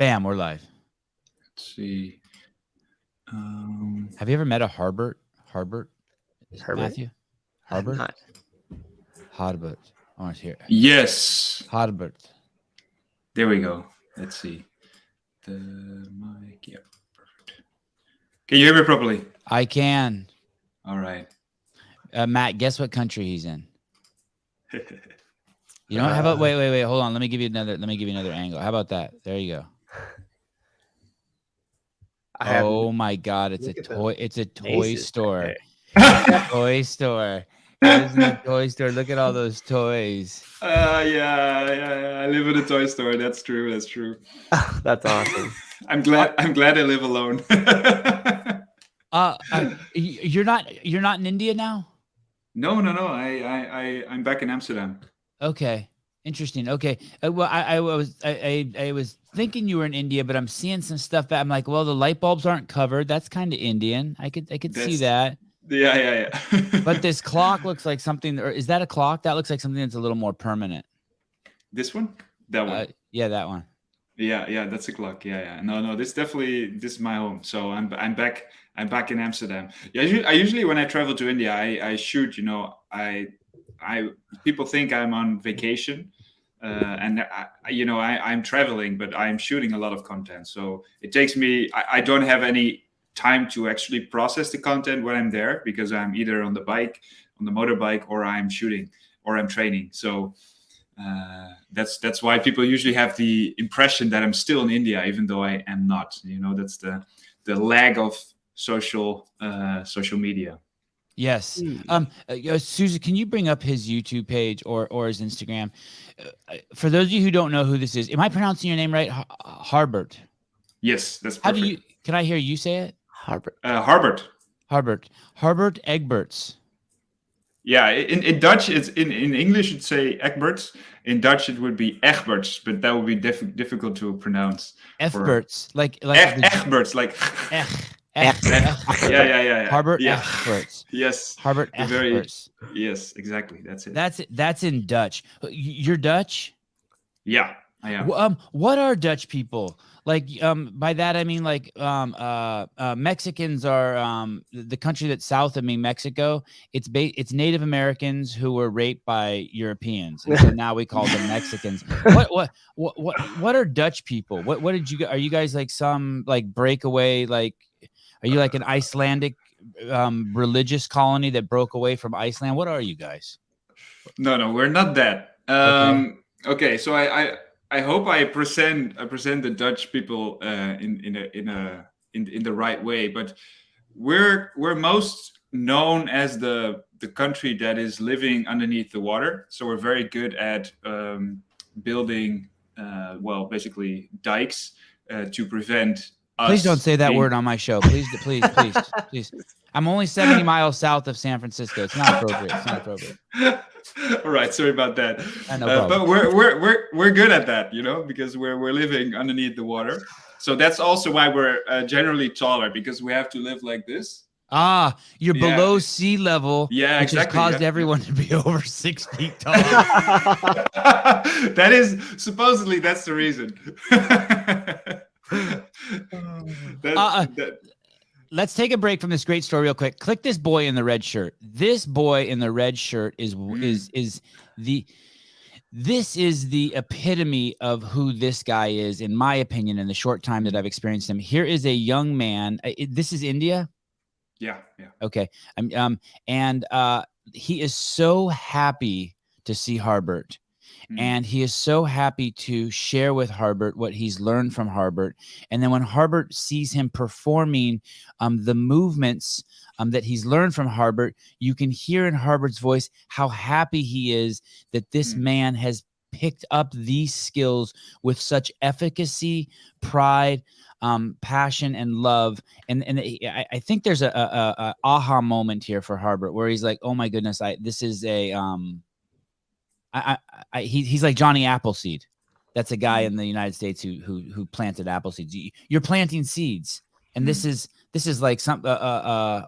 Bam, we're live. Let's see. Have you ever met a Harbert? Herbert? Matthew? Harbert? Not. Harbert. Oh, it's here. Yes. Harbert. There we go. Let's see. The mic. Yeah, perfect. Can you hear me properly? I can. All right. Matt, guess what country he's in? You know, how about wait, hold on. Let me give you another angle. How about that? There you go. Oh my God, it's a toy. It's a toy store. Toy store. It's in a toy store. Look at all those toys. Yeah. I live in a toy store. That's true. That's awesome. I'm glad I live alone. You're not in India now? No. I'm back in Amsterdam. Okay. Interesting. Okay. Well, I was thinking you were in India, but I'm seeing some stuff that I'm like, well, the light bulbs aren't covered. That's kind of Indian. I could see that. Yeah. But this clock looks like something, or is that a clock? That looks like something that's a little more permanent. This one? That one? Yeah, that one. Yeah, that's a clock. Yeah. No, this is my home. So I'm back in Amsterdam. Yeah, I usually when I travel to India, I shoot. You know, people think I'm on vacation, and I'm traveling, but I'm shooting a lot of content. So it takes me. I don't have any time to actually process the content when I'm there because I'm either on the motorbike, or I'm shooting, or I'm training. So that's why people usually have the impression that I'm still in India, even though I am not. You know, that's the lag of social media. Yes. Susan, can you bring up his YouTube page or his Instagram? For those of you who don't know who this is, am I pronouncing your name right? Harbert. Yes, that's perfect. Can I hear you say it? Harbert. Harbert Egberts. Yeah, in Dutch, it's in English it'd say Egberts. In Dutch, it would be Egberts, but that would be difficult to pronounce. Egberts, like Egberts, like. Yeah. Harbert Egberts. Yes. Harbert Egberts. Yes, exactly. That's it. That's in Dutch. You're Dutch? Yeah, I am. What are Dutch people? Like, by that I mean like Mexicans are the country that's south of me, Mexico. It's Native Americans who were raped by Europeans, and so now we call them Mexicans. What are Dutch people? What did you? Are you guys like some like breakaway? Like, are you like an Icelandic religious colony that broke away from Iceland? What are you guys? No, we're not that. Okay, so I hope I present the Dutch people in the right way, but we're most known as the country that is living underneath the water. So we're very good at building basically dikes to prevent us. Please don't say that word on my show. Please. I'm only 70 miles south of San Francisco. It's not appropriate. All right, sorry about that. No but we're good at that, you know, because we're living underneath the water. So that's also why we're generally taller, because we have to live like this. You're below sea level, yeah, which exactly, has caused everyone to be over 6 feet tall. That is supposedly that's the reason. Let's take a break from this great story real quick. Click this boy in the red shirt. This boy in the red shirt is the epitome of who this guy is, in my opinion, in the short time that I've experienced him. Here is a young man. This is India? Yeah. Okay. And he is so happy to see Harbert. And he is so happy to share with Harbert what he's learned from Harbert. And then when Harbert sees him performing the movements that he's learned from Harbert, you can hear in Harbert's voice how happy he is that this man has picked up these skills with such efficacy, pride, passion, and love. And I think there's a aha moment here for Harbert where he's like, oh my goodness, this is a he's like Johnny Appleseed. That's a guy in the United States who planted apple seeds. You're planting seeds, and this is like some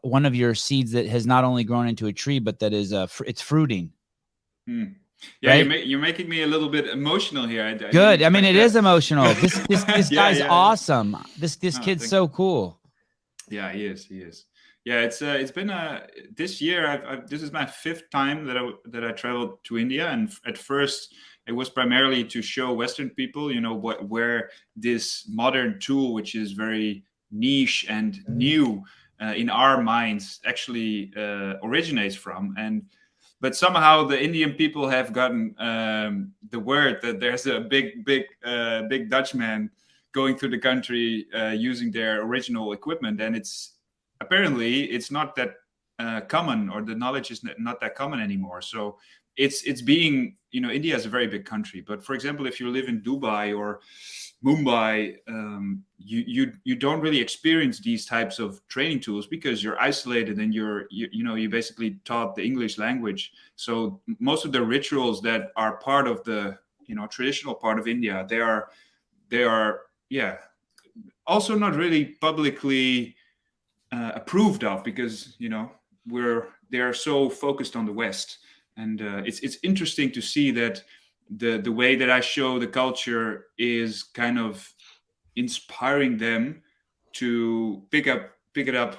one of your seeds that has not only grown into a tree, but that is it's fruiting. Yeah, right? you're making me a little bit emotional here. I didn't Good. I mean, expect it is that. emotional. This Yeah, guy's yeah, yeah. awesome. This Oh, kid's thank so cool. Yeah, he is. He is. Yeah, it's been this year. This is my fifth time that I traveled to India, and at first it was primarily to show Western people, where this modern tool, which is very niche and new in our minds, actually originates from. But somehow the Indian people have gotten the word that there's a big Dutchman going through the country using their original equipment, and it's not that common, or the knowledge is not that common anymore. So it's being, India is a very big country, but for example, if you live in Dubai or Mumbai, you don't really experience these types of training tools because you're isolated and you basically taught the English language. So most of the rituals that are part of the traditional part of India, they are yeah, also not really publicly approved of, because they are so focused on the West. And it's interesting to see that the way that I show the culture is kind of inspiring them to pick it up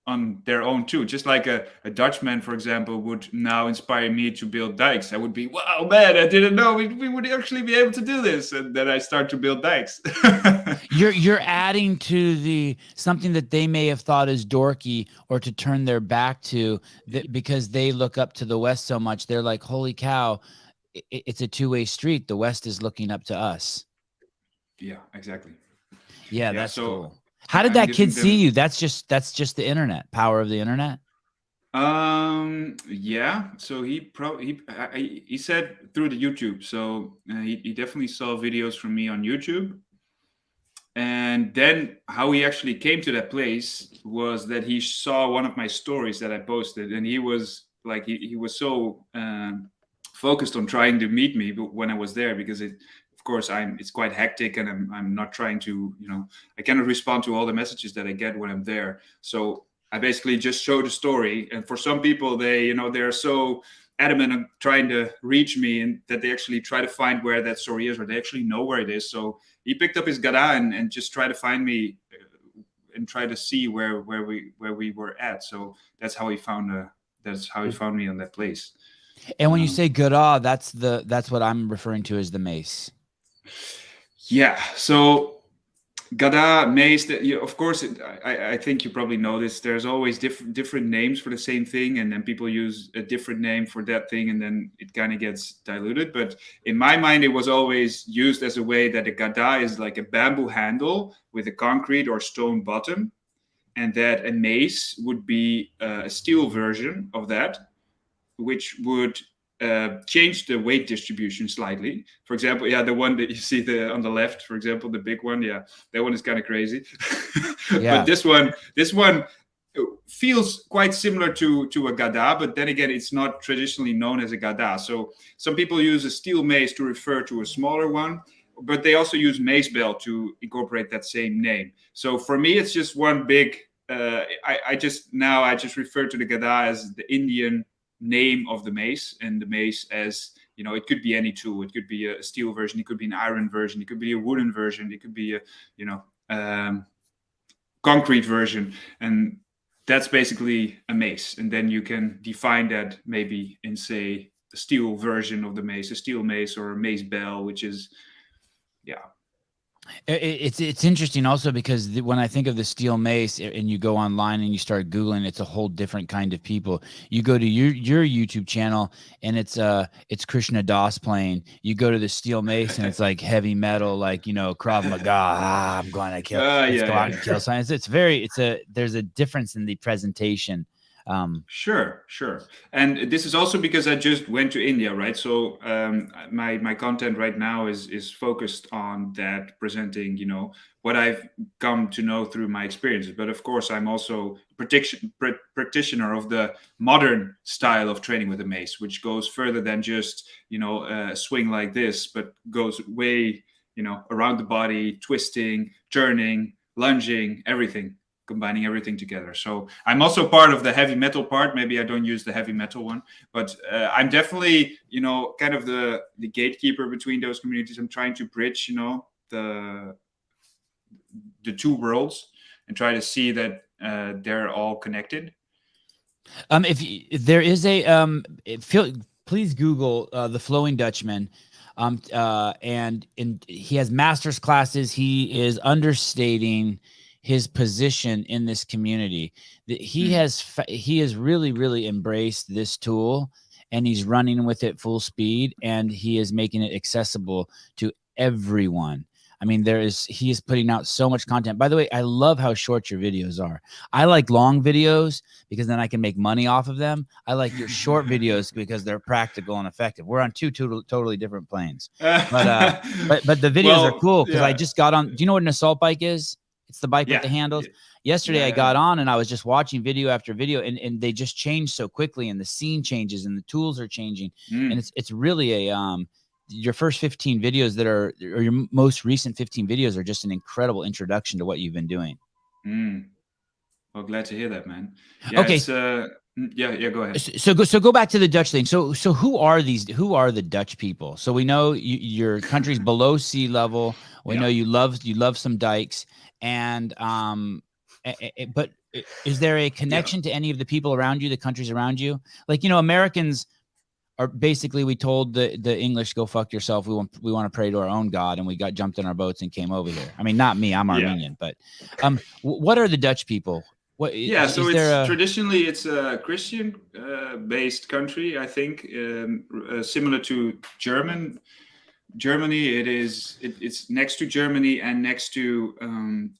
on their own too. Just like a Dutchman, for example, would now inspire me to build dikes. I would be, wow, man, I didn't know we would actually be able to do this. And then I start to build dikes. You're adding to the something that they may have thought is dorky or to turn their back to, that because they look up to the West so much. They're like, holy cow, it's a two-way street. The West is looking up to us. Yeah, exactly. Yeah, Yeah, that's so cool. How did I'm that giving kid see them. you? That's just the internet, power of the internet. Yeah. So he said through the YouTube. So he definitely saw videos from me on YouTube. And then how he actually came to that place was that he saw one of my stories that I posted, and he was like, he was so focused on trying to meet me when I was there, because of course, it's quite hectic, and I'm not trying to, I cannot respond to all the messages that I get when I'm there. So I basically just showed a story, and for some people, they're so adamant on trying to reach me, and that they actually try to find where that story is, or they actually know where it is. So he picked up his gada and just tried to find me and try to see where we were at. So that's how he found me on that place. And when you say Gura, that's what I'm referring to as the mace. Yeah. So Gada, Mace, of course, I think you probably know this. There's always different names for the same thing, and then people use a different name for that thing, and then it kind of gets diluted. But in my mind, it was always used as a way that a Gada is like a bamboo handle with a concrete or stone bottom, and that a mace would be a steel version of that, which would change the weight distribution slightly. For example, yeah, the one that you see on the left, for example, the big one, yeah, that one is kind of crazy. Yeah. But this one feels quite similar to a gada, but then again, it's not traditionally known as a gada. So some people use a steel mace to refer to a smaller one, but they also use mace bell to incorporate that same name. So for me, it's just one big. I just refer to the gada as the Indian name of the mace, and the mace as, it could be any tool. It could be a steel version, it could be an iron version, it could be a wooden version, it could be a concrete version, and that's basically a mace. And then you can define that maybe in, say, a steel version of the mace, a steel mace, or a mace bell, which is, yeah. It's interesting also because when I think of the steel mace, and you go online and you start Googling, it's a whole different kind of people. You go to your YouTube channel and it's Krishna Das playing. You go to the steel mace and it's like heavy metal, like, Krav Maga. I'm going to kill. Let's go out and kill science. There's a difference in the presentation. Sure. And this is also because I just went to India, right? So my content right now is focused on that, presenting, what I've come to know through my experiences. But of course, I'm also a practitioner of the modern style of training with a mace, which goes further than just, a swing like this, but goes way, around the body, twisting, turning, lunging, everything combining everything together. So I'm also part of the heavy metal part. Maybe I don't use the heavy metal one, but I'm definitely, kind of the gatekeeper between those communities. I'm trying to bridge, the two worlds and try to see that they're all connected. If there is please Google the Flowing Dutchman. And he has master's classes. He is understating his position in this community. He has really, really embraced this tool, and he's running with it full speed, and he is making it accessible to everyone. I mean, he is putting out so much content. By the way, I love how short your videos are. I like long videos because then I can make money off of them. I like your short videos because they're practical and effective. We're on two totally different planes. But the videos are cool because I just got on. Do you know what an assault bike is? It's the bike with the handles. Yesterday I got on and I was just watching video after video, and they just change so quickly, and the scene changes and the tools are changing. And it's really your first 15 videos or your most recent 15 videos are just an incredible introduction to what you've been doing. Well, glad to hear that, man. Yeah, okay. Go ahead. So go back to the Dutch thing. So who are the Dutch people? So we know your country's below sea level. We know you love some dikes, and but is there a connection to any of the people around you, the countries around you? Like, Americans are basically, we told the English, go fuck yourself. We want to pray to our own God, and we got jumped in our boats and came over here. I mean, not me, I'm Armenian, but what are the Dutch people? Traditionally it's a Christian based country, I think, similar to Germany. It's next to Germany and next to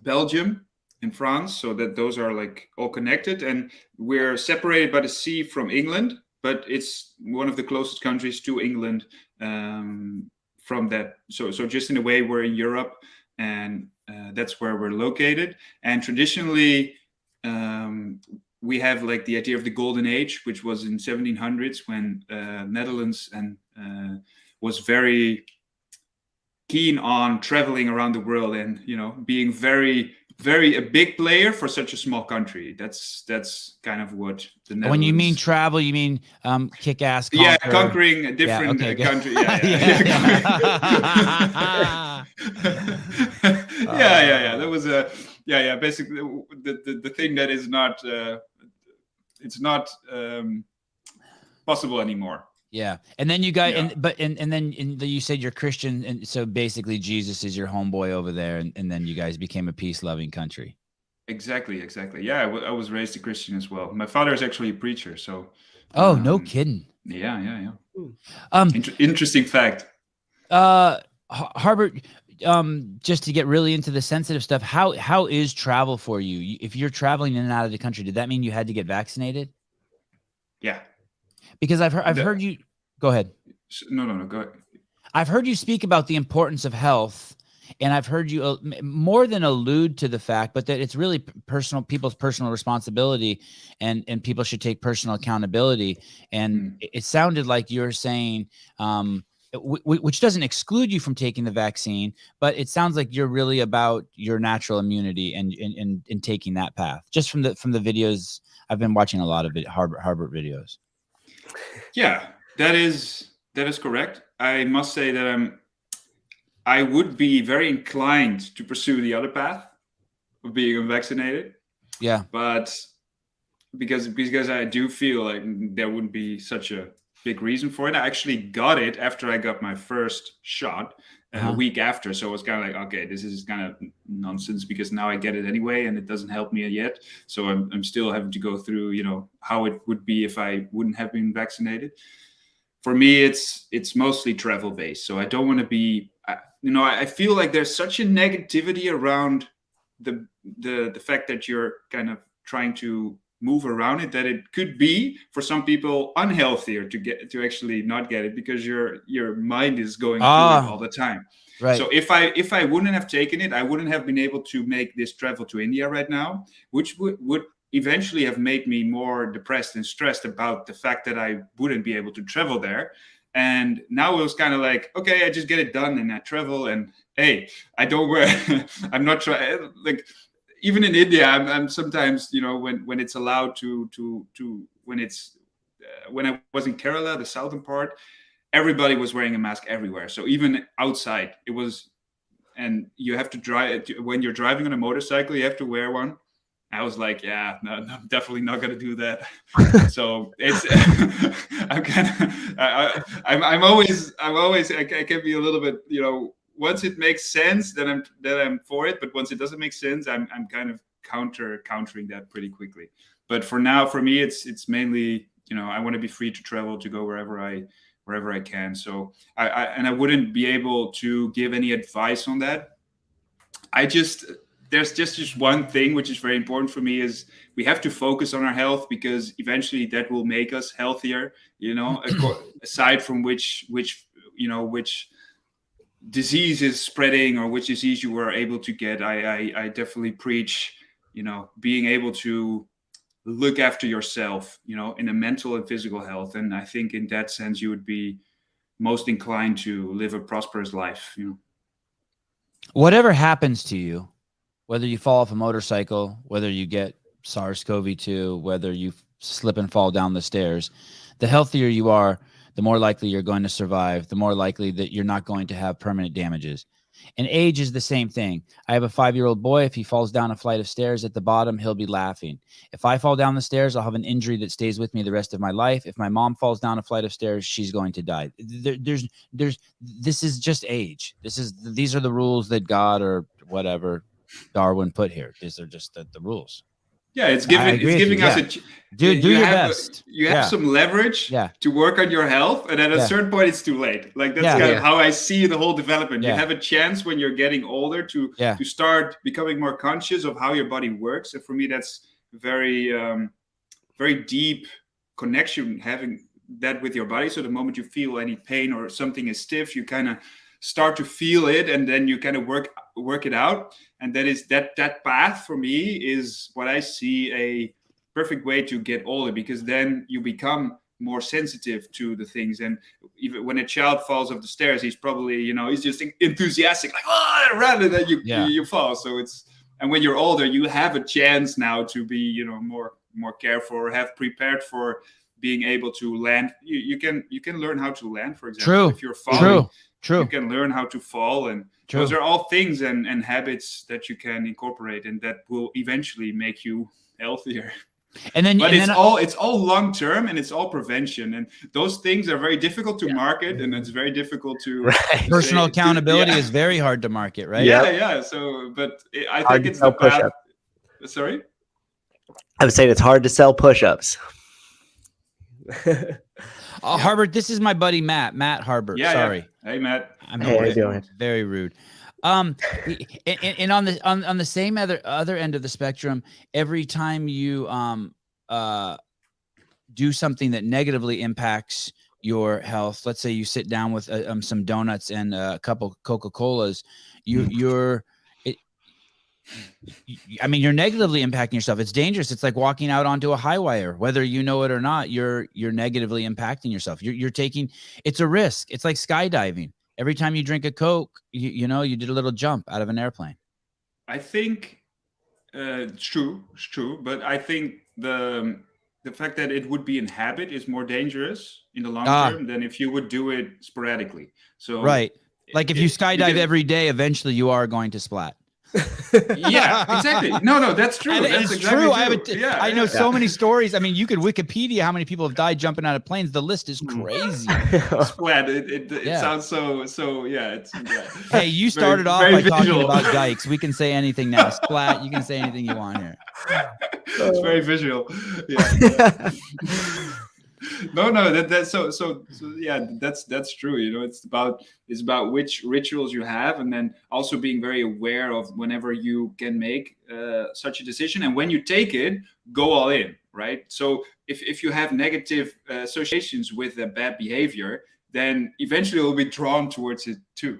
Belgium and France, so that those are like all connected, and we're separated by the sea from England, but it's one of the closest countries to England from that. So just in a way, we're in Europe, and that's where we're located. And traditionally, we have like the idea of the Golden Age, which was in 1700s when Netherlands and was very keen on traveling around the world and being very, very a big player for such a small country. That's kind of what the Netherlands. When you mean travel, you mean kick ass. Conquering a different country. That was basically the thing that is not it's not possible anymore. Yeah, and then you guys, and then you said you're Christian, and so basically Jesus is your homeboy over there, and then you guys became a peace-loving country. Exactly. Yeah, I was raised a Christian as well. My father is actually a preacher, so. Oh, no kidding. Yeah. Interesting fact. Harbert, just to get really into the sensitive stuff, how is travel for you? If you're traveling in and out of the country, did that mean you had to get vaccinated? Yeah. Because I've heard you. Go ahead. No, go ahead. I've heard you speak about the importance of health, and I've heard you more than allude to the fact, but that it's really people's personal responsibility, and people should take personal accountability. And it sounded like you're saying, which doesn't exclude you from taking the vaccine, but it sounds like you're really about your natural immunity and taking that path. Just from the videos, I've been watching a lot of Harbert videos. Yeah, that is correct. I must say that I would be very inclined to pursue the other path of being unvaccinated. Yeah, but because I do feel like there wouldn't be such a big reason for it. I actually got it after I got my first shot a week after, so it was kind of like, okay, this is kind of nonsense because now I get it anyway, and it doesn't help me yet. So I'm still having to go through, how it would be if I wouldn't have been vaccinated. For me, it's mostly travel based. So I don't want to be, I feel like there's such a negativity around the fact that you're kind of trying to move around it, that it could be for some people unhealthier to actually not get it because your mind is going through it all the time. Right. So if I wouldn't have taken it, I wouldn't have been able to make this travel to India right now, which would eventually have made me more depressed and stressed about the fact that I wouldn't be able to travel there. And now it was kind of like, okay, I just get it done and I travel, and hey, I don't wear I'm not trying, like, even in India, I'm sometimes, when it's allowed to when it's when I was in Kerala, the southern part, everybody was wearing a mask everywhere. So even outside, it was, and you have to drive when you're driving on a motorcycle, you have to wear one. I was like, yeah, no, I'm definitely not gonna do that. So it's I'm always I can be a little bit, once it makes sense, then I'm for it. But once it doesn't make sense, I'm kind of countering that pretty quickly. But for now, for me, it's mainly, I want to be free to travel, to go wherever I can. So I wouldn't be able to give any advice on that. There's just one thing which is very important for me, is we have to focus on our health, because eventually that will make us healthier, aside from which disease is spreading, or which disease you were able to get. I definitely preach, being able to look after yourself, in a mental and physical health. And I think in that sense, you would be most inclined to live a prosperous life. Whatever happens to you, whether you fall off a motorcycle, whether you get SARS-CoV-2, whether you slip and fall down the stairs, the healthier you are, the more likely you're going to survive, the more likely that you're not going to have permanent damages. And age is the same thing. I have a 5-year-old boy. If he falls down a flight of stairs at the bottom, he'll be laughing. If I fall down the stairs, I'll have an injury that stays with me the rest of my life. If my mom falls down a flight of stairs, she's going to die. This is just age. These are the rules that God or whatever Darwin put here. These are just the rules. Yeah, it's giving us Dude, do your best. You have some leverage to work on your health, and at a certain point, it's too late. Like that's kind of how I see the whole development. You have a chance when you're getting older to start becoming more conscious of how your body works. And for me, that's very, very deep connection, having that with your body. So the moment you feel any pain or something is stiff, you kind of start to feel it, and then you kind of work it out. And that path for me is what I see a perfect way to get older, because then you become more sensitive to the things. And even when a child falls off the stairs, he's probably, he's just enthusiastic, like, oh, rather than you fall. So and when you're older, you have a chance now to be, more careful, or have prepared for being able to land. You can learn how to land, for example. True. If you're falling, True. you can learn how to fall, and those are all things and habits that you can incorporate, and that will eventually make you healthier. But it's all long term, and it's all prevention, and those things are very difficult to market, and it's very difficult to personal accountability is very hard to market, right? Yeah. So, but I think it's the path. Sorry, I was saying it's hard to sell push-ups. Harbert, this is my buddy Matt Harbert. Sorry. Yeah. Hey, Matt. I'm how you doing? Very rude. And on the same other end of the spectrum, every time you do something that negatively impacts your health, let's say you sit down with some donuts and a couple Coca-Colas, you're negatively impacting yourself. It's dangerous. It's like walking out onto a high wire. Whether you know it or not, you're negatively impacting yourself. You're taking, it's a risk. It's like skydiving. Every time you drink a Coke, you did a little jump out of an airplane. I think it's true. But I think the fact that it would be in habit is more dangerous in the long term than if you would do it sporadically. So right. Like if you skydive every day, eventually you are going to splat. Yeah, exactly. No, that's true. That's exactly true. I know so many stories. I mean, you could Wikipedia how many people have died jumping out of planes. The list is crazy. Splat. It sounds so. Yeah. Hey, you started off by talking about dikes. We can say anything now. Splat. You can say anything you want here. It's very visual. Yeah. No, that's so yeah, that's true. It's about which rituals you have, and then also being very aware of whenever you can make such a decision, and when you take it, go all in, right? So if you have negative associations with a bad behavior, then eventually you'll be drawn towards it too.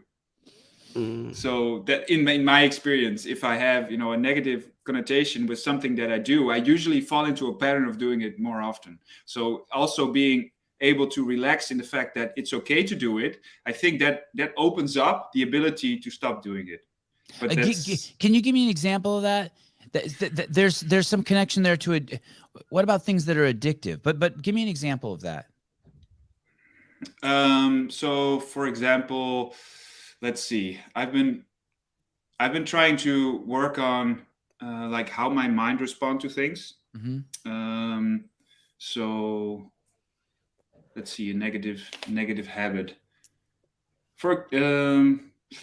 So that in my experience, if I have a negative connotation with something that I do, I usually fall into a pattern of doing it more often. So also being able to relax in the fact that it's okay to do it, I think that opens up the ability to stop doing it. But can you give me an example of that? There's some connection there to it. What about things that are addictive? But give me an example of that. So for example, let's see. I've been trying to work on like how my mind responds to things. So let's see, a negative habit. For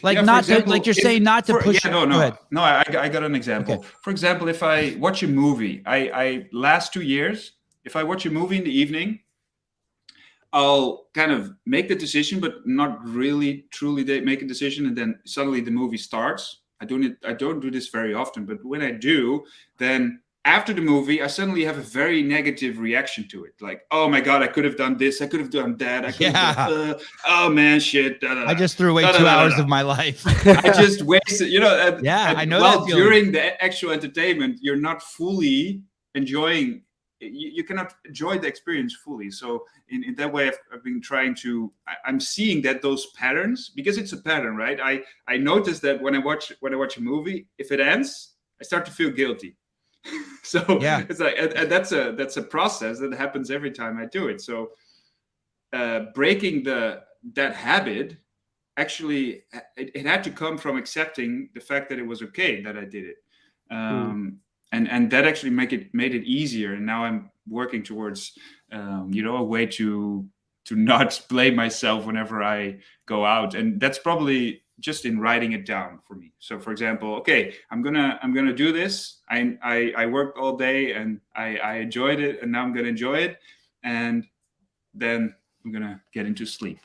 like yeah, for not example, to, like you're saying not to push. Yeah, Go ahead. no. I got an example. Okay. For example, if I watch a movie, I last 2 years, if I watch a movie in the evening, I'll kind of make the decision, but not really truly make a decision, and then suddenly the movie starts. I don't do this very often, but when I do, then after the movie, I suddenly have a very negative reaction to it. Like, oh my god, I could have done this, I could have done that, I could have oh man, shit. I just threw away 2 hours of my life. I just wasted, I know well, that feeling. during the actual entertainment, you're not fully enjoying. You cannot enjoy the experience fully. So in that way, I've been trying to. I'm seeing that those patterns, because it's a pattern, right? I notice that when I watch a movie, if it ends, I start to feel guilty. So it's like, and that's a process that happens every time I do it. So breaking that habit, actually, it had to come from accepting the fact that it was okay that I did it. And that actually made it easier. And now I'm working towards, a way to not blame myself whenever I go out. And that's probably just in writing it down for me. So for example, okay, I'm gonna do this. I worked all day and I enjoyed it, and now I'm gonna enjoy it, and then I'm gonna get into sleep.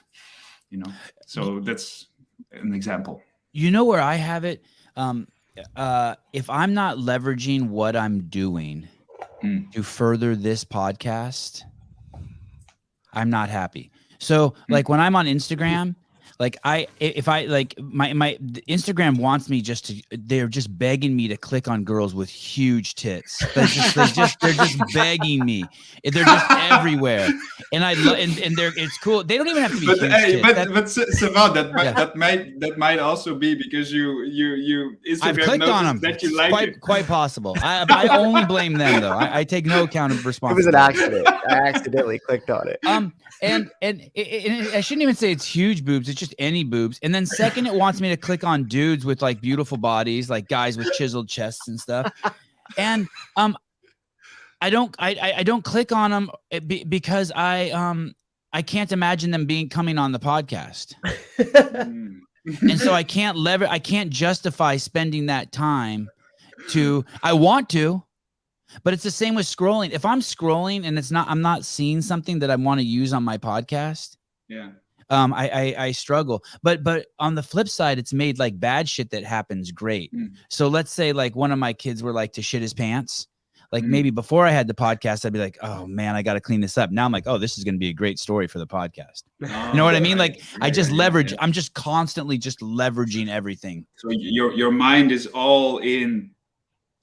So that's an example. You know where I have it? If I'm not leveraging what I'm doing to further this podcast, I'm not happy. So like when I'm on Instagram, like if I like my Instagram wants me they're just begging me to click on girls with huge tits. They're just begging me. They're just everywhere. And it's cool. They don't even have to be huge tits. But Sevan, that might also be because you Instagram I've clicked on them. That you like it. Quite possible. I only blame them though. I take no account of responsibility. It was an accident. I accidentally clicked on it. And I shouldn't even say it's huge boobs. It's just any boobs. And then second, it wants me to click on dudes with like beautiful bodies, like guys with chiseled chests and stuff. And I don't click on them because I can't imagine them coming on the podcast. And so I can't justify spending that time I want to. But it's the same with scrolling. If I'm scrolling and I'm not seeing something that I want to use on my podcast. Yeah. I struggle. But on the flip side, it's made like bad shit that happens great. So let's say like one of my kids were like to shit his pants. Like maybe before I had the podcast, I'd be like, oh man, I got to clean this up. Now I'm like, oh, this is going to be a great story for the podcast. You know what I mean? Like I just leverage. I'm just constantly just leveraging everything. So your mind is all in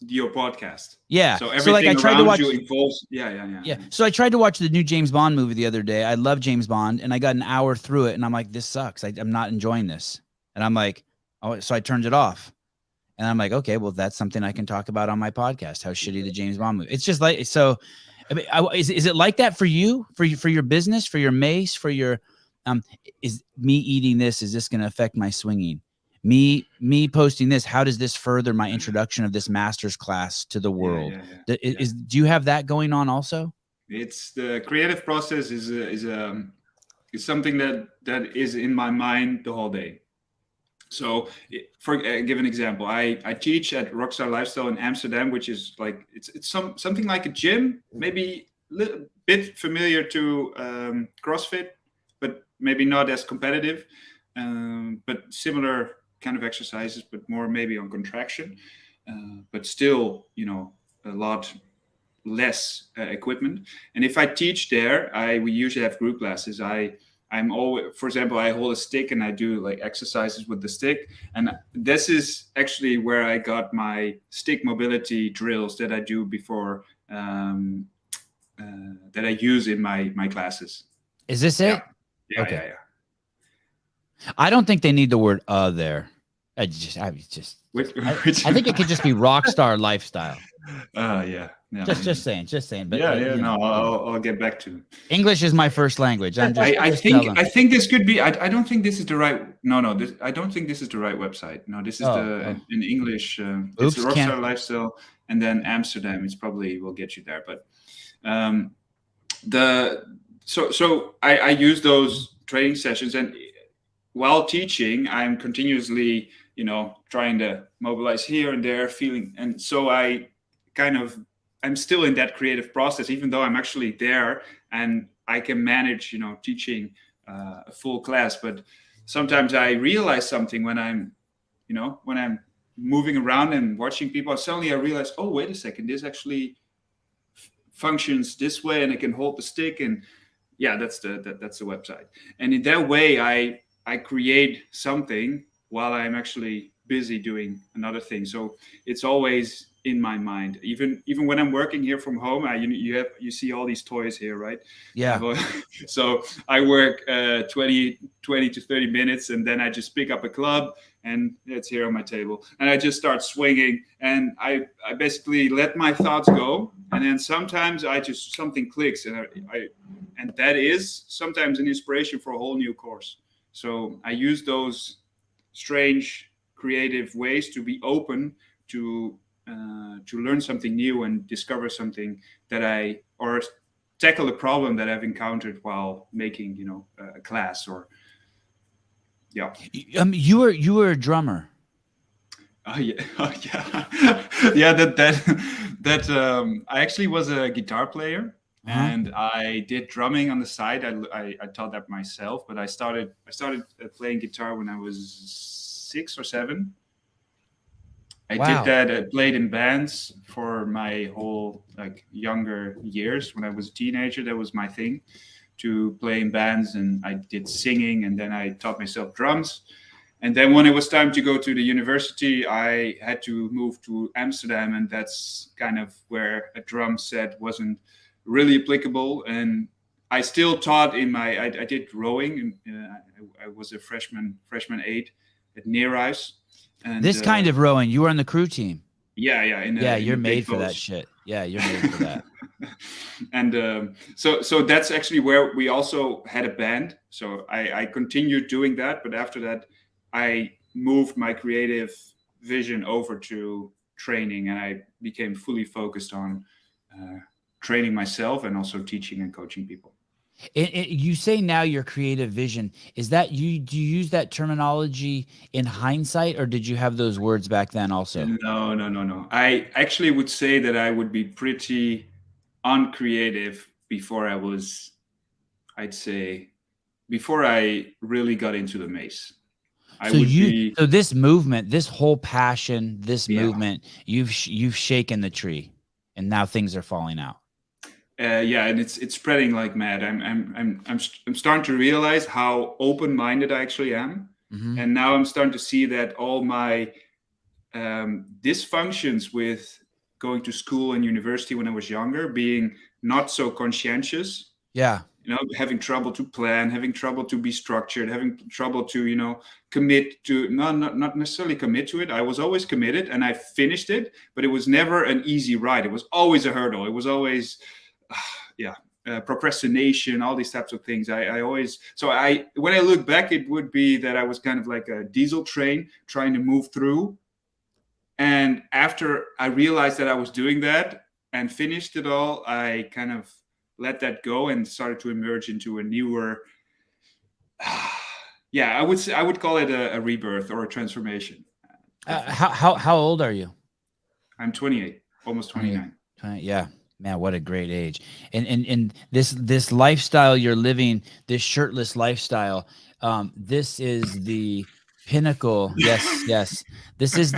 your podcast. Yeah. So everything like I tried to watch you involves. Yeah. So I tried to watch the new James Bond movie the other day. I love James Bond, and I got an hour through it, and I'm like, this sucks. I'm not enjoying this. And I'm like, oh, so I turned it off. And I'm like, okay, well, that's something I can talk about on my podcast. How shitty the James Bond movie. It's just like so. I mean, is it like that for you, for your business, for your Mace, for your is me eating this? Is this going to affect my swinging? Me posting this, how does this further my introduction of this master's class to the world? Do you have that going on also? It's the creative process is something that is in my mind the whole day. So for give an example, I teach at Rockstar Lifestyle in Amsterdam, which is like it's something like a gym, maybe a little bit familiar to CrossFit, but maybe not as competitive, but similar kind of exercises, but more maybe on contraction, but still, a lot less equipment. And if I teach there, we usually have group classes. I'm always, for example, I hold a stick and I do like exercises with the stick. And this is actually where I got my stick mobility drills that I do before, that I use in my classes. Is this it? Yeah. Okay. Yeah. I don't think they need the word there. I Which, I think it could just be rock star lifestyle. yeah. Just saying. But yeah, you know, I'll get back to it. English is my first language. I'm just, I just tell them. think this could be. I don't think this is the right. No, I don't think this is the right website. No, this is in English. It's the Rockstar Lifestyle, and then Amsterdam. It's probably will get you there. But I use those training sessions, and while teaching, I'm continuously, you know, trying to mobilize here and there, feeling, and so I'm still in that creative process, even though I'm actually there and I can manage, you know, teaching a full class. But sometimes I realize something when I'm moving around and watching people. Suddenly I realize, oh, wait a second, this actually functions this way, and I can hold the stick. And yeah, that's the website. And in that way, I create something while I'm actually busy doing another thing. So it's always in my mind, even when I'm working here from home. You see all these toys here, right? Yeah. So I work 20 to 30 minutes, and then I just pick up a club, and it's here on my table, and I just start swinging, and I basically let my thoughts go, and then sometimes something clicks, and that is sometimes an inspiration for a whole new course. So I use those strange creative ways to be open to learn something new and discover something or tackle a problem that I've encountered while making, you know, a class. Or yeah. You were a drummer. Oh yeah, yeah. That I actually was a guitar player. And I did drumming on the side. I taught that myself, but I started playing guitar when I was 6 or 7. I did that. I played in bands for my whole younger years. When I was a teenager, that was my thing, to play in bands, and I did singing, and then I taught myself drums. And then when it was time to go to the university, I had to move to Amsterdam, and that's kind of where a drum set wasn't really applicable. And I still taught I did rowing, and I was a freshman 8 at Neerice. And this kind of rowing, you were on the crew team. Yeah, you're made for that shit. Yeah, you're made for that. And so that's actually where we also had a band. So I continued doing that, but after that, I moved my creative vision over to training, and I became fully focused on training myself and also teaching and coaching people. You say now your creative vision, is that do you use that terminology in hindsight, or did you have those words back then also? No. I actually would say that I would be pretty uncreative before before I really got into the Mace. So this movement, this whole passion, this movement, you've shaken the tree, and now things are falling out. And it's spreading like mad. I'm starting to realize how open-minded I actually am, and now I'm starting to see that all my dysfunctions with going to school and university when I was younger, being not so conscientious, having trouble to plan, having trouble to be structured, having trouble to commit to not necessarily commit to it. I was always committed, and I finished it, but it was never an easy ride. It was always a hurdle. It was always procrastination, all these types of things. When I look back, it would be that I was kind of like a diesel train trying to move through. And after I realized that I was doing that and finished it all, I kind of let that go and started to emerge into a newer, I would call it a rebirth or a transformation. How old are you? I'm 28, almost 29. Yeah. Man, what a great age. And this lifestyle you're living, this shirtless lifestyle, this is the pinnacle. Yes. This is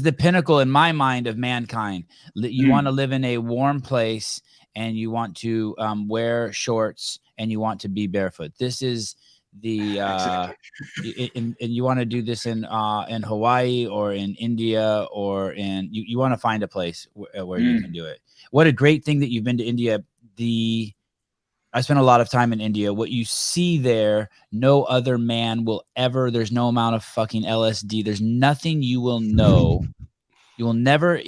the pinnacle in my mind of mankind. You want to live in a warm place, and you want to wear shorts, and you want to be barefoot. This is the and you want to do this in Hawaii or in India, or you want to find a place where you can do it. What a great thing that you've been to India. The I spent a lot of time in India. What you see there, no other man will ever. There's no amount of fucking LSD. There's nothing you will know. You will never.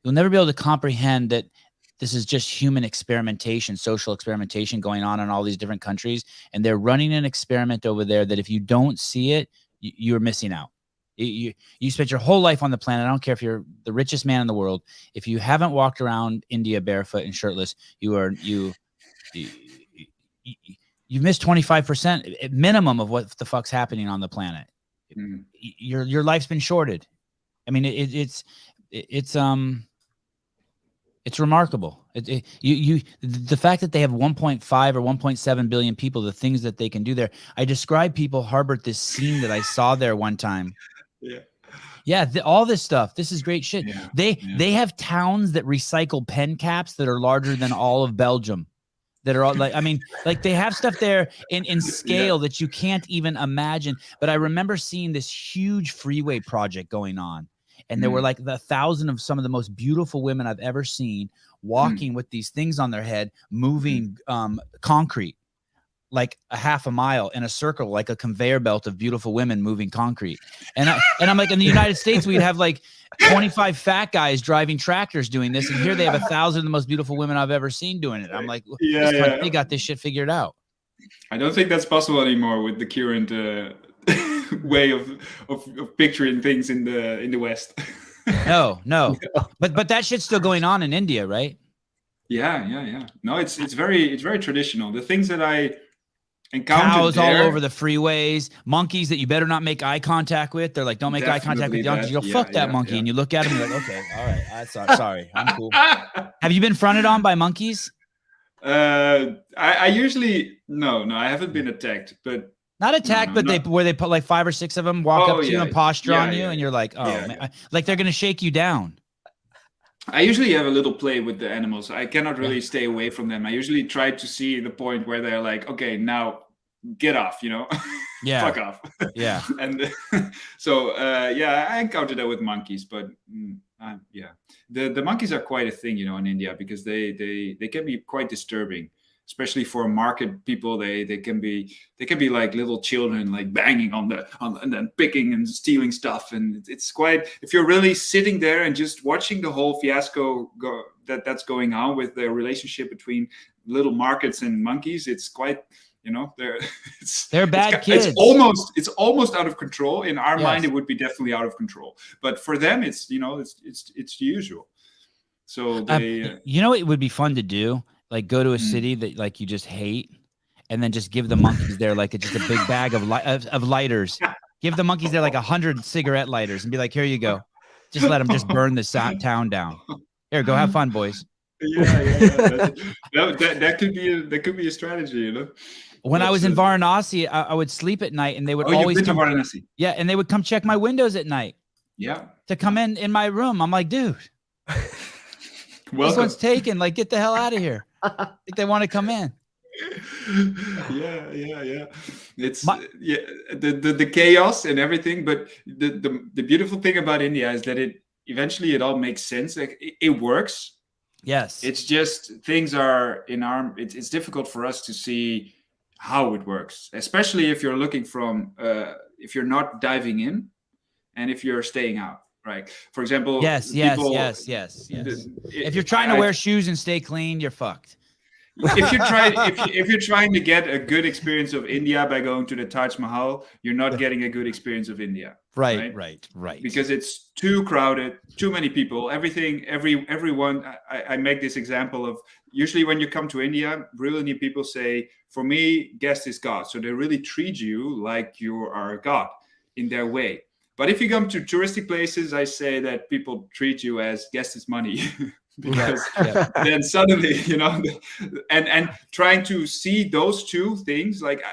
You'll never be able to comprehend that this is just human experimentation, social experimentation going on in all these different countries. And they're running an experiment over there that if you don't see it, you're missing out. You spent your whole life on the planet. I don't care if you're the richest man in the world. If you haven't walked around India barefoot and shirtless, you've missed 25% at minimum of what the fuck's happening on the planet. Your life's been shorted. I mean, it's remarkable. The fact that they have 1.5 or 1.7 billion people, the things that they can do there. I describe people, Harbert, this scene that I saw there one time. Yeah, all this stuff. This is great shit. Yeah, they have towns that recycle pen caps that are larger than all of Belgium. That are all like, I mean, like they have stuff there in scale that you can't even imagine. But I remember seeing this huge freeway project going on. And there were like 1,000 of some of the most beautiful women I've ever seen walking with these things on their head, moving concrete like a half a mile in a circle, like a conveyor belt of beautiful women moving concrete. And I'm like, in the United States, we'd have like 25 fat guys driving tractors doing this. And here they have 1,000 of the most beautiful women I've ever seen doing it. I'm like, they got this shit figured out. I don't think that's possible anymore with the current way of picturing things in the West. No. But that shit's still going on in India, right? Yeah. No, it's very traditional. The things that I encountered cows there, all over the freeways, monkeys that you better not make eye contact with. They're like, don't make eye contact with donkeys. You go, fuck that monkey. And you look at him, you're like, okay, all right. Sorry. I'm cool. Have you been fronted on by monkeys? I usually, no, I haven't been attacked, but not attacked, but where they put like 5 or 6 of them walk up to you and posture on you. And you're like, man, like they're going to shake you down. I usually have a little play with the animals. I cannot really stay away from them. I usually try to see the point where they're like, okay, now get off, fuck off. Yeah. And so, I encountered that with monkeys, but the monkeys are quite a thing, in India, because they can be quite disturbing, especially for market people. They can be like little children, like banging on and then picking and stealing stuff. And it's quite, if you're really sitting there and just watching the whole fiasco that's going on with the relationship between little markets and monkeys, it's quite, they're bad kids. It's almost out of control. In our mind, it would be definitely out of control, but for them, it's it's the usual. So they, it would be fun to do. Like go to a city that like you just hate, and then just give the monkeys there like just a big bag of lighters. Give the monkeys there like 100 cigarette lighters and be like, here you go. Just let them just burn the town down. Here, go have fun, boys. That could be a strategy, When I was in Varanasi, I would sleep at night, and they would always come to Varanasi. Yeah, and they would come check my windows at night. Yeah. To come in my room. I'm like, dude. This one's taken. Like, get the hell out of here. I think they want to come in. Yeah. It's the chaos and everything, but the beautiful thing about India is that it eventually it all makes sense. Like it works. Yes. It's just things are it's difficult for us to see how it works, especially if you're looking from if you're not diving in and if you're staying out. Right. For example, yes. If you're trying to wear shoes and stay clean, you're fucked. If you're trying to get a good experience of India by going to the Taj Mahal, you're not getting a good experience of India. Right. Because it's too crowded, too many people, everyone. I make this example of usually when you come to India, brilliant people say, for me, guest is God. So they really treat you like you are a god in their way. But if you come to touristic places, I say that people treat you as guest is money. Because then suddenly, and trying to see those two things, like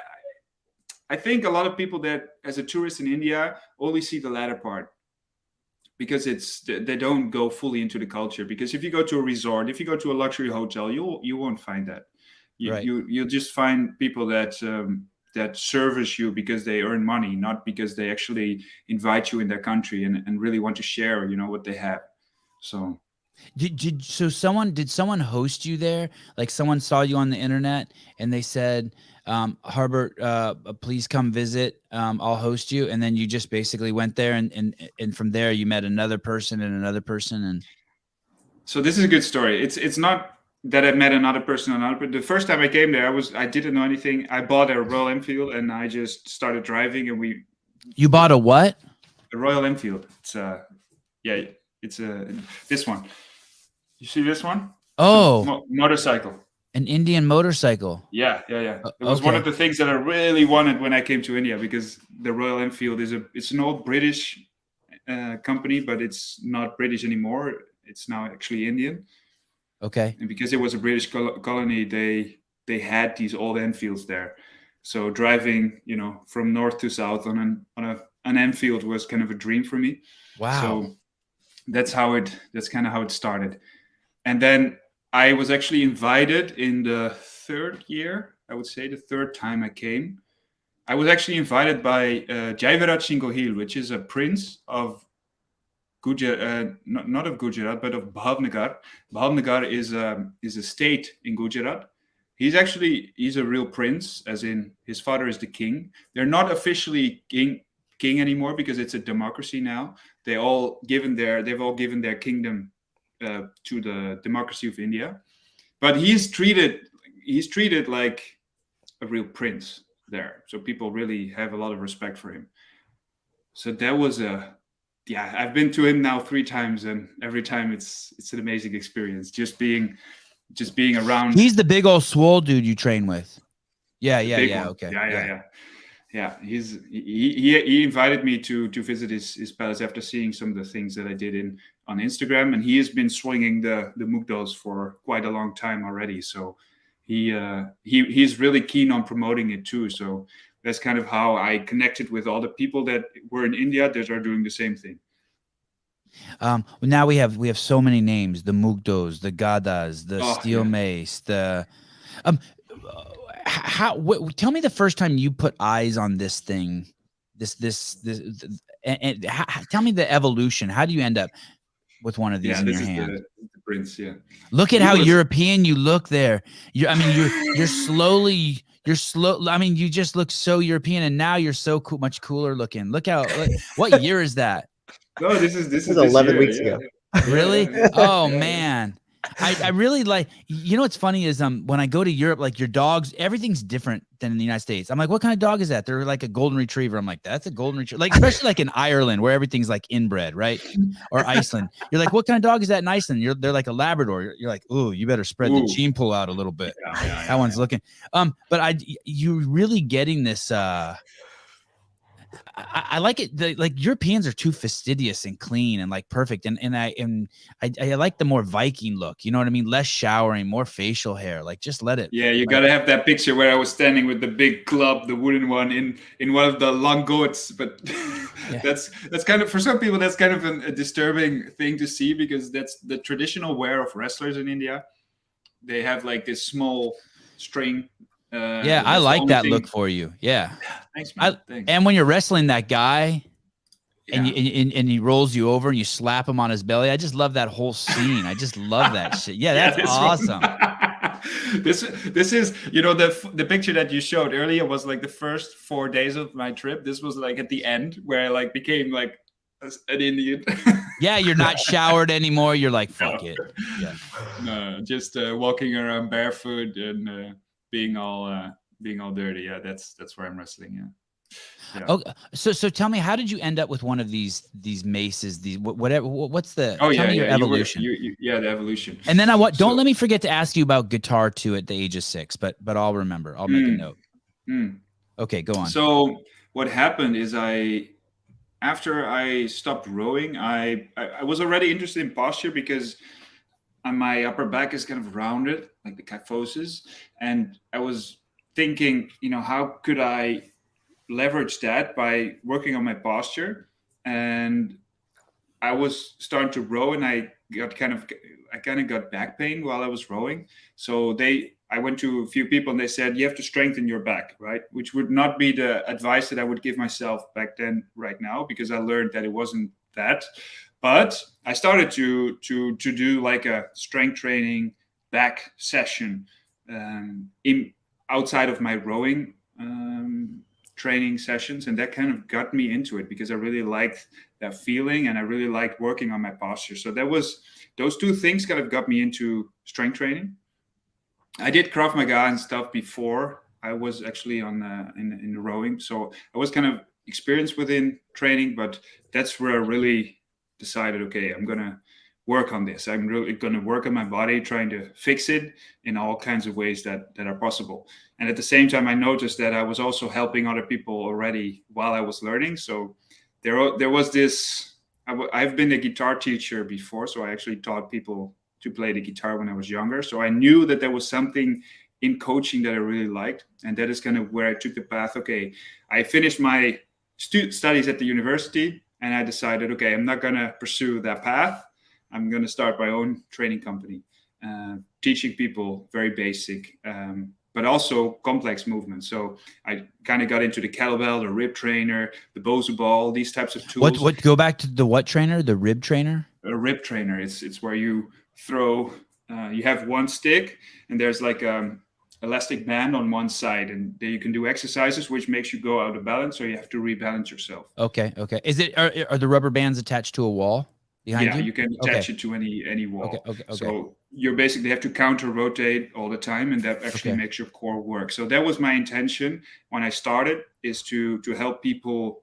I think a lot of people that as a tourist in India only see the latter part, because they don't go fully into the culture. Because if you go to a resort, if you go to a luxury hotel, you won't find that. You'll just find people that service you because they earn money, not because they actually invite you in their country and really want to share, what they have. So. Did someone host you there? Like someone saw you on the internet and they said, Harbert, please come visit. I'll host you. And then you just basically went there and from there you met another person and another person. And So this is a good story. It's not that I met another person, but the first time I came there, I didn't know anything. I bought a Royal Enfield and I just started driving, and you bought a what? a Royal Enfield. It's this one. You see this one? Oh, Motorcycle. an Indian motorcycle. Yeah. It was one Okay. of the things that I really wanted when I came to India, because the Royal Enfield it's an old British company, but it's not British anymore. It's now actually Indian. Okay. And because it was a British colony, they had these old Enfields there. So driving, from north to south on an Enfield was kind of a dream for me. Wow. So that's kind of how it started. And then I was actually invited in the third year, I would say the third time I came. I was actually invited by Jaiviraj Singh Gohil, which is a prince of Gujarat, not of Gujarat, but of Bhavnagar. Bhavnagar is a state in Gujarat. He's a real prince, as in his father is the king. They're not officially king anymore because it's a democracy now. They've all given their kingdom to the democracy of India, but he's treated like a real prince there. So people really have a lot of respect for him. So that was I've been to him now 3 times, and every time it's an amazing experience. Just being around. He's the big old swole dude you train with. Yeah. Okay. Yeah. He invited me to visit his palace after seeing some of the things that I did on Instagram, and he has been swinging the Mugdos for quite a long time already. So he's really keen on promoting it too. So that's kind of how I connected with all the people that were in India that are doing the same thing. Now we have so many names: the Mugdos, the Gadas, the Steel Mace, the tell me the first time you put eyes on this thing, and tell me the evolution. How do you end up with one of these in your hand? The prince. Yeah. Look at how European you look there. You're slowly. You're slow. I mean, you just look so European, and now you're so cool, much cooler looking. Look what year is that? No, this is 11 weeks ago. Really? Oh man. I really like, what's funny is when I go to Europe, like your dogs, everything's different than in the United States. I'm like, what kind of dog is that? They're like a golden retriever. I'm like, that's a golden retriever. Like, especially like in Ireland where everything's like inbred, right? Or Iceland. You're like, what kind of dog is that in Iceland? They're like a Labrador. You're like, ooh, you better spread the gene pool out a little bit. That one's looking. But you're really getting this. I like it. Like Europeans are too fastidious and clean and like perfect. And I like the more Viking look. You know what I mean? Less showering, more facial hair. Like just let it. Yeah, you gotta have that picture where I was standing with the big club, the wooden one, in one of the long goats. But that's kind of, for some people, that's kind of a disturbing thing to see, because that's the traditional wear of wrestlers in India. They have like this small string. I like that look for you. Yeah. Thanks, man. Thanks. And when you're wrestling that guy and he rolls you over and you slap him on his belly, I just love that whole scene. I just love that shit. Yeah, that's awesome. This is, the picture that you showed earlier was like the first 4 days of my trip. This was like at the end where I like became like an Indian. Yeah, you're not showered anymore. You're like, fuck it. Yeah. No, just walking around barefoot and being all dirty. Yeah, that's where I'm wrestling. Yeah. Okay. So tell me, how did you end up with one of these maces? These whatever. What's the? Oh, tell me your evolution. The evolution. And then don't let me forget to ask you about guitar too at the age of 6. But I'll remember. I'll make a note. Okay, go on. So what happened is after I stopped rowing, I was already interested in posture, because my upper back is kind of rounded, like the kyphosis. And I was thinking, how could I leverage that by working on my posture? And I was starting to row, and I kind of got back pain while I was rowing. So they I went to a few people and they said, you have to strengthen your back, right? Which would not be the advice that I would give myself back then, right now, because I learned that it wasn't that. But I started to do like a strength training back session in outside of my rowing training sessions, and that kind of got me into it because I really liked that feeling and I really liked working on my posture. So those two things kind of got me into strength training. I did Krav Maga and stuff before I was actually on in the rowing, so I was kind of experienced within training, but that's where I really decided, okay, I'm gonna work on this. I'm really gonna work on my body, trying to fix it in all kinds of ways that are possible. And at the same time, I noticed that I was also helping other people already while I was learning. So there was this. I've been a guitar teacher before, so I actually taught people to play the guitar when I was younger. So I knew that there was something in coaching that I really liked. And that is kind of where I took the path. Okay, I finished my studies at the university and I decided, okay, I'm not going to pursue that path. I'm going to start my own training company, teaching people very basic, but also complex movements. So I kind of got into the kettlebell, the rib trainer, the Bosu ball, these types of tools. What? Go back to the what trainer? The rib trainer? A rib trainer. It's where you throw. You have one stick, and there's like elastic band on one side, and then you can do exercises which makes you go out of balance, so you have to rebalance yourself. Okay. Is it are the rubber bands attached to a wall behind you? You can attach it to any wall. Okay. So you basically have to counter rotate all the time, and that actually makes your core work. So that was my intention when I started, is to help people,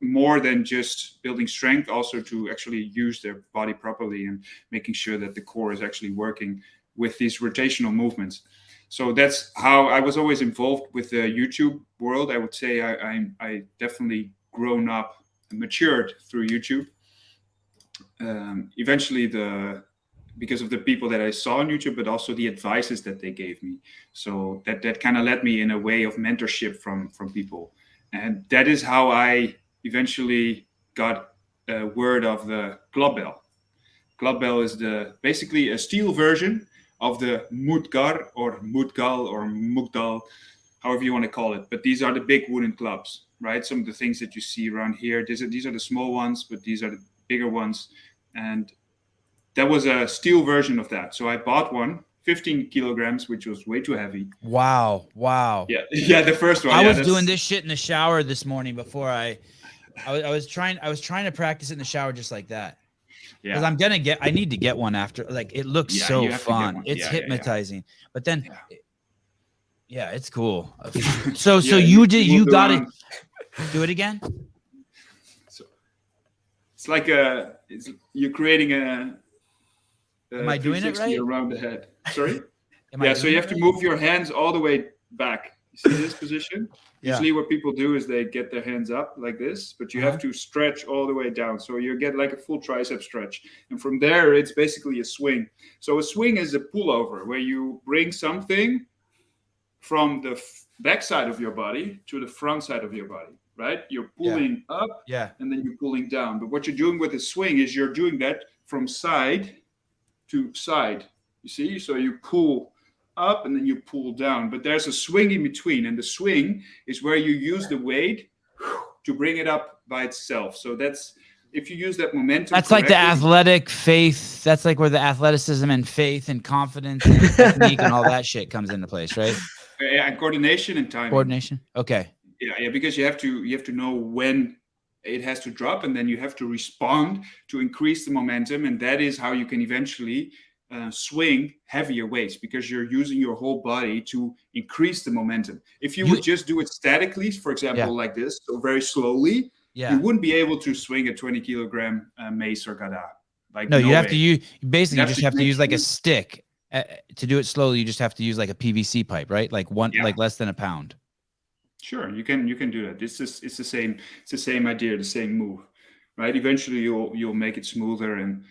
more than just building strength, also to actually use their body properly and making sure that the core is actually working with these rotational movements. So that's how I was always involved with the YouTube world. I would say I definitely grown up and matured through YouTube. Eventually because of the people that I saw on YouTube, but also the advices that they gave me. So that kind of led me in a way of mentorship from people. And that is how I eventually got word of the club bell. Club bell is basically a steel version of the Mudgar or Mudgal or Mugdal, however you want to call it. But these are the big wooden clubs, right? Some of the things that you see around here, these are the small ones, but these are the bigger ones. And that was a steel version of that. So I bought one, 15 kilograms, which was way too heavy. Wow. Yeah, the first one. I was doing this shit in the shower this morning before I was trying to practice it in the shower just like that. Yeah. Because I need to get one after. Like, it looks so fun. It's hypnotizing. But then it's cool. So you got it. Do it again. So it's like you're creating a Am I doing it right? Around the head. Sorry? So you have to move your hands all the way back. You see this position? Usually what people do is they get their hands up like this, but you have to stretch all the way down. So you get like a full tricep stretch. And from there, it's basically a swing. So a swing is a pullover where you bring something from the back side of your body to the front side of your body, right? You're pulling up and then you're pulling down. But what you're doing with a swing is you're doing that from side to side. You see? So you pull up and then you pull down, but there's a swing in between, and the swing is where you use the weight to bring it up by itself. So that's, if you use that momentum, that's like the athletic faith. That's like where the athleticism and faith and confidence and technique and all that shit comes into place, right? And coordination and timing. Coordination. Okay. Yeah, because you have to know when it has to drop, and then you have to respond to increase the momentum, and that is how you can eventually swing heavier weights, because you're using your whole body to increase the momentum. If you would just do it statically, for example, like this, so very slowly, you wouldn't be able to swing a 20 kilogram mace or gada. Like, no, you have to use, basically you just have to use like a stick to do it slowly. You just have to use like a PVC pipe, right? Like like less than a pound. Sure, you can do that. It's the same idea, the same move, right? Eventually you'll make it smoother and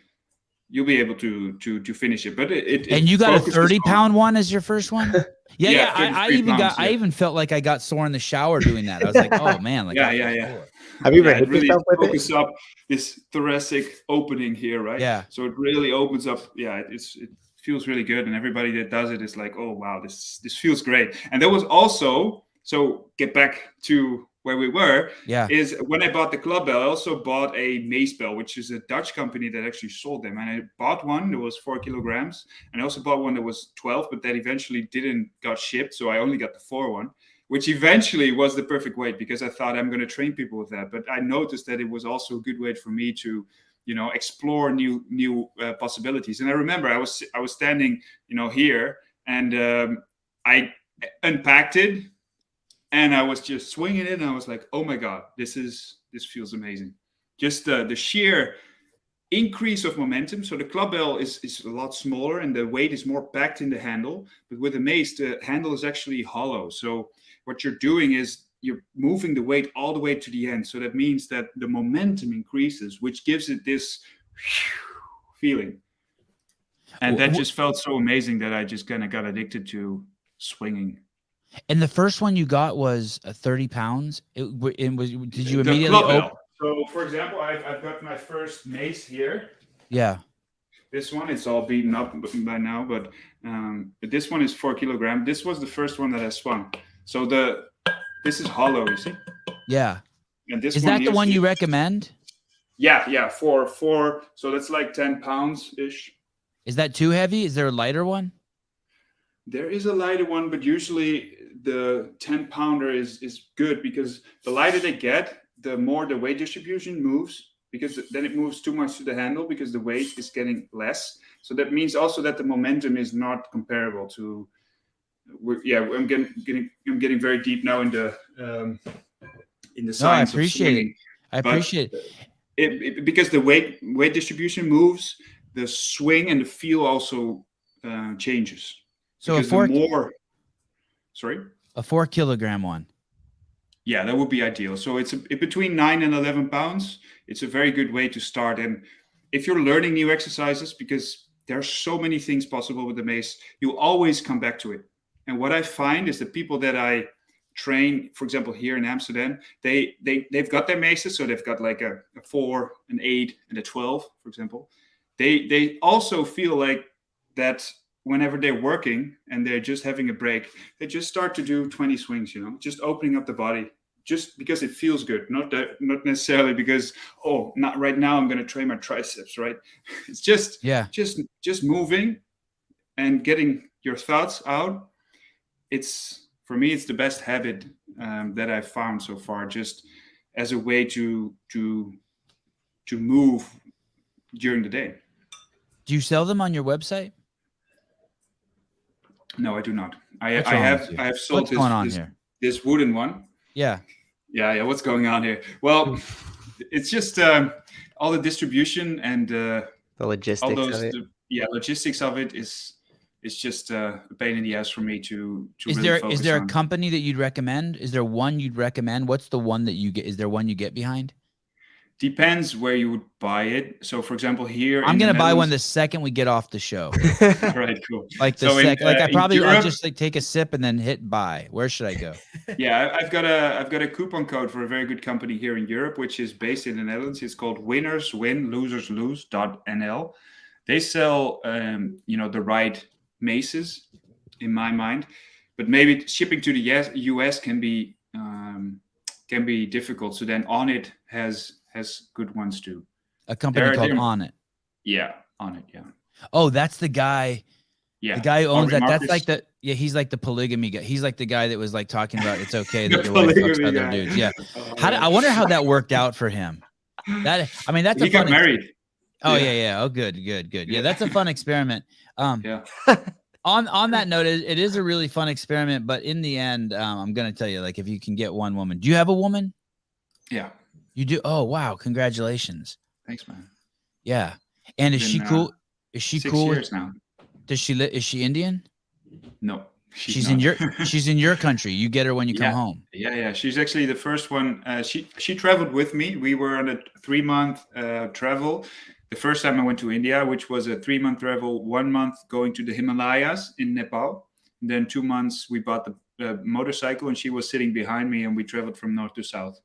you'll be able to finish it. But and you got a 30-pound one as your first one? I even felt like I got sore in the shower doing that. I was like, oh man, like Have you ever hit yourself with it? Focus up this thoracic opening here, right? Yeah. So it really opens up. Yeah, it feels really good, and everybody that does it is like, oh wow, this feels great. And there was also, so get back to where we were, is when I bought the club bell, I also bought a Mace bell, which is a Dutch company that actually sold them. And I bought one that was 4 kilograms, and I also bought one that was 12, but that eventually didn't got shipped, so I only got the 4 one, which eventually was the perfect weight, because I thought I'm going to train people with that. But I noticed that it was also a good weight for me to, explore new possibilities. And I remember I was standing, here, and I unpacked it, and I was just swinging it, and I was like, oh my God, this feels amazing. Just the sheer increase of momentum. So the club bell is a lot smaller, and the weight is more packed in the handle. But with the Mace, the handle is actually hollow. So what you're doing is you're moving the weight all the way to the end. So that means that the momentum increases, which gives it this feeling. And that just felt so amazing that I just kind of got addicted to swinging. And the first one you got was 30 pounds. Did you immediately open? So, for example, I've got my first Mace here. Yeah. This one, it's all beaten up by now, but this one is 4 kilograms. This was the first one that I swung. So this is hollow, you see? Yeah. And this is that the one you recommend? Yeah. For so that's like 10 pounds ish. Is that too heavy? Is there a lighter one? There is a lighter one, but usually the 10 pounder is good, because the lighter they get, the more the weight distribution moves, because then it moves too much to the handle because the weight is getting less. So that means also that the momentum is not comparable to. I'm getting very deep now in the science. No, I appreciate it. I appreciate it because the weight distribution moves, the swing and the feel also changes. So a 4 kilogram one. Yeah, that would be ideal. So it's between 9 and 11 pounds. It's a very good way to start. And if you're learning new exercises, because there are so many things possible with the Mace, you always come back to it. And what I find is the people that I train, for example, here in Amsterdam, they've got their Maces. So they've got like a 4, an 8, and a 12, for example. They also feel like that whenever they're working and they're just having a break, they just start to do 20 swings, just opening up the body, just because it feels good, not necessarily because, not right now, I'm going to train my triceps, right? It's just moving and getting your thoughts out. For me, it's the best habit that I've found so far, just as a way to move during the day. Do you sell them on your website? No, I do not. I have sold this wooden one. Yeah. What's going on here? Well, it's just all the distribution and the logistics of it. Logistics of it is just a pain in the ass for me to is really there focus is there on. A company that you'd recommend? Is there one you'd recommend? What's the one that you get? Is there one you get behind? Depends where you would buy it. So, for example, here I'm gonna buy one the second we get off the show. All right, cool. Like I'll just like take a sip and then hit buy. Where should I go? Yeah, I've got a coupon code for a very good company here in Europe, which is based in the Netherlands. It's called Winners Win, Losers Lose.nl. They sell the right Maces, in my mind, but maybe shipping to the US can be difficult. So then On It has good ones too. A company called On It. Yeah, On It. Yeah. Oh, that's the guy. Yeah. The guy who owns Marcus. That's like he's like the polygamy guy. He's like the guy that was like talking about it's okay that your wife fucks other dudes. Yeah. I wonder how that worked out for him. That's he got married. Oh yeah. Oh, good. Yeah, that's a fun experiment. Yeah. On that note, it is a really fun experiment, but in the end, I'm gonna tell you, like, if you can get one woman, do you have a woman? Yeah. You do? Oh wow! Congratulations. Thanks, man. Yeah. And is she cool? Is she 6 cool? years now. Does she is she Indian? No. She's in your country. You get her when you come home. Yeah. She's actually the first one. She traveled with me. We were on a 3-month travel. The first time I went to India, which was a 3-month travel, 1 month going to the Himalayas in Nepal. And then 2 months we bought the motorcycle, and she was sitting behind me, and we traveled from north to south.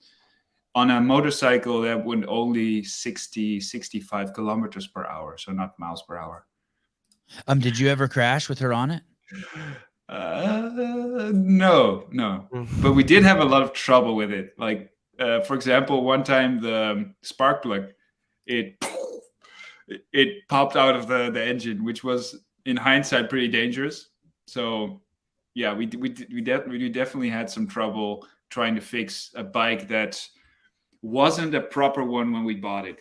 On a motorcycle that went only 60, 65 kilometers per hour, so not miles per hour. Did you ever crash with her on it? No. But we did have a lot of trouble with it. Like, for example, one time the spark plug, it it popped out of the engine, which was in hindsight pretty dangerous. So yeah, we definitely had some trouble trying to fix a bike that wasn't a proper one when we bought it.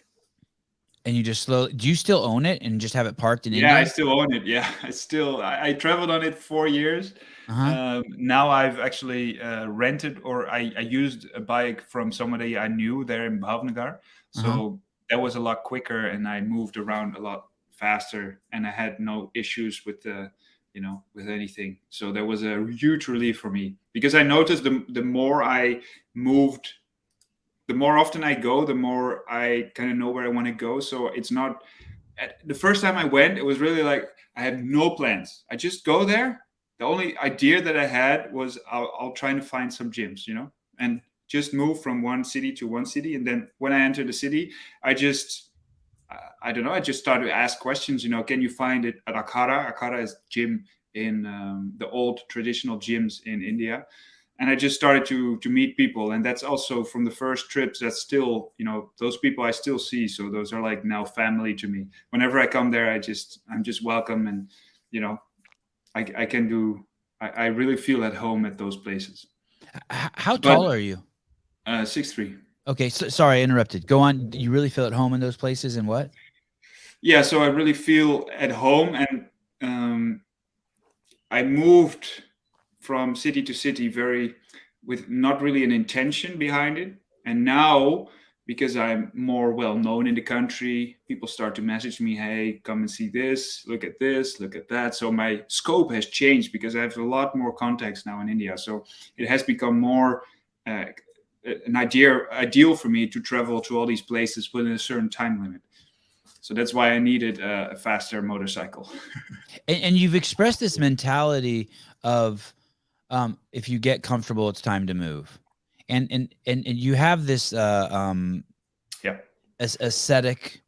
And you just do you still own it and just have it parked in Yeah, I India? still own it. Yeah, I traveled on it 4 years. Now I've actually rented, or I used a bike from somebody I knew there in Bhavnagar. So that was a lot quicker, and I moved around a lot faster, and I had no issues with with anything. So that was a huge relief for me, because I noticed the more I moved, the more often I go, the more I kind of know where I want to go. So it's not, the first time I went, it was really like I had no plans. I just go there. The only idea that I had was I'll try to find some gyms, and just move from one city to one city. And then when I enter the city, I don't know, I just started to ask questions. Can you find it at Akhara? Akhara is gym in the old traditional gyms in India. And I just started to meet people, and that's also from the first trips. That's still, those people I still see. So those are like now family to me. Whenever I come there, I'm just welcome, and I can do. I really feel at home at those places. How tall are you? 6'3". Okay, so, sorry, I interrupted. Go on. You really feel at home in those places, and what? Yeah, so I really feel at home, and I moved from city to city with not really an intention behind it. And now, because I'm more well known in the country, people start to message me, hey, come and see this, look at that. So my scope has changed, because I have a lot more contacts now in India. So it has become more an ideal for me to travel to all these places within a certain time limit. So that's why I needed a faster motorcycle. And you've expressed this mentality of, if you get comfortable, it's time to move. And you have this aesthetic,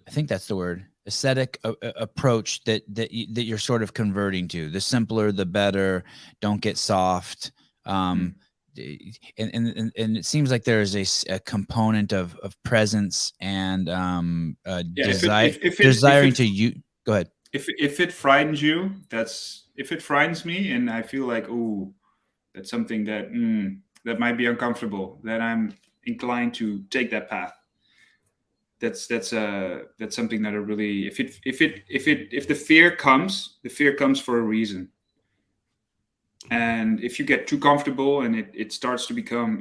I think that's the word, aesthetic approach that you're sort of converting to. The simpler, the better. Don't get soft. And it seems like there is a component of presence and desiring to you. Go ahead. If it frightens you, if it frightens me, and I feel like, ooh, that's something that might be uncomfortable, that I'm inclined to take that path. That's something that I really, if the fear comes for a reason. And if you get too comfortable and it starts to become,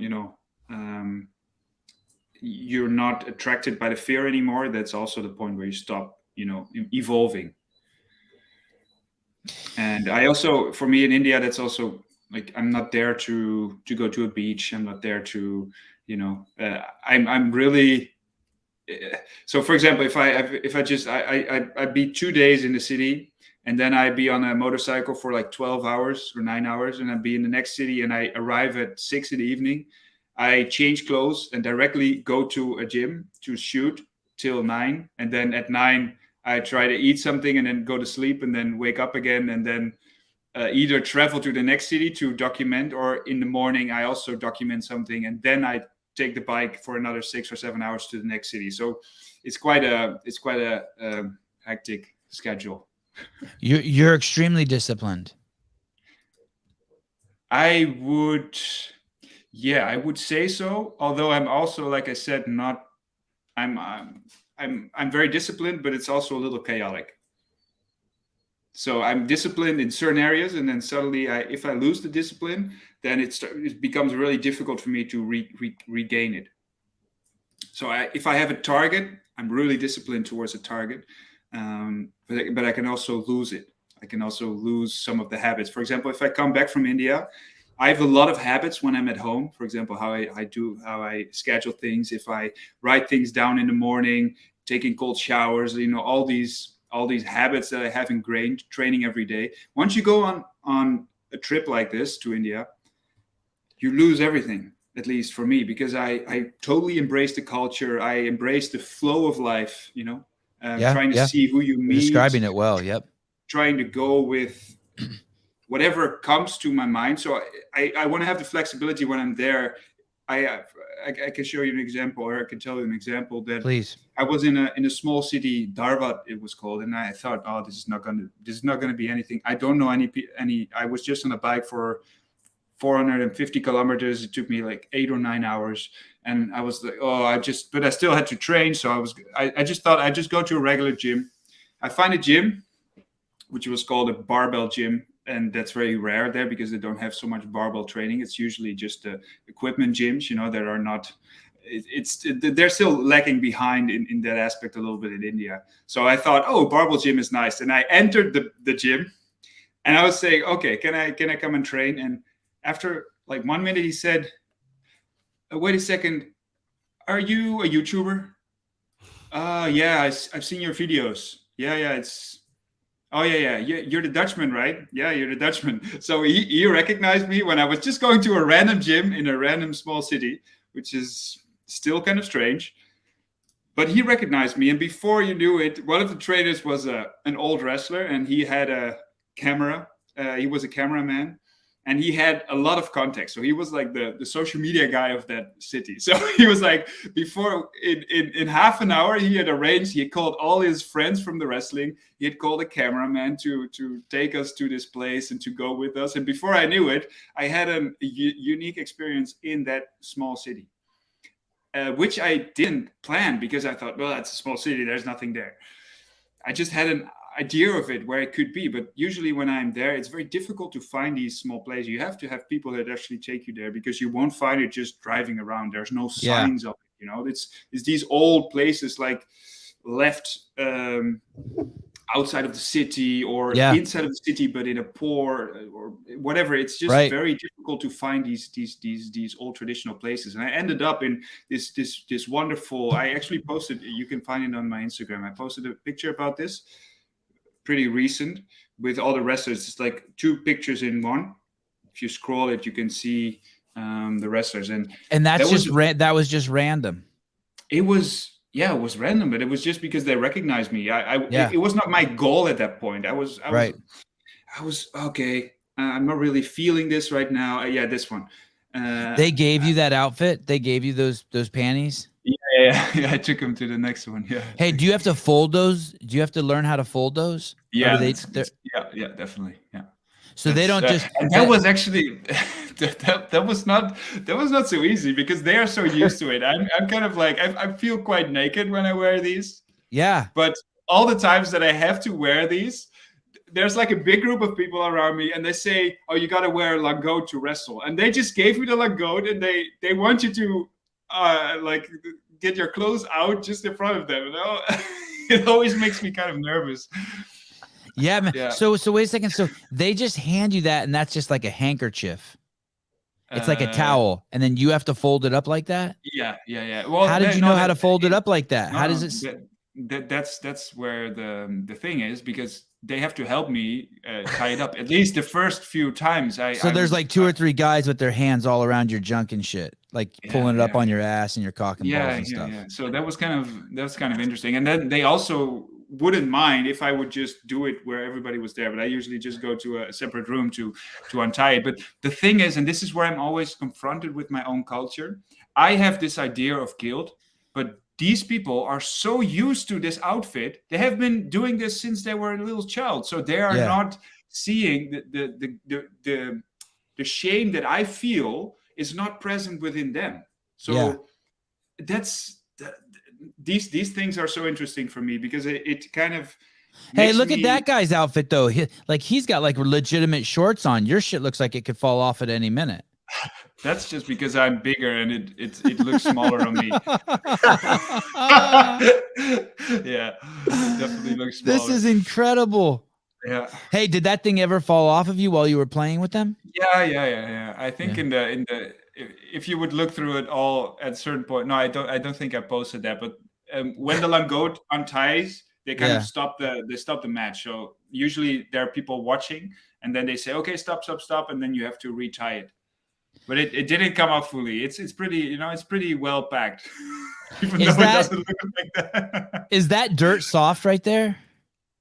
you're not attracted by the fear anymore, that's also the point where you stop, evolving. And I also, for me in India, that's also like, I'm not there to go to a beach. I'm not there to, I'm really. So, for example, if I be 2 days in the city, and then I be on a motorcycle for like 12 hours or 9 hours, and I'd be in the next city, and I arrive at 6 in the evening, I change clothes and directly go to a gym to shoot till 9, and then at 9 I try to eat something and then go to sleep and then wake up again, and then either travel to the next city to document, or in the morning I also document something, and then I take the bike for another 6 or 7 hours to the next city. So it's quite a hectic schedule. You're extremely disciplined. I would say so. Although I'm also, like I said, not. I'm very disciplined, but it's also a little chaotic. So I'm disciplined in certain areas, and then suddenly, if I lose the discipline, then it becomes really difficult for me to regain it. So if I have a target, I'm really disciplined towards a target, but I can also lose it. I can also lose some of the habits. For example, if I come back from India, I have a lot of habits when I'm at home. For example, how I schedule things. If I write things down in the morning, taking cold showers, all these habits that I have ingrained, training every day. Once you go on a trip like this to India, you lose everything, at least for me, because I totally embrace the culture. I embrace the flow of life, trying to see who you meet. You're describing it well. Yep. Trying to go with whatever comes to my mind. So I want to have the flexibility when I'm there. I can show you an example, or I can tell you an example that Please. I was in a small city, Darvat it was called, and I thought, oh, this is not gonna be anything. I don't know any. I was just on a bike for 450 kilometers. It took me like 8 or 9 hours, and I was like, oh, but I still had to train. So I just thought I'd just go to a regular gym. I find a gym, which was called a barbell gym. And that's very rare there because they don't have so much barbell training. It's usually just equipment gyms, that are not. They're still lagging behind in that aspect a little bit in India. So I thought, oh, barbell gym is nice, and I entered the gym, and I was saying, okay, can I come and train? And after like 1 minute, he said, wait a second, are you a YouTuber? Yeah, I've seen your videos. Yeah, it's. Oh, yeah. You're the Dutchman, right? Yeah, you're the Dutchman. So he recognized me when I was just going to a random gym in a random small city, which is still kind of strange. But he recognized me. And before you knew it, one of the trainers was an old wrestler, and he had a camera. He was a cameraman. And he had a lot of contacts. So he was like the social media guy of that city. So he was like, before, in half an hour, he had called all his friends from the wrestling. He had called a cameraman to take us to this place and to go with us. And before I knew it, I had a unique experience in that small city, which I didn't plan because I thought, well, it's a small city. There's nothing there. I just had an idea of it where it could be, but usually when I'm there, it's very difficult to find these small places. You have to have people that actually take you there because you won't find it just driving around. There's no signs of it. It's these old places like left outside of the city or inside of the city, but in a poor or whatever. It's just very difficult to find these old traditional places. And I ended up in this wonderful. I actually posted. You can find it on my Instagram. I posted a picture about this. Pretty recent with all the wrestlers. It's like 2 pictures in one. If you scroll it, you can see the wrestlers, and that was just random. It was random, but it was just because they recognized me. It was not my goal at that point. I was okay. I'm not really feeling this right now. This one. They gave you that outfit. They gave you those panties. Yeah, I took him to the next one. Yeah. Hey, do you have to fold those? Do you have to learn how to fold those? Yeah, definitely. Yeah. So they don't just. And that was actually that was not so easy because they are so used to it. I'm kind of like I feel quite naked when I wear these. Yeah. But all the times that I have to wear these, there's like a big group of people around me, and they say, "Oh, you got to wear a langote to wrestle," and they just gave me the langote, and they want you to like get your clothes out just in front of them. It always makes me kind of nervous. Yeah, man. Yeah. So wait a second. So they just hand you that, and that's just like a handkerchief. It's like a towel, and then you have to fold it up like that. Yeah. Well, how did you know how to fold it up like that? How does it? That's where the thing is, because they have to help me tie it up at least the first few times. So there's like 2 or 3 guys with their hands all around your junk and shit, like pulling it up on your ass and your cock and balls and stuff. Yeah. So that was kind of interesting. And then they also wouldn't mind if I would just do it where everybody was there, but I usually just go to a separate room to untie it. But the thing is, and this is where I'm always confronted with my own culture, I have this idea of guilt, but these people are so used to this outfit. They have been doing this since they were a little child. So they are not seeing the shame that I feel is not present within them. So these things are so interesting for me because it kind of. Hey, look at that guy's outfit though. He's got like legitimate shorts on. Your shit looks like it could fall off at any minute. That's just because I'm bigger and it looks smaller on me. Yeah, it definitely looks smaller. This is incredible. Yeah. Hey, did that thing ever fall off of you while you were playing with them? Yeah. I think in the if you would look through it all at a certain point. No, I don't think I posted that. But when the langote unties, they kind of stop the match. So usually there are people watching, and then they say, "Okay, stop," and then you have to retie it. But it didn't come out fully. It's pretty, it's pretty well packed. even though it doesn't look like that. Is that dirt soft right there?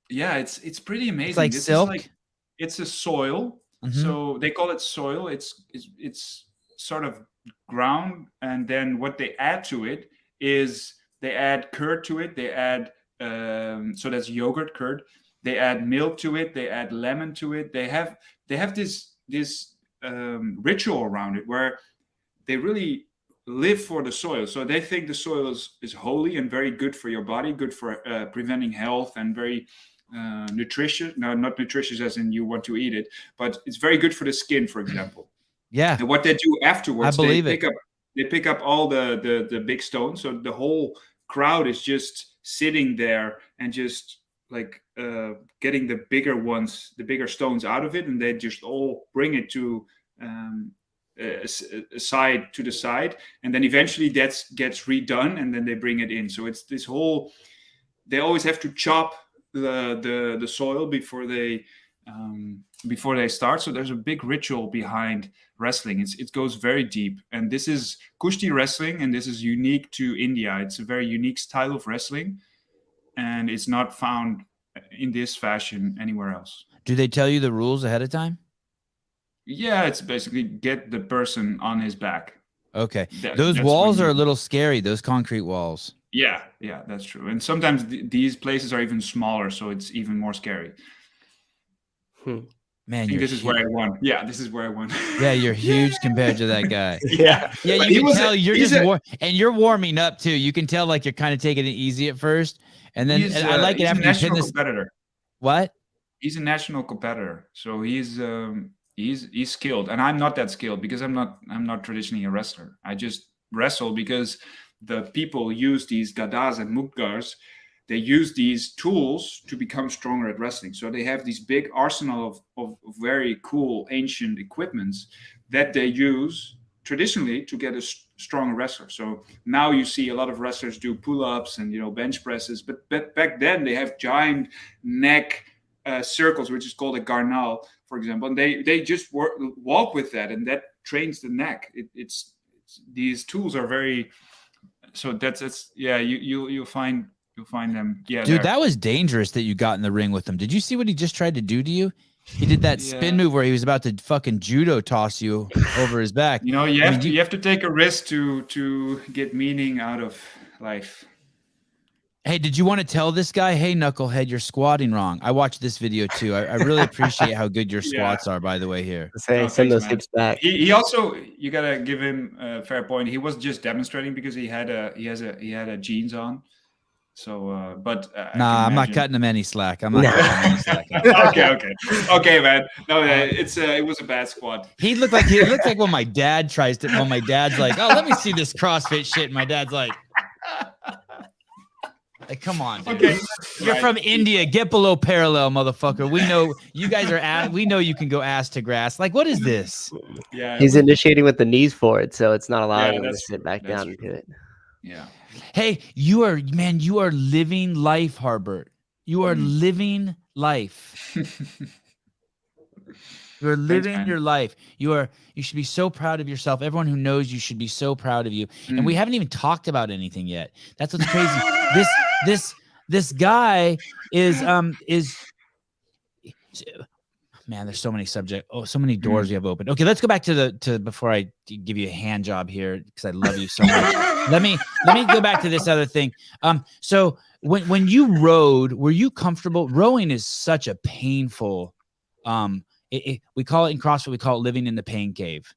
Yeah, it's pretty amazing. It's like This silk. is like, it's a soil. So they call it soil. It's sort of ground, and then what they add to it is they add curd to it. They add so that's yogurt curd. They add milk to it. They add lemon to it. They have this ritual around it where they really live for the soil. So they think the soil is holy and very good for your body, good for preventing health, and very nutritious. No, not nutritious as in you want to eat it, but it's very good for the skin, for example. Yeah. And what they do afterwards, they pick up all the big stones. So the whole crowd is just sitting there and just like getting the bigger ones, the bigger stones out of it, and they just all bring it to side to the side, and then eventually that gets redone, and then they bring it in. So it's this whole, they always have to chop the soil before they start. So there's a big ritual behind wrestling. It goes very deep, and this is Kushti wrestling, and this is unique to India. It's a very unique style of wrestling, and it's not found in this fashion anywhere else. Do they tell you the rules ahead of time? Yeah, it's basically get the person on his back. Okay. Those walls are a little scary, those concrete walls. Yeah, that's true. And sometimes these places are even smaller, so it's even more scary. Man, I think this is where I won. Yeah, this is where I won. Yeah, you're huge compared to that guy. Yeah. Yeah, you can tell you're just and you're warming up too. You can tell like you're kind of taking it easy at first, and then I like it after you pin this. Competitor. What? He's a national competitor, so he's skilled, and I'm not that skilled because I'm not traditionally a wrestler. I just wrestle because the people use these gadas and mudgars. They use these tools to become stronger at wrestling. So they have this big arsenal of very cool ancient equipments that they use traditionally to get a stronger wrestler. So now you see a lot of wrestlers do pull-ups and bench presses, but back then they have giant neck circles, which is called a garnal, for example, and they just walk with that, and that trains the neck. It's these tools are very. So you'll find them. Yeah, dude, that was dangerous that you got in the ring with him. Did you see what he just tried to do to you? He did that spin move where he was about to fucking judo toss you over his back. You have to take a risk to get meaning out of life. Hey, did you want to tell this guy, hey, knucklehead, you're squatting wrong? I watched this video too. I really appreciate how good your squats are, by the way, here. Send those hips back. He also, you gotta give him a fair point. He was just demonstrating because he had a jeans on. So, but nah, I'm not cutting him any slack. I'm not cutting him any slack. Okay, man. No, it was a bad squat. He looked like when my dad tries to. When my dad's like, "Oh, let me see this CrossFit shit," and my dad's like. Like, come on, dude. Okay. You're from India. Get below parallel, motherfucker. We know you guys are we know you can go ass to grass. Like, what is this? Yeah. He's initiating with the knees forward, so it's not allowing him to sit back down and do it. Yeah. Hey, you are living life, Harbert. You are living life. You're living your life. You should be so proud of yourself. Everyone who knows you should be so proud of you. And we haven't even talked about anything yet. That's what's crazy. This guy is man, there's so many subjects. Oh, so many doors we have open. Okay, let's go back to before I give you a hand job here because I love you so much. let me go back to this other thing. So when you rode, were you comfortable? Rowing is such a painful we call it in CrossFit, we call it living in the pain cave.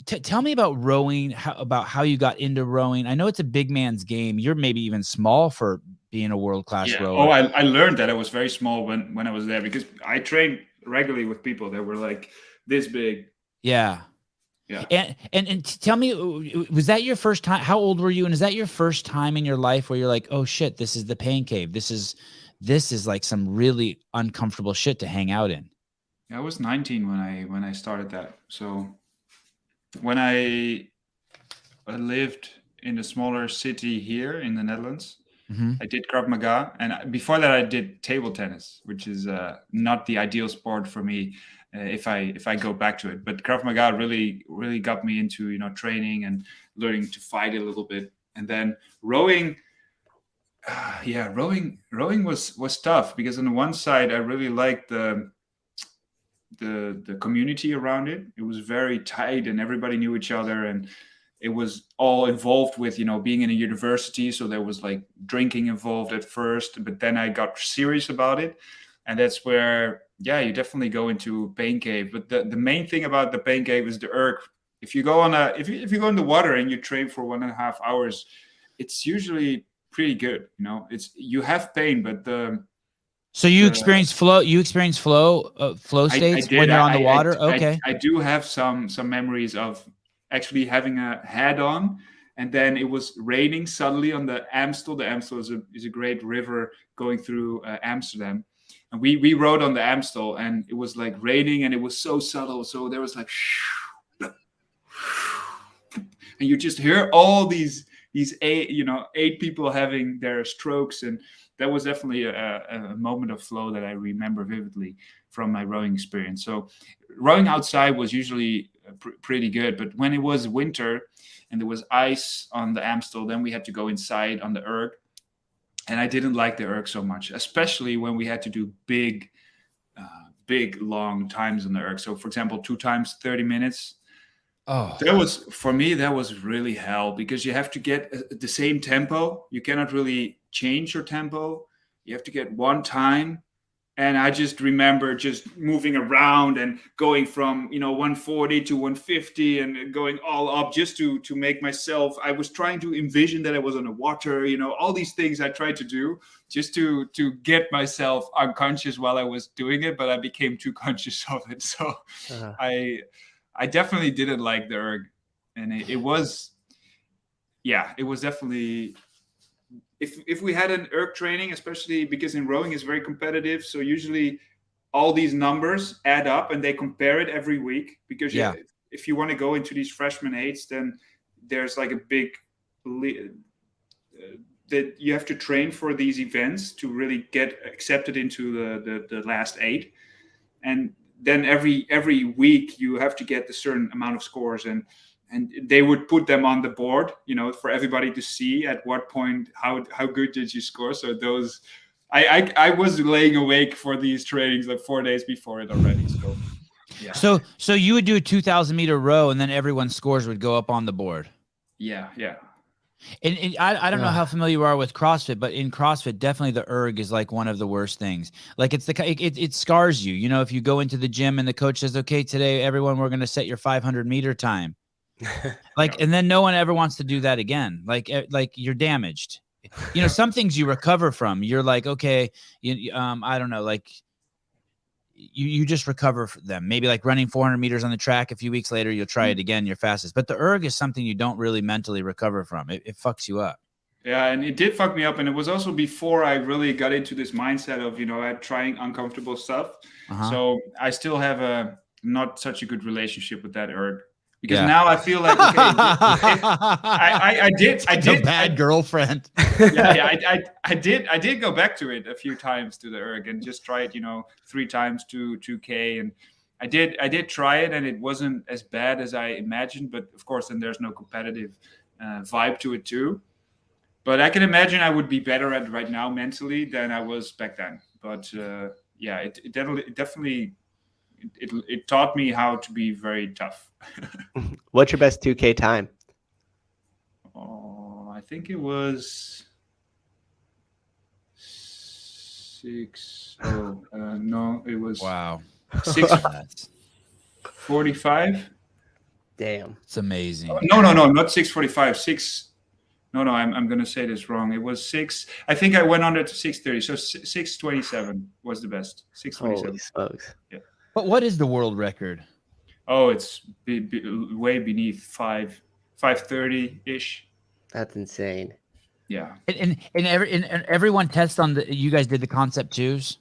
Tell me about rowing, about how you got into rowing. I know it's a big man's game. You're maybe even small for being a world-class rower. Oh, I learned that I was very small when I was there because I trained regularly with people that were like this big. Yeah. Yeah. And tell me, was that your first time? How old were you? And is that your first time in your life where you're like, oh shit, this is the pain cave. This is like some really uncomfortable shit to hang out in. I was 19 when I started that. So when I lived in a smaller city here in the Netherlands, I did Krav Maga, and before that I did table tennis, which is not the ideal sport for me if I go back to it. But Krav Maga really got me into training and learning to fight a little bit. And then rowing, rowing was tough, because on the one side I really liked the community around it. It was very tight and everybody knew each other, and it was all involved with being in a university, so there was like drinking involved at first, but then I got serious about it, and that's where you definitely go into pain cave. But the main thing about the pain cave is the erg. If you go if you go in the water and you train for 1.5 hours, it's usually pretty good. You have pain, but so you experience flow. You experience flow states when you're on the water. Okay, I do have some memories of actually having a hat on, and then it was raining suddenly on the Amstel. The Amstel is a great river going through Amsterdam, and we rode on the Amstel, and it was like raining, and it was so subtle. So there was like, and you just hear all these 8 people having their strokes, and that was definitely a moment of flow that I remember vividly from my rowing experience. So rowing outside was usually pretty good, but when it was winter and there was ice on the Amstel, then we had to go inside on the erg, and I didn't like the erg so much, especially when we had to do big long times on the erg. So for example, 2 times 30 minutes. That was really hell, because you have to get the same tempo. You cannot really change your tempo. You have to get one time. And I just remember just moving around and going from 140 to 150 and going all up just to make myself. I was trying to envision that I was on the water. All these things I tried to do just to get myself unconscious while I was doing it, but I became too conscious of it. So I definitely didn't like the erg, and it was definitely. If we had an erg training, especially because in rowing is very competitive, so usually all these numbers add up and they compare it every week, because if you want to go into these freshman 8s, then there's like a big that you have to train for these events to really get accepted into the last 8, and then every week you have to get a certain amount of scores, and they would put them on the board, for everybody to see at what point, how good did you score. So those, I was laying awake for these trainings like 4 days before it already. So, yeah. So you would do a 2,000 meter row, and then everyone's scores would go up on the board. Yeah. And I don't know how familiar you are with CrossFit, but in CrossFit, definitely the erg is like one of the worst things. Like it scars you. If you go into the gym and the coach says, "Okay, today everyone, we're going to set your 500 meter time." And then no one ever wants to do that again. Like you're damaged. Some things you recover from. You're like, okay, I don't know, like you just recover from them. Maybe like running 400 meters on the track. A few weeks later, you'll try it again. You're fastest. But the erg is something you don't really mentally recover from. It fucks you up. Yeah, and it did fuck me up. And it was also before I really got into this mindset of trying uncomfortable stuff. So I still have not such a good relationship with that erg. Because now I feel like, okay, I did a bad girlfriend. I did go back to it a few times, to the erg, and just try it 3 times to 2K, and I did try it, and it wasn't as bad as I imagined. But of course, then there's no competitive vibe to it too. But I can imagine I would be better at it right now mentally than I was back then. But it definitely it taught me how to be very tough. What's your best 2K time? I think it was 6. No, it was 6:45. Damn, it's amazing. No, not 6:45. 6. No, I'm gonna say this wrong. It was 6. I think I went under to 6:30. So 6:27 was the best. 6:27. Holy smokes! Yeah. But what is the world record? Oh, it's way beneath 5:30 ish. That's insane. Yeah. And everyone tests on the. You guys did the Concept 2s.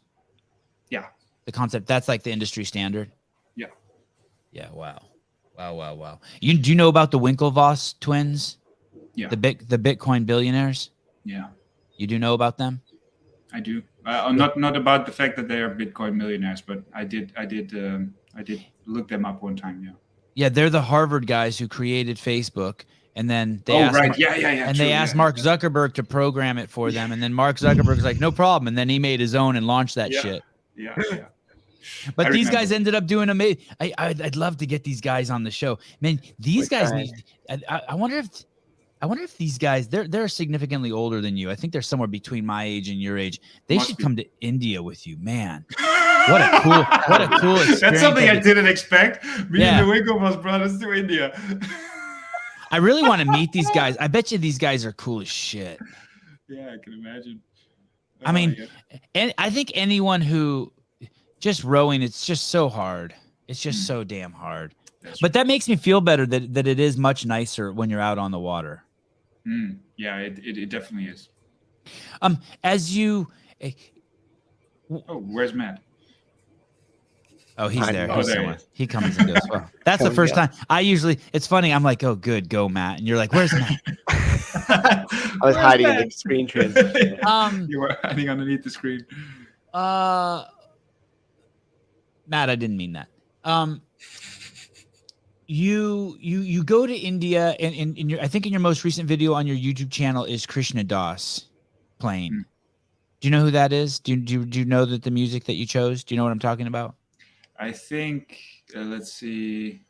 Yeah. The Concept, that's like the industry standard. Yeah. Yeah. Wow. Do you know about the Winklevoss twins? Yeah. The Bitcoin billionaires. Yeah. You do know about them? I do. Not about the fact that they are Bitcoin millionaires, but I did look them up one time. Yeah. Yeah, they're the Harvard guys who created Facebook, and then they asked they asked Mark Zuckerberg to program it for them, and then Mark Zuckerberg's like, no problem, and then he made his own and launched that shit. Yeah. But these guys ended up doing amazing. I'd love to get these guys on the show, man. These guys need. I wonder if these guys they're significantly older than you. I think they're somewhere between my age and your age. They should come to India with you, man. What a cool experience. That's something I didn't expect. Me and the Winklevoss brothers to India. I really want to meet these guys. I bet you these guys are cool as shit. Yeah, I can imagine. I mean, and I think anyone who just rowing, it's just so hard. It's just so damn hard. But that makes me feel better that it is much nicer when you're out on the water. Yeah, it definitely is. As you. Where's Matt? Oh, he's there. He comes and goes. Well, that's the first time. It's funny. I'm like, oh, good, go, Matt. And you're like, where's Matt? I was hiding in the screen transition. You were hiding underneath the screen. Matt, I didn't mean that. You go to India, and in your, I think in your most recent video on your YouTube channel is Krishna Das playing. Do you know who that is? Do you know that the music that you chose? Do you know what I'm talking about? I think, let's see.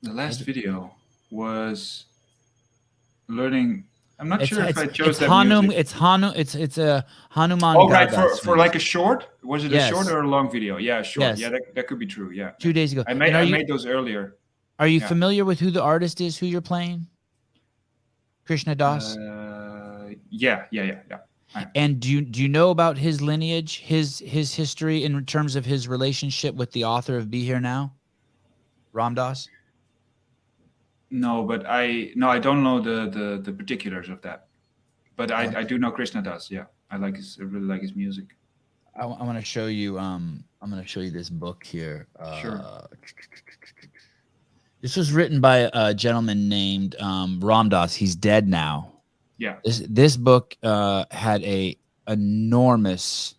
The last video was learning. I'm not sure if I chose that music. It's a Hanuman. Oh, right, for like a short? Was it a short or a long video? Yeah, short. Yes. Yeah, that could be true. Yeah. 2 days ago. I made those earlier. Are you familiar with who the artist is who you're playing? Krishna Das? Yeah. And do you know about his lineage, his history in terms of his relationship with the author of Be Here Now, Ram Dass? No, but I don't know the particulars of that. But I do know Krishna Das. Yeah, I really like his music. I want to show you. I'm going to show you this book here. Sure. This was written by a gentleman named Ram Dass. He's dead now. Yeah. This book had a enormously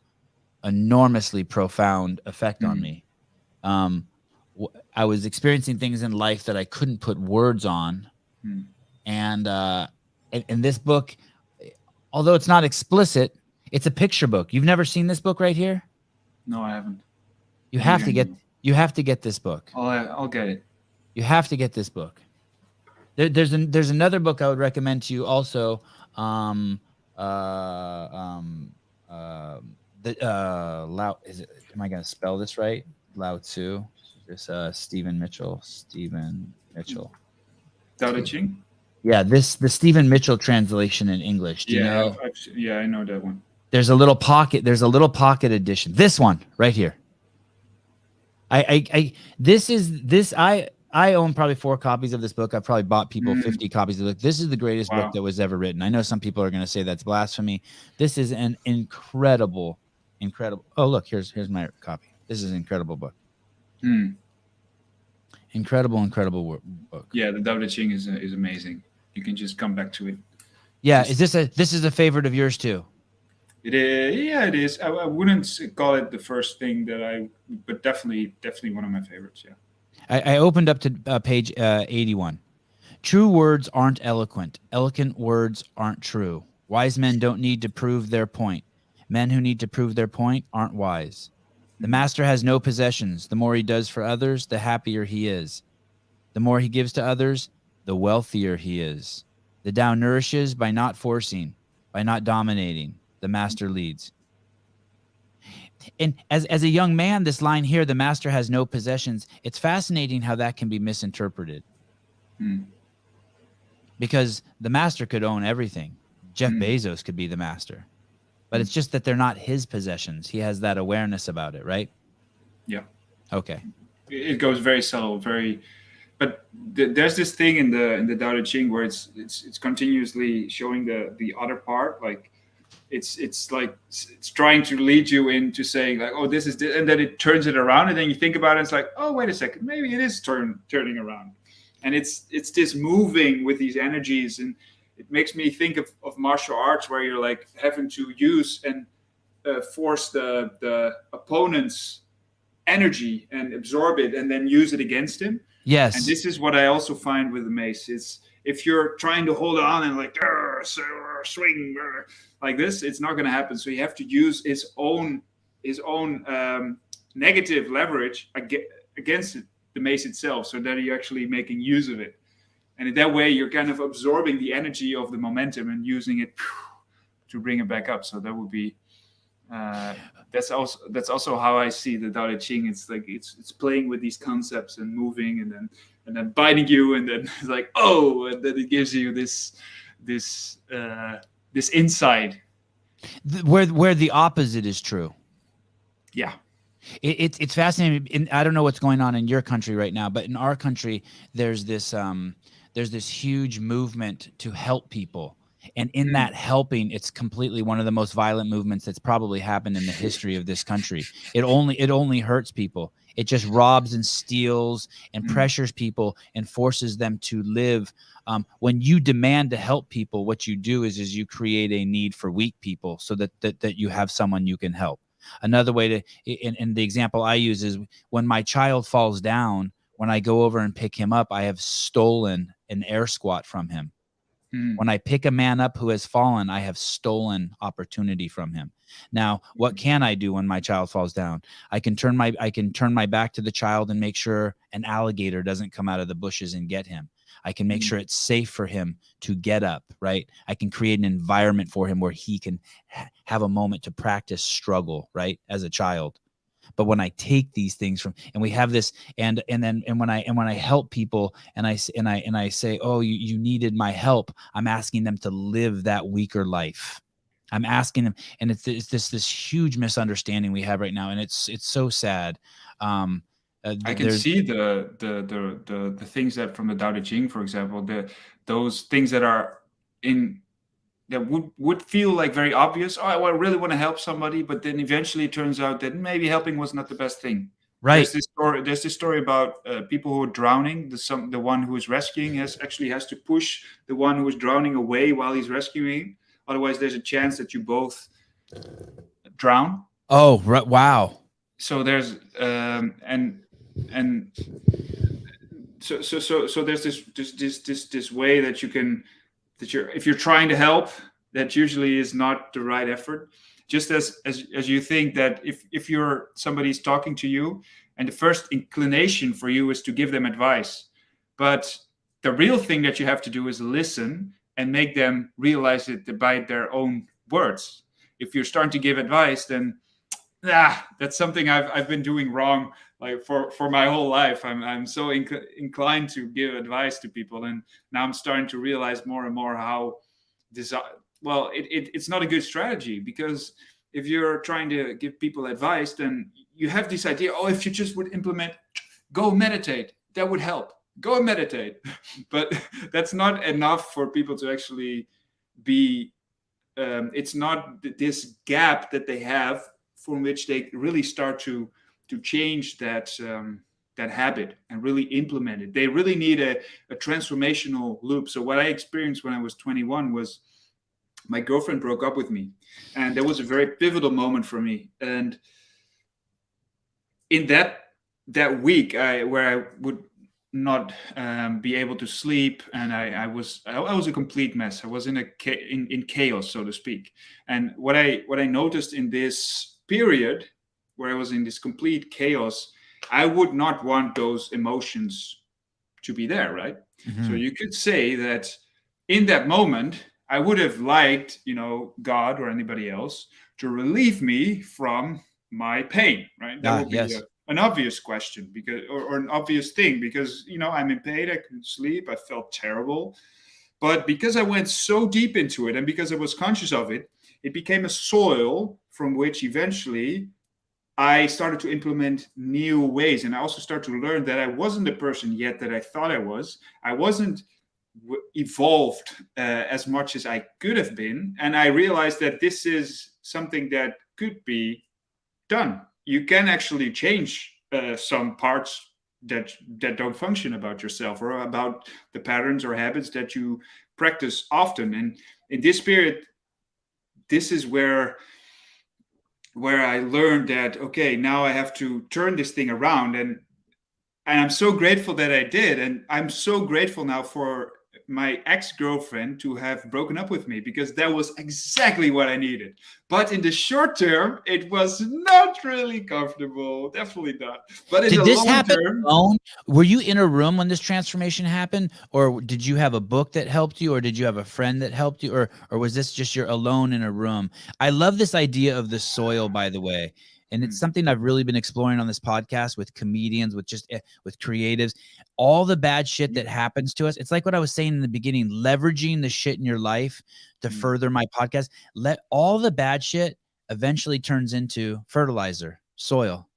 profound effect on me. I was experiencing things in life that I couldn't put words on, and this book, although it's not explicit, it's a picture book. You've never seen this book right here? No, I haven't. You have to get this book. I'll get it. You have to get this book. There's another book I would recommend to you also. Am I going to spell this right? Lao Tzu. This Stephen Mitchell. Tao Te Ching? Yeah, the Stephen Mitchell translation in English. Do you know? I know that one. There's a little pocket edition. This one right here. I own probably 4 copies of this book. I've probably bought people 50 copies of it. This is the greatest book that was ever written. I know some people are going to say that's blasphemy. This is an incredible. Oh, look, here's my copy. This is an incredible book. Incredible book. Yeah, the Tao Te Ching is amazing. You can just come back to it. Yeah, this is a favorite of yours too? It is. Yeah, it is. I wouldn't call it the first thing but definitely one of my favorites. Yeah. I opened up to page 81. True words aren't eloquent. Eloquent words aren't true. Wise men don't need to prove their point. Men who need to prove their point aren't wise. The master has no possessions. The more he does for others, the happier he is. The more he gives to others, the wealthier he is. The Tao nourishes by not forcing, by not dominating. The master leads. And as a young man, this line here, the master has no possessions, it's fascinating how that can be misinterpreted. Because the master could own everything. Jeff Bezos could be the master. But it's just that they're not his possessions. He has that awareness about it, right? Yeah. Okay. It goes very subtle, but there's this thing in the Tao Te Ching where it's continuously showing the other part, like it's like it's trying to lead you into saying like, oh, this is this, and then it turns it around, and then you think about it, it's like, oh, wait a second, maybe it is turning around, and it's this moving with these energies, and it makes me think of martial arts, where you're like having to use and force the opponent's energy and absorb it and then use it against him. Yes. And this is what I also find with the mace. It's if you're trying to hold on and like swing like this, it's not going to happen. So you have to use his own negative leverage against the mace itself, so that you're actually making use of it. And in that way, you're kind of absorbing the energy of the momentum and using it to bring it back up. So that would be that's also how I see the Tao Te Ching. It's like it's playing with these concepts and moving, and then biting you, and then it's like, oh, and then it gives you this insight where the opposite is true. Yeah. It's fascinating. I don't know what's going on in your country right now, but in our country, there's this huge movement to help people. And in that helping, it's completely one of the most violent movements that's probably happened in the history of this country. It only hurts people. It just robs and steals and pressures people and forces them to live. When you demand to help people, what you do is you create a need for weak people, so that you have someone you can help. Another way to, and the example I use is when my child falls down, when I go over and pick him up, I have stolen an air squat from him. When I pick a man up who has fallen, I have stolen opportunity from him. Now, what can I do when my child falls down? I can turn my back to the child and make sure an alligator doesn't come out of the bushes and get him. I can make sure it's safe for him to get up, right? I can create an environment for him where he can have a moment to practice struggle, right, as a child. But when I take these things from, and we have this, and when I help people, and I say, oh, you needed my help, I'm asking them to live that weaker life. I'm asking them, and it's this huge misunderstanding we have right now, and it's so sad. I can see the things that from the Tao Te Ching, for example, those things that are in that would feel like very obvious. Oh, I really want to help somebody, but then eventually it turns out that maybe helping was not the best thing. Right. There's this story about people who are drowning. The one who is rescuing has to push the one who is drowning away while he's rescuing. Otherwise, there's a chance that you both drown. Oh, wow. So there's so there's this way that you can. If you're trying to help, that usually is not the right effort. Just as you think that if you're somebody's talking to you, and the first inclination for you is to give them advice, but the real thing that you have to do is listen and make them realize it by their own words. If you're starting to give advice, then that's something I've been doing wrong, like for my whole life. I'm so inclined to give advice to people, and now I'm starting to realize more and more how it's not a good strategy, because if you're trying to give people advice, then you have this idea, oh, if you just would implement, go meditate, that would help. Go and meditate. But that's not enough for people to actually be it's not this gap that they have from which they really start to change that habit and really implement it. They really need a transformational loop. So what I experienced when I was 21 was my girlfriend broke up with me, and that was a very pivotal moment for me. And in that week, where I would not be able to sleep, and I was a complete mess. I was in chaos, so to speak. And what I noticed in this period where I was in this complete chaos, I would not want those emotions to be there, right? Mm-hmm. So you could say that in that moment, I would have liked, God or anybody else to relieve me from my pain, right? That would be an obvious question, or an obvious thing, because, I'm in pain, I couldn't sleep, I felt terrible. But because I went so deep into it, and because I was conscious of it, it became a soil from which eventually I started to implement new ways. And I also started to learn that I wasn't the person yet that I thought I was. I wasn't evolved as much as I could have been. And I realized that this is something that could be done. You can actually change some parts that don't function about yourself, or about the patterns or habits that you practice often. And in this period, this is where I learned that, okay, now I have to turn this thing around. And I'm so grateful that I did. And I'm so grateful now for my ex-girlfriend to have broken up with me, because that was exactly what I needed. But in the short term, it was not really comfortable. Definitely not. But in did the this long happen term, alone? Were you in a room when this transformation happened, or did you have a book that helped you, or did you have a friend that helped you, or was this just you're alone in a room? I love this idea of the soil, by the way. And it's something I've really been exploring on this podcast with comedians, with just with creatives. All the bad shit that happens to us. It's like what I was saying in the beginning, leveraging the shit in your life to further my podcast. Let all the bad shit eventually turns into fertilizer, soil.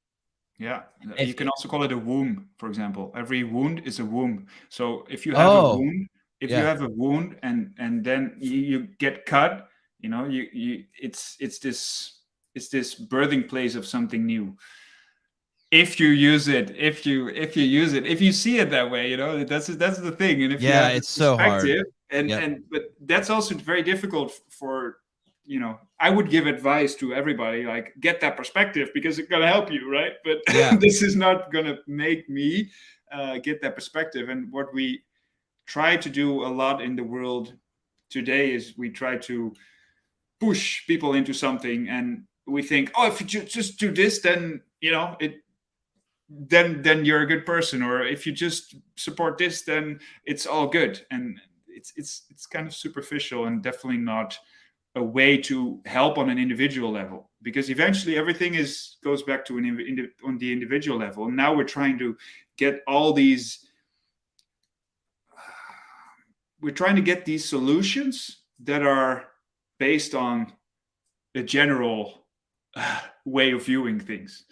Yeah, you can also call it a womb, for example. Every wound is a womb. So if you have a wound, you have a wound, and then you get cut, you know, it's this birthing place of something new. If you use it, if you see it that way, you know, that's the thing. And if you have it's so hard. But that's also very difficult for, you know, I would give advice to everybody, like, get that perspective, because it's gonna help you, right? But this is not gonna make me get that perspective. And what we try to do a lot in the world today is we try to push people into something, and we think, oh, if you just do this, then, you know, then you're a good person, or if you just support this, then it's all good. And it's kind of superficial, and definitely not a way to help on an individual level, because eventually everything goes back to on the individual level. And now we're trying to get these solutions that are based on a general way of viewing things.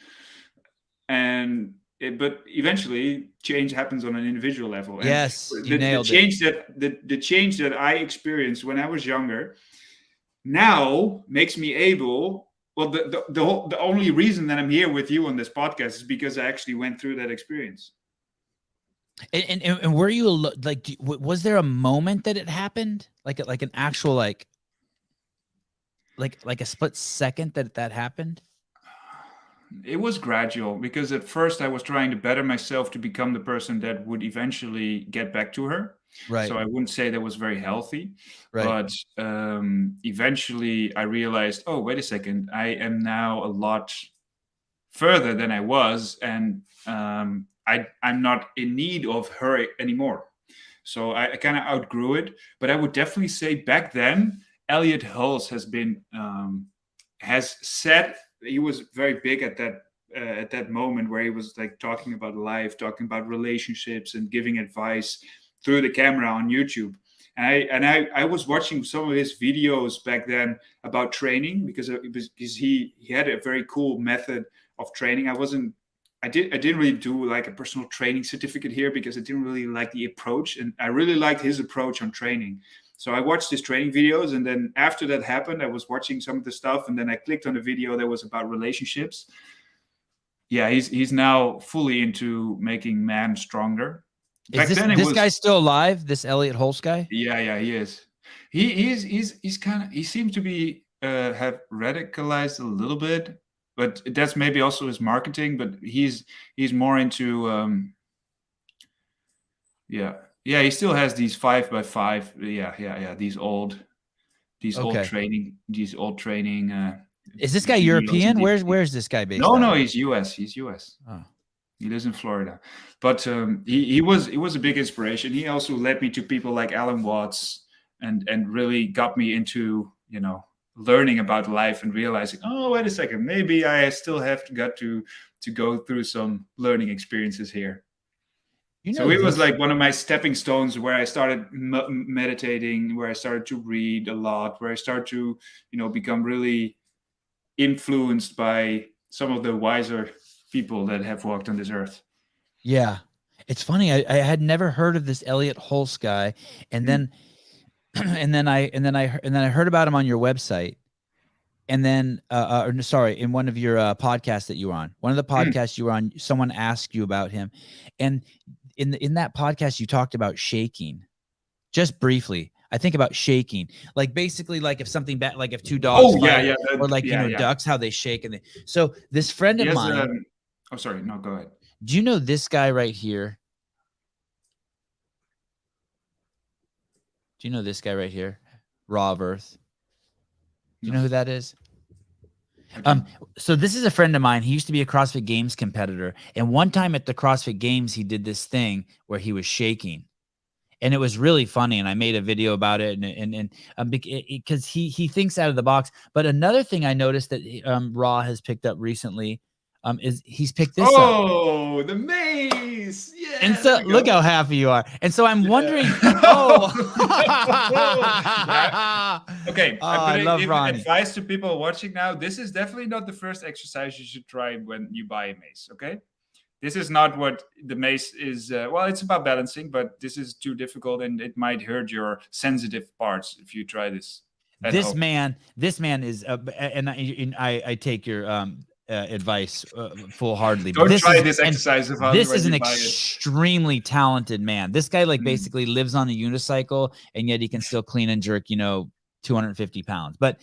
But eventually change happens on an individual level. Yes, and you nailed it. The change that I experienced when I was younger now makes me able. Well, the only reason that I'm here with you on this podcast is because I actually went through that experience. And were you like, was there a moment that it happened, like an actual like a split second that happened? It was gradual, because at first I was trying to better myself to become the person that would eventually get back to her. Right. So I wouldn't say that was very healthy. Right. But eventually I realized, oh, wait a second, I am now a lot further than I was, and I'm not in need of her anymore. So I kind of outgrew it. But I would definitely say back then, Elliot Hulse has said, he was very big at that moment, where he was like talking about life, talking about relationships, and giving advice through the camera on YouTube. And I was watching some of his videos back then about training, because he had a very cool method of training. I didn't really do like a personal training certificate here, because I didn't really like the approach, and I really liked his approach on training. So I watched his training videos, and then after that happened, I was watching some of the stuff, and then I clicked on a video that was about relationships. Yeah, he's now fully into making man stronger. Is this guy still alive? This Elliot Hulse guy? Yeah, he is. He's kind of, he seems to be have radicalized a little bit, but that's maybe also his marketing. But he's more into yeah, he still has these 5x5. Yeah. These old training. Is this guy European? Where's this guy based? No, he's US. Oh. He lives in Florida. But he was a big inspiration. He also led me to people like Alan Watts, and really got me into, you know, learning about life, and realizing, oh, wait a second, maybe I still got to go through some learning experiences here. So it was like one of my stepping stones, where I started meditating, where I started to read a lot, where I started to, you know, become really influenced by some of the wiser people that have walked on this earth. Yeah, it's funny. I had never heard of this Elliot Hulse guy, and then I heard about him on your website. And then, in one of your podcasts that you were on, one of the podcasts you were on, someone asked you about him, and in that podcast you talked about shaking, just briefly. I think about shaking, like basically like if something bad, like if two dogs fight, or like, ducks, how they shake. And so this friend of mine, oh, sorry. No, go ahead. do you know this guy right here? Do you know this guy right here? Raw of Earth. Do you know who that is? So this is a friend of mine. He used to be a CrossFit Games competitor. And one time at the CrossFit Games, he did this thing where he was shaking. And it was really funny. And I made a video about it. And because he thinks out of the box. But another thing I noticed that Raw has picked up recently is he's picked this up. Oh, the mace. Yeah. And so look how happy you are. And so I'm wondering, yeah. Okay. I love Ronnie. Advice to people watching now. This is definitely not the first exercise you should try when you buy a mace. Okay. This is not what the mace is. Well, it's about balancing, but this is too difficult and it might hurt your sensitive parts if you try this. This man is, and I take your advice full-heartedly. Don't try this exercise. This is an extremely talented man. This guy like basically lives on a unicycle, and yet he can still clean and jerk, 250 pounds. But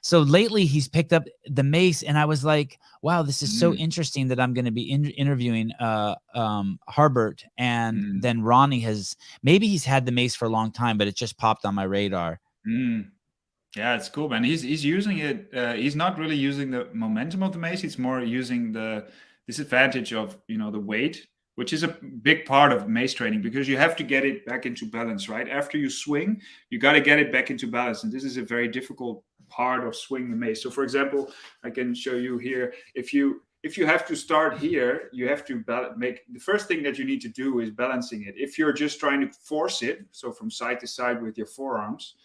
so lately he's picked up the mace, and I was like, wow, this is so interesting that I'm going to be interviewing Harbert, and then Ronnie maybe he's had the mace for a long time, but it just popped on my radar. Yeah, it's cool, man. He's using it. He's not really using the momentum of the mace. He's more using the disadvantage of the weight, which is a big part of mace training, because you have to get it back into balance, right? After you swing, you got to get it back into balance, and this is a very difficult part of swinging the mace. So, for example, I can show you here. If you have to start here, you have to make the first thing that you need to do is balancing it. If you're just trying to force it, so from side to side with your forearms,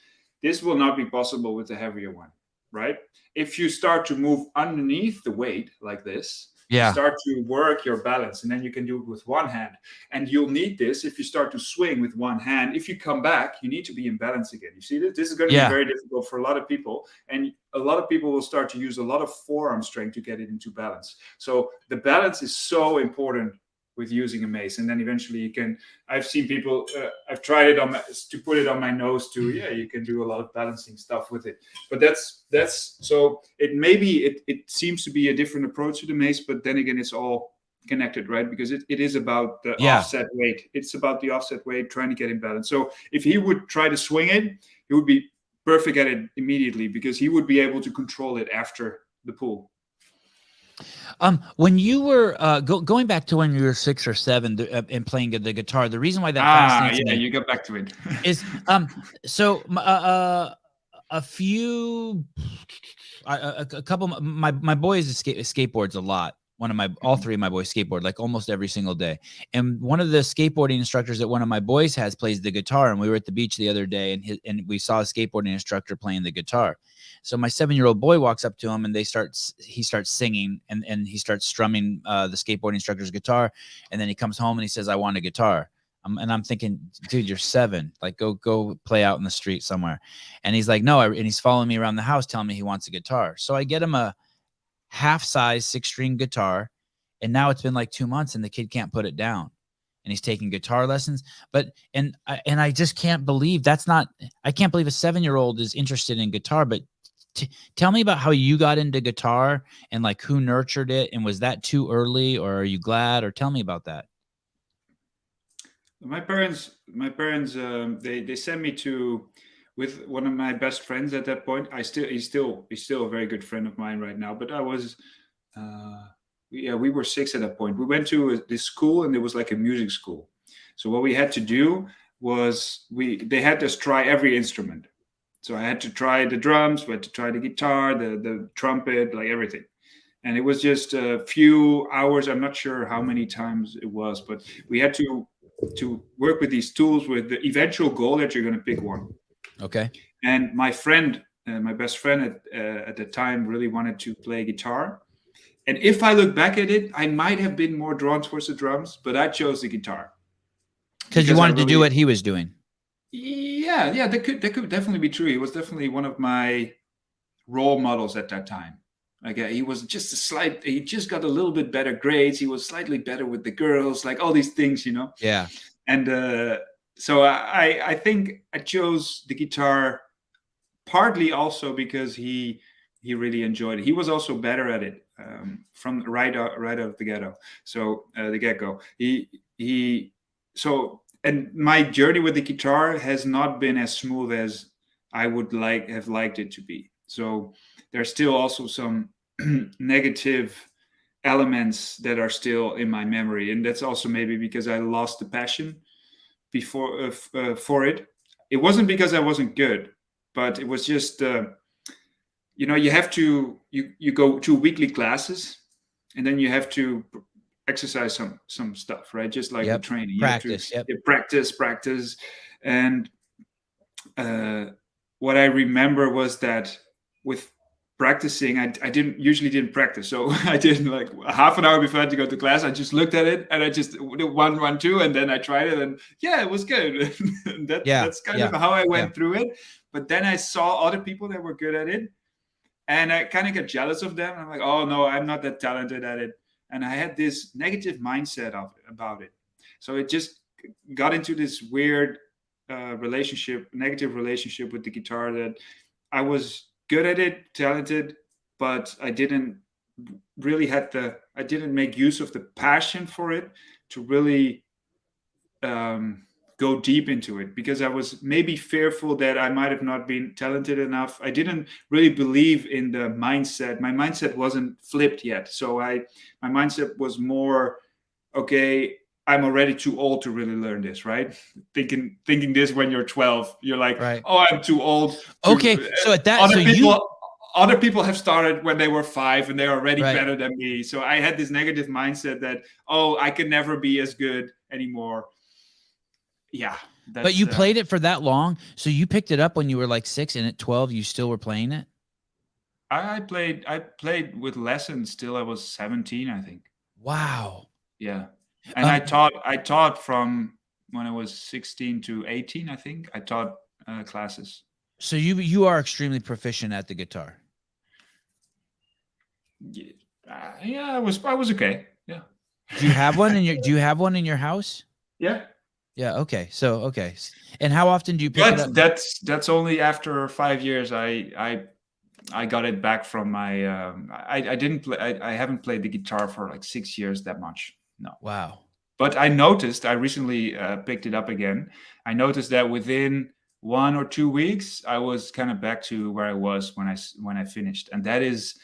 this will not be possible with the heavier one, right? If you start to move underneath the weight like this, you start to work your balance, and then you can do it with one hand. And you'll need this if you start to swing with one hand. If you come back, you need to be in balance again. You see this? This is going to be very difficult for a lot of people. And a lot of people will start to use a lot of forearm strength to get it into balance. So the balance is so important with using a mace. And then eventually you can, I've seen people, I've tried it to put it on my nose too. Yeah, you can do a lot of balancing stuff with it. But that's so it seems to be a different approach to the mace, but then again, it's all connected, right? Because it is about the offset weight. It's about the offset weight, trying to get in balance. So if he would try to swing it, he would be perfect at it immediately, because he would be able to control it after the pull. When you were going back to when you were 6 or 7 and playing the guitar, the reason why that fascinates me, you got back to it, is so a couple. My boys skateboards a lot. All three of my boys skateboard like almost every single day. And one of the skateboarding instructors that one of my boys has plays the guitar. And we were at the beach the other day, and we saw a skateboarding instructor playing the guitar. So my 7-year-old boy walks up to him, and he starts singing, and he starts strumming the skateboarding instructor's guitar. And then he comes home and he says, "I want a guitar." And I'm thinking, dude, you're 7. Like, go play out in the street somewhere. And he's like, no. And he's following me around the house telling me he wants a guitar. So I get him a half-size 6-string guitar, and now it's been like 2 months, and the kid can't put it down, and he's taking guitar lessons. But I just can't believe I can't believe a 7-year-old is interested in guitar. But tell me about how you got into guitar, and like who nurtured it, and was that too early, or are you glad? Or tell me about that. My parents, they sent me with one of my best friends at that point. He's still a very good friend of mine right now. But I was, we were 6 at that point. We went to this school, and it was like a music school. So what we had to do was they had us try every instrument. So I had to try the drums, we had to try the guitar, the trumpet, like everything. And it was just a few hours. I'm not sure how many times it was, but we had to work with these tools with the eventual goal that you're going to pick one. Okay. And my friend, my best friend at the time, really wanted to play guitar. And if I look back at it, I might have been more drawn towards the drums, but I chose the guitar. Because you wanted to do what he was doing. Yeah, that could definitely be true. He was definitely one of my role models at that time. Like he was just he just got a little bit better grades. He was slightly better with the girls, like all these things, Yeah. And so I think I chose the guitar partly also because he really enjoyed it. He was also better at it from right out of the ghetto. So the get go. He so and my journey with the guitar has not been as smooth as I would have liked it to be. So there's still also some negative elements that are still in my memory, and that's also maybe because I lost the passion before for it. It wasn't because I wasn't good, but it was just you have to you go to weekly classes, and then you have to exercise some stuff, right? Just like the training, practice. You have to practice, and what I remember was that with practicing, I didn't practice. So I did like half an hour before I had to go to class. I just looked at it and I just did 1, 1, 2, and then I tried it, and yeah, it was good. That's kind of how I went through it. But then I saw other people that were good at it, and I kind of got jealous of them. I'm like, oh no, I'm not that talented at it, and I had this negative mindset about it. So it just got into this weird negative relationship with the guitar, that I was good at it, talented, but I didn't make use of the passion for it to really go deep into it, because I was maybe fearful that I might have not been talented enough. I didn't really believe in the mindset. My mindset wasn't flipped yet. So my mindset was more, okay, I'm already too old to really learn this, right? Thinking this when you're 12, you're like, oh, I'm too old. Okay, so at that, other people have started when they were 5 and they're already better than me. So I had this negative mindset that, oh, I can never be as good anymore. Yeah. But you played it for that long, so you picked it up when you were like 6, and at 12 you still were playing it? I played with lessons till I was 17, I think. Wow. Yeah. And I taught from when I was 16 to 18, I think. I taught classes. So you are extremely proficient at the guitar. Yeah, I was okay. Yeah. Do you have one in your house? Yeah. Yeah. Okay. So okay. And how often do you pick it up? That's only after 5 years. I got it back from my. I didn't play. I haven't played the guitar for like 6 years that much. No. Wow. But I noticed. I recently picked it up again. I noticed that within 1 or 2 weeks, I was kind of back to where I was when I finished, and that is,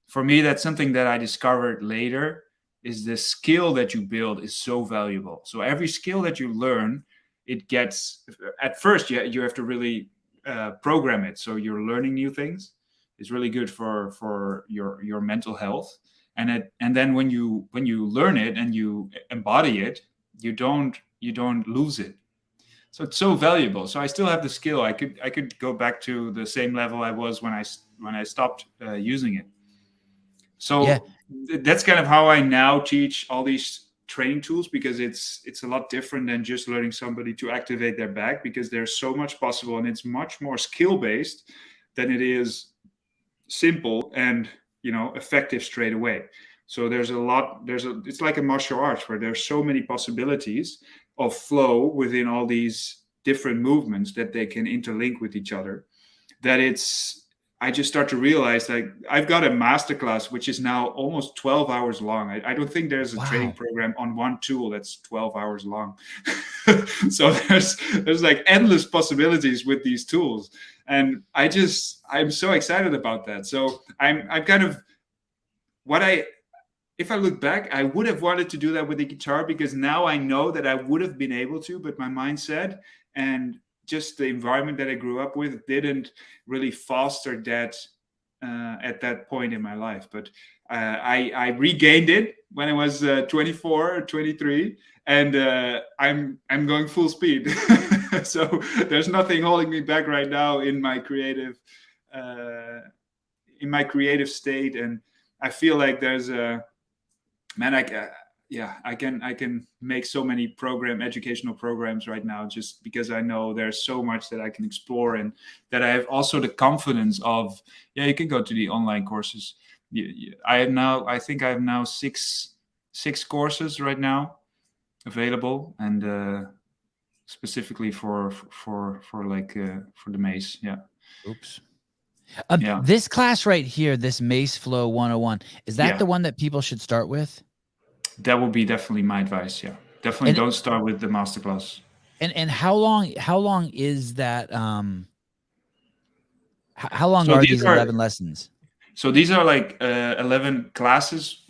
for me, that's something that I discovered later. Is the skill that you build is so valuable. So every skill that you learn, it gets, at first you have to really program it. So you're learning new things. It's really good for your mental health. And then when you learn it and you embody it, you don't lose it. So it's so valuable. So I still have the skill. I could go back to the same level I was when I stopped using it. So that's kind of how I now teach all these training tools, because it's a lot different than just learning somebody to activate their back, because there's so much possible, and it's much more skill based than it is simple and effective straight away. So it's like a martial arts where there's so many possibilities of flow within all these different movements that they can interlink with each other, that I just start to realize, like, I've got a masterclass which is now almost 12 hours long. I don't think there's a training program on one tool that's 12 hours long. So there's like endless possibilities with these tools, and I'm so excited about that. So I'm kind of if I look back, I would have wanted to do that with the guitar, because now I know that I would have been able to, but my mindset and just the environment that I grew up with didn't really foster that at that point in my life. But I regained it when I was 24 or 23, and I'm going full speed. So there's nothing holding me back right now in my creative state, and I feel like there's I can make so many educational programs right now, just because I know there's so much that I can explore, and that I have also the confidence of, you can go to the online courses. I think I have now six courses right now available, and specifically for like for the Mace. Yeah. Oops. Yeah. This class right here, this Mace Flow 101, is that Yeah. the one that people should start with? That would be definitely my advice. Yeah, definitely don't start with the masterclass. And how long is that? How long So are these 11 lessons? So these are like 11 classes,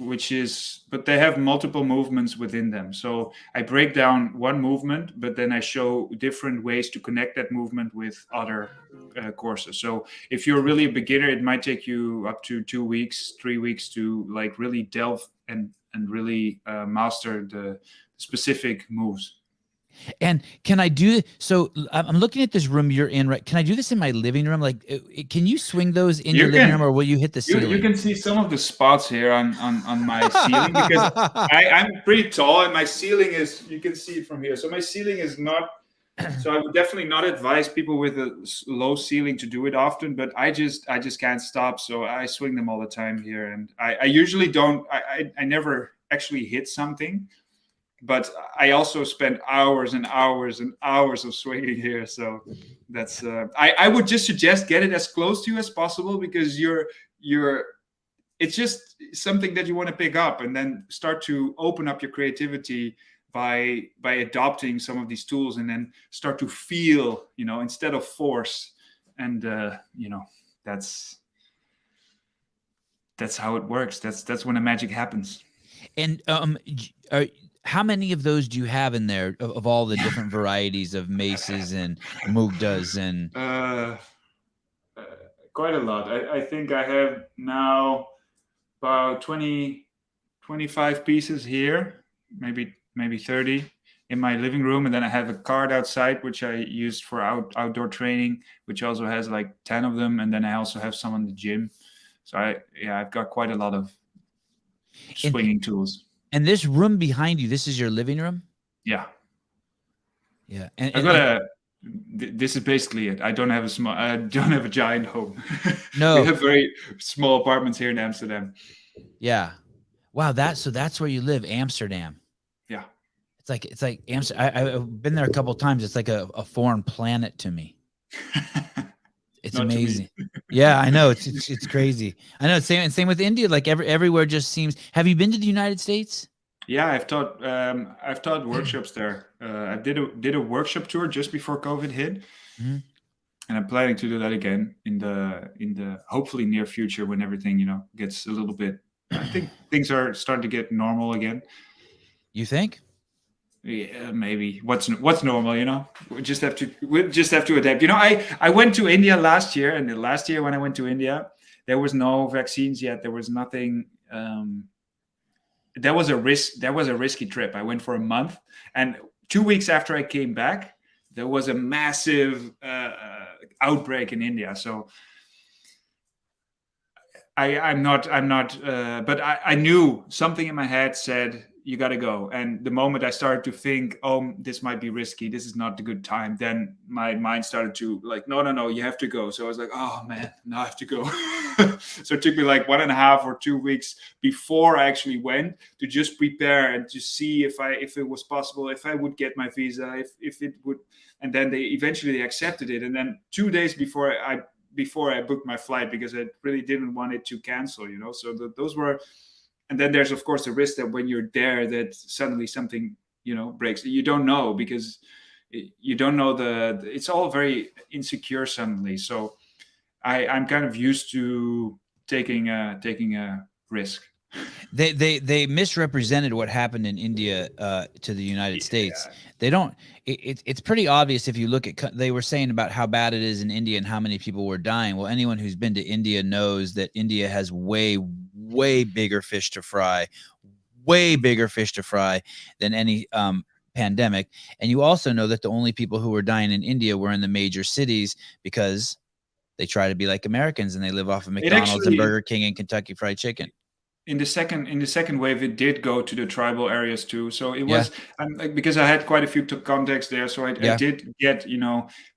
but they have multiple movements within them. So I break down one movement, but then I show different ways to connect that movement with other courses. So if you're really a beginner, it might take you up to 2 weeks, 3 weeks to like really delve and really master the specific moves. And can I do so? I'm looking at this room you're in, right? Can I do this in my living room? Like, can you swing those in your living room, or will you hit the ceiling? You can see some of the spots here on my ceiling because I'm pretty tall and my ceiling is, you can see it from here. So my ceiling is not, so I would definitely not advise people with a low ceiling to do it often, but I just can't stop. So I swing them all the time here. And I usually don't, I never actually hit something. But I also spend hours and hours and hours of swinging here. So that's I would just suggest get it as close to you as possible, because it's just something that you want to pick up and then start to open up your creativity by adopting some of these tools, and then start to feel, instead of force. And that's how it works. That's when the magic happens. And how many of those do you have in there of all the different varieties of maces and mugdas and? Quite a lot. I think I have now about 20, 25 pieces here, maybe 30 in my living room, and then I have a card outside which I used for outdoor training, which also has like 10 of them, and then I also have some in the gym. So I've got quite a lot of swinging tools. And this room behind you, this is your living room? Yeah. Yeah. This is basically it. I don't have a giant home. No. We have very small apartments here in Amsterdam. Yeah. Wow. That's where you live, Amsterdam. Yeah. It's like Amsterdam. I've been there a couple of times. It's like a foreign planet to me. It's amazing. Yeah, I know. It's crazy. I know. Same with India. Like everywhere just seems. Have you been to the United States? Yeah, I've taught workshops there. I did a workshop tour just before COVID hit, mm-hmm. and I'm planning to do that again in the hopefully near future, when everything gets a little bit. I think things are starting to get normal again. You think? Yeah, maybe. What's normal? We just have to adapt. I went to India last year, and the last year when I went to India, there was no vaccines yet. There was nothing. That was a risky trip. I went for a month, and 2 weeks after I came back, there was a massive outbreak in India. So I'm not. But I knew something in my head said, you got to go. And the moment I started to think, oh, this might be risky, this is not a good time, then my mind started to like, no, you have to go. So I was like, oh man, now I have to go. So it took me like 1.5 or 2 weeks before I actually went to just prepare and to see if it was possible, if I would get my visa, if it would. And then they eventually accepted it. And then 2 days before I booked my flight, because I really didn't want it to cancel, So those were. And then there's, of course, the risk that when you're there, that suddenly something, breaks. You don't know, because you don't know it's all very insecure suddenly. So I'm kind of used to taking a risk. They misrepresented what happened in India to the United States. They don't. It's pretty obvious if you look at. They were saying about how bad it is in India and how many people were dying. Well, anyone who's been to India knows that India has way bigger fish to fry, than any pandemic. And you also know that the only people who were dying in India were in the major cities, because they try to be like Americans and they live off of McDonald's and Burger King and Kentucky Fried Chicken. In the second wave, it did go to the tribal areas too. So it was because I had quite a few contacts there. So I did get,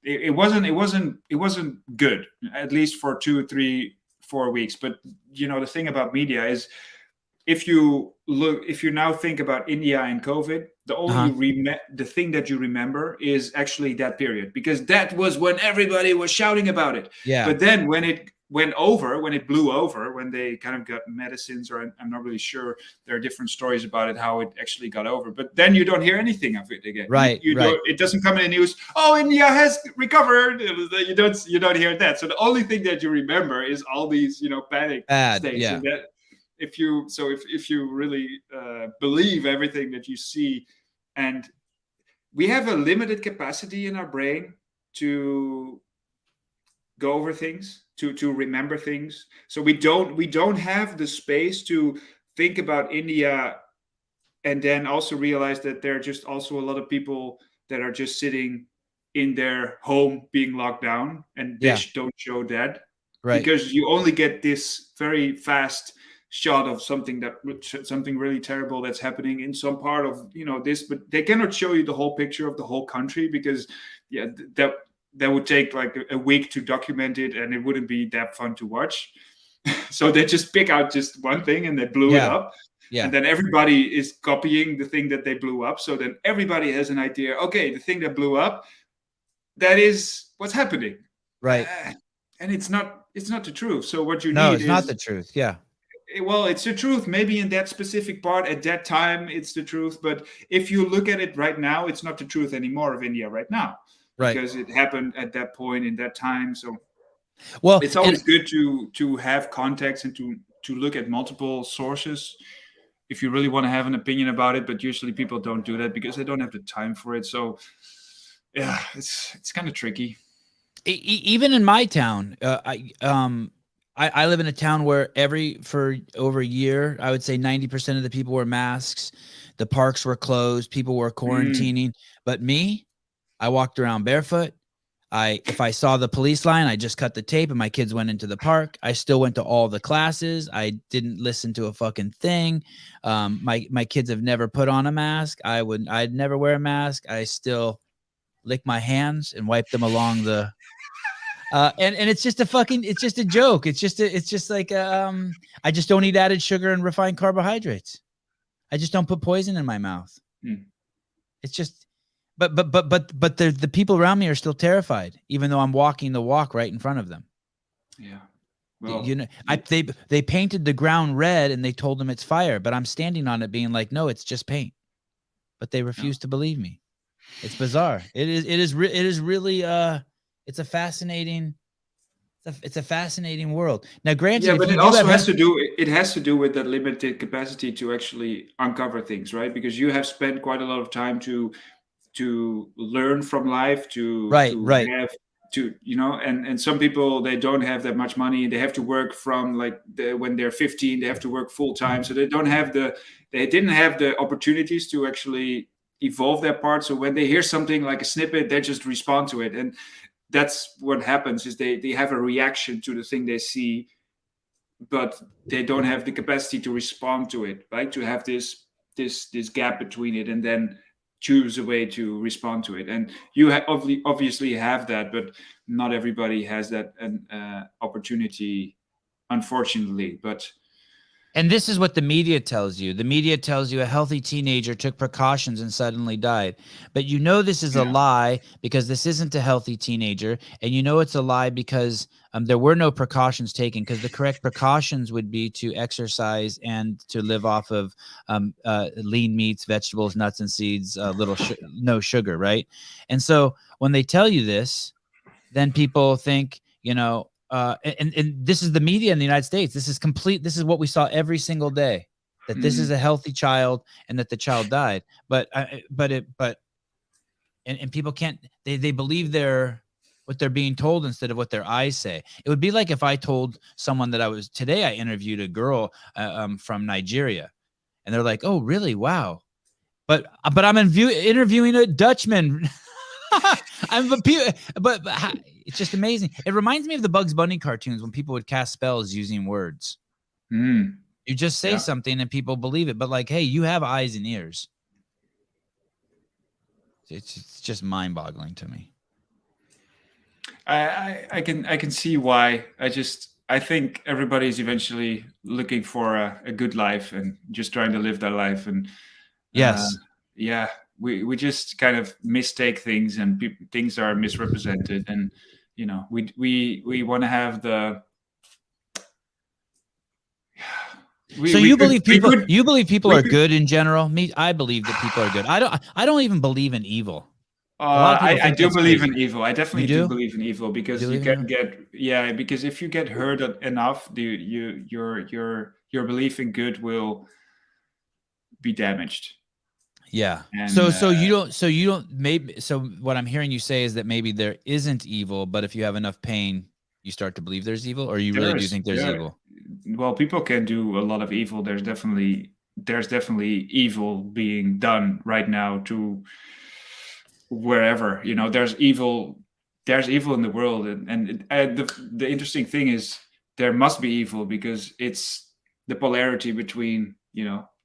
it wasn't good, at least for 2, 3, 4 weeks. But the thing about media is if you now think about India and COVID, the thing that you remember is actually that period, because that was when everybody was shouting about it. Yeah. But then when it blew over, when they kind of got medicines, or I'm not really sure, there are different stories about it, how it actually got over. But then you don't hear anything of it again. Right. It doesn't come in the news. Oh, India has recovered. You don't hear that. So the only thing that you remember is all these, panic states. Yeah. And that, if you really believe everything that you see, and we have a limited capacity in our brain to go over things, to remember things. So we don't have the space to think about India and then also realize that there are just also a lot of people that are just sitting in their home being locked down, and they don't show that, because you only get this very fast shot of something really terrible that's happening in some part of this, but they cannot show you the whole picture of the whole country, because that would take like a week to document it, and it wouldn't be that fun to watch. So they just pick out just one thing and they blew it up. Yeah. And then everybody is copying the thing that they blew up. So then everybody has an idea. Okay, the thing that blew up, that is what's happening. Right. And it's not the truth. So what you need No, it's not the truth. Yeah. Well, it's the truth. Maybe in that specific part at that time, it's the truth. But if you look at it right now, it's not the truth anymore of India right now. Right. Because it happened at that point in that time. So well, it's always good to have context and to look at multiple sources if you really want to have an opinion about it. But usually people don't do that because they don't have the time for it. So yeah, it's kind of tricky. Even in my town, I live in a town where for over a year, I would say 90% of the people wore masks. The parks were closed. People were quarantining. But me, I walked around barefoot. If I saw the police line, I just cut the tape and my kids went into the park. I still went to all the classes. I didn't listen to a fucking thing. My kids have never put on a mask. I'd never wear a mask. I still lick my hands and wipe them along the and it's just a joke. It's just like I just don't eat added sugar and refined carbohydrates. I just don't put poison in my mouth. It's just but the people around me are still terrified, even though I'm walking the walk right in front of them. Yeah. Well, they painted the ground red and they told them it's fire, but I'm standing on it being like, no, it's just paint. But they refuse to believe me. It's bizarre. It is really it's a fascinating world. Now, granted, yeah, but it also has to do with that limited capacity to actually uncover things, right? Because you have spent quite a lot of time to learn from life, and some people, they don't have that much money. They have to work from when they're 15, they have to work full time, so they didn't have the opportunities to actually evolve their part. So when they hear something like a snippet, they just respond to it, and that's what happens. Is they have a reaction to the thing they see, but they don't have the capacity to respond to it, right? To have this gap between it, and then choose a way to respond to it. And you obviously have that, but not everybody has that opportunity, unfortunately. And this is what the media tells you. The media tells you a healthy teenager took precautions and suddenly died. But this is a lie, because this isn't a healthy teenager. And it's a lie because there were no precautions taken, because the correct precautions would be to exercise and to live off of lean meats, vegetables, nuts, and seeds, no sugar, right? And so when they tell you this, then people think, and this is the media in the United States. This is what we saw every single day, that this is a healthy child and that the child died. But people can't, they believe what they're being told instead of what their eyes say. It would be like if I told someone that today I interviewed a girl from Nigeria, and they're like, oh, really? Wow. But I'm interviewing a Dutchman. But it's just amazing. It reminds me of the Bugs Bunny cartoons when people would cast spells using words. You just say something and people believe it. But hey, you have eyes and ears. It's just mind-boggling to me. I can see why. I just I think everybody's eventually looking for a good life and just trying to live their life. And Yes. yeah, we just kind of mistake things, and things are misrepresented. And we want to have the. So you believe people we are could- good in general? Me, I believe that people are good. I don't even believe in evil. A lot of people I think do that's believe crazy. in evil. I definitely You do do? believe in evil, because You you believe in can get because if you get hurt enough, your belief in good will be damaged. Yeah. And So you don't maybe so what I'm hearing you say is that maybe there isn't evil, but if you have enough pain, you start to believe there's evil, or you really do think there's evil? Well, people can do a lot of evil. There's definitely evil being done right now to wherever. There's evil in the world, and the interesting thing is there must be evil, because it's the polarity between,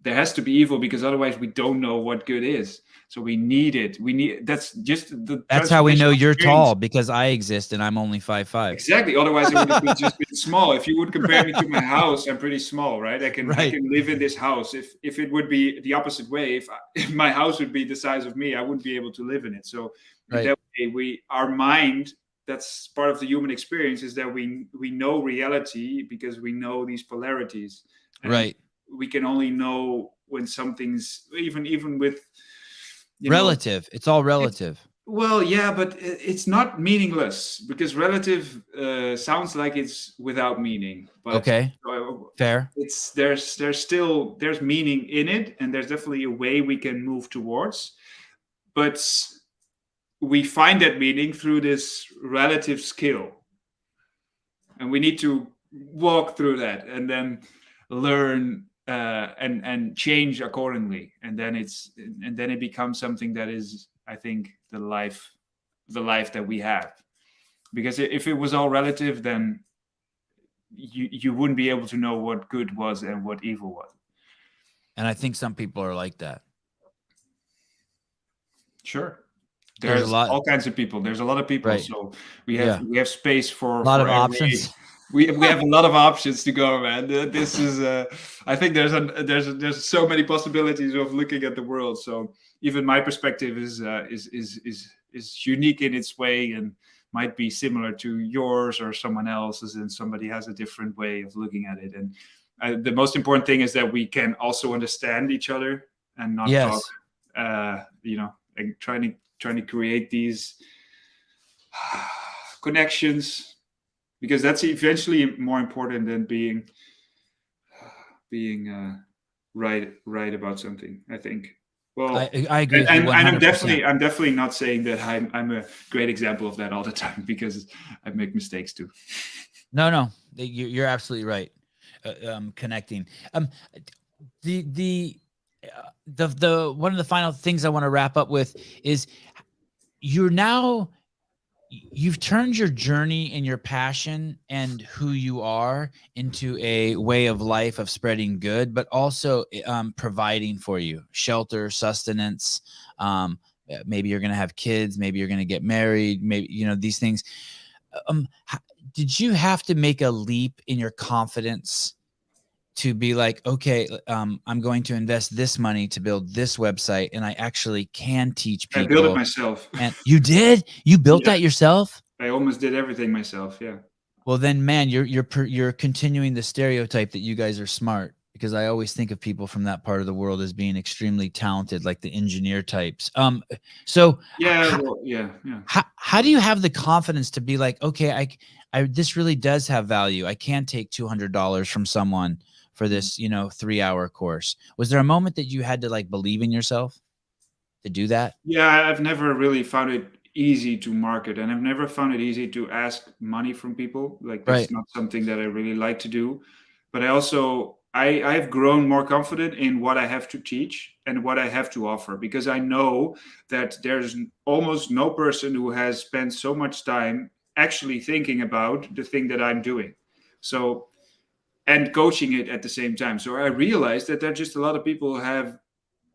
there has to be evil, because otherwise we don't know what good is. So we need it. That's just the That's how we know transformational you're experience. tall, because I exist and I'm only 5'5". Exactly. Otherwise, it would have just been small. If you would compare me to my house, I'm pretty small, right? I can live in this house. If it would be the opposite way, if my house would be the size of me, I wouldn't be able to live in it. So in that way, our mind, that's part of the human experience, is that we know reality because we know these polarities. And we can only know when something's even with relative. It's all relative. Well, yeah, but it's not meaningless, because relative sounds like it's without meaning. But okay, fair. There's meaning in it, and there's definitely a way we can move towards. But we find that meaning through this relative skill, and we need to walk through that, and then learn and change accordingly, and then it becomes something that is, I think, the life that we have. Because if it was all relative, then you wouldn't be able to know what good was and what evil was. And I think some people are like that. Sure. There's all kinds of people. There's a lot of people. Right. So we have space for a lot of options. We have a lot of options to go, man. This is I think there's so many possibilities of looking at the world. So even my perspective is unique in its way, and might be similar to yours or someone else's, and somebody has a different way of looking at it. And the most important thing is that we can also understand each other and not talk, and trying to create these connections, because that's eventually more important than being right about something, I think. Well, I agree. And I'm definitely not saying that I'm a great example of that all the time, because I make mistakes too. No, you're absolutely right. Connecting. The one of the final things I want to wrap up with is you've turned your journey and your passion and who you are into a way of life of spreading good, but also providing for you shelter, sustenance. Maybe you're going to have kids, maybe you're going to get married, maybe, these things. Did you have to make a leap in your confidence to be like, okay, I'm going to invest this money to build this website, and I actually can teach people? I built it myself. And you did? You built that yourself? I almost did everything myself. Yeah. Well, then, man, you're continuing the stereotype that you guys are smart, because I always think of people from that part of the world as being extremely talented, like the engineer types. So how do you have the confidence to be like, okay, I this really does have value. I can take $200 from someone for this, 3-hour course. Was there a moment that you had to like believe in yourself to do that? Yeah, I've never really found it easy to market, and I've never found it easy to ask money from people. Like, that's not something that I really like to do. But I've grown more confident in what I have to teach and what I have to offer, because I know that there's almost no person who has spent so much time actually thinking about the thing that I'm doing. So, and coaching it at the same time. So I realized that there are just a lot of people who have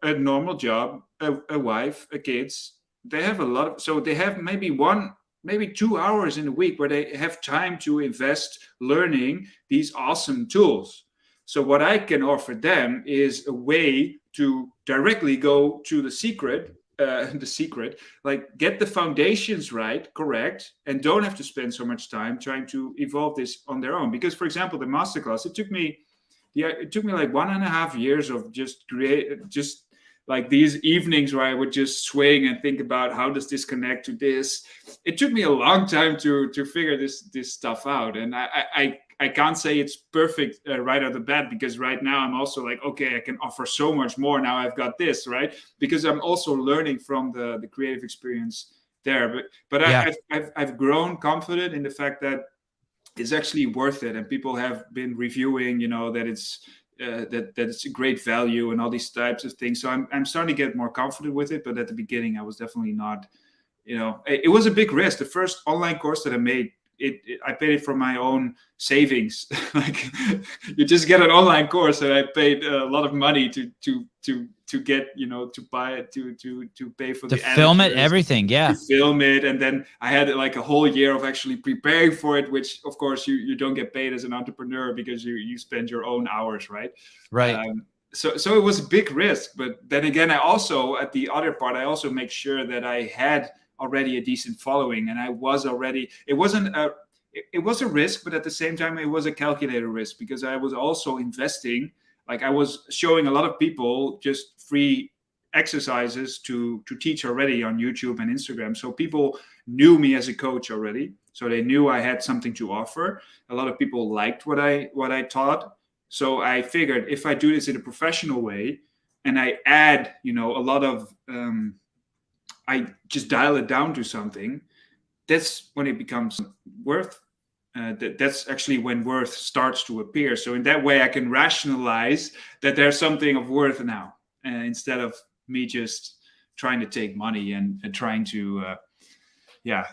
a normal job, a wife, a kids. They have they have maybe one maybe 2 hours in a week where they have time to invest learning these awesome tools. So what I can offer them is a way to directly go to the secret, like get the foundations right, correct, and don't have to spend so much time trying to evolve this on their own. Because, for example, the masterclass, it took me like 1.5 years of just like these evenings where I would just swing and think about how does this connect to this. It took me a long time to figure this stuff out, and I can't say it's perfect right out of the bat, because right now I'm also like, okay, I can offer so much more now I've got this, right? Because I'm also learning from the creative experience there. But Yeah. I've grown confident in the fact that it's actually worth it, and people have been reviewing, that it's that it's a great value and all these types of things. So I'm starting to get more confident with it. But at the beginning, I was definitely not. It was a big risk. The first online course that I made, I paid it from my own savings. Like, you just get an online course, and I paid a lot of money to get, to buy it, to pay for to the film it, editors, everything, yeah, to film it. And then I had like a whole year of actually preparing for it, which of course you don't get paid as an entrepreneur, because you spend your own hours, right? So it was a big risk. But then again, I also, at the other part, I also make sure that I had already a decent following, and I was already, it was a risk, but at the same time it was a calculated risk, because I was also investing. Like, I was showing a lot of people just free exercises to teach already on YouTube and Instagram. So people knew me as a coach already, so they knew I had something to offer. A lot of people liked what I taught. So I figured, if I do this in a professional way, and I add, a lot of I just dial it down to something, that's when it becomes worth. That's actually when worth starts to appear. So in that way, I can rationalize that there's something of worth now, instead of me just trying to take money and trying to.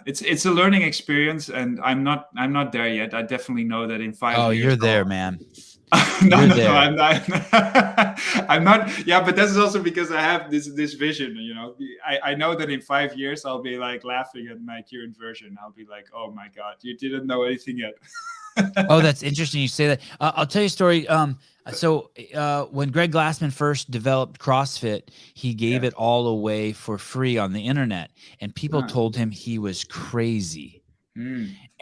It's a learning experience, and I'm not there yet. I definitely know that in 5 years. Oh, you're there, man. No, I'm not. I'm not. Yeah, but that's also because I have this vision. I know that in 5 years I'll be like laughing at my current version. I'll be like, oh my god, you didn't know anything yet. Oh, that's interesting you say that. I'll tell you a story. So when Greg Glassman first developed CrossFit, he gave it all away for free on the internet, and people told him he was crazy.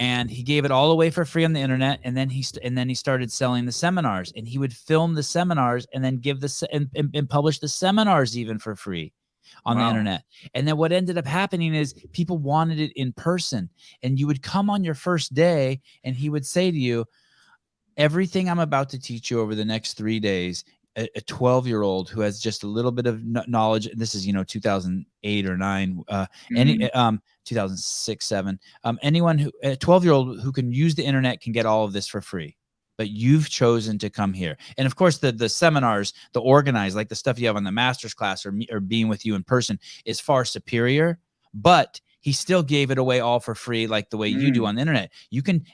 And he gave it all away for free on the internet, and then he started selling the seminars, and he would film the seminars and then give and publish the seminars even for free on the internet. And then what ended up happening is people wanted it in person, and you would come on your first day, and he would say to you, everything I'm about to teach you over the next 3 days, a 12-year-old who has just a little bit of knowledge. This is 2008 or 9, 2006, 7. Anyone who, a 12-year-old who can use the internet, can get all of this for free. But you've chosen to come here. And of course, the seminars, the organized, like the stuff you have on the master's class or being with you in person, is far superior. But he still gave it away all for free, like the way you do on the internet.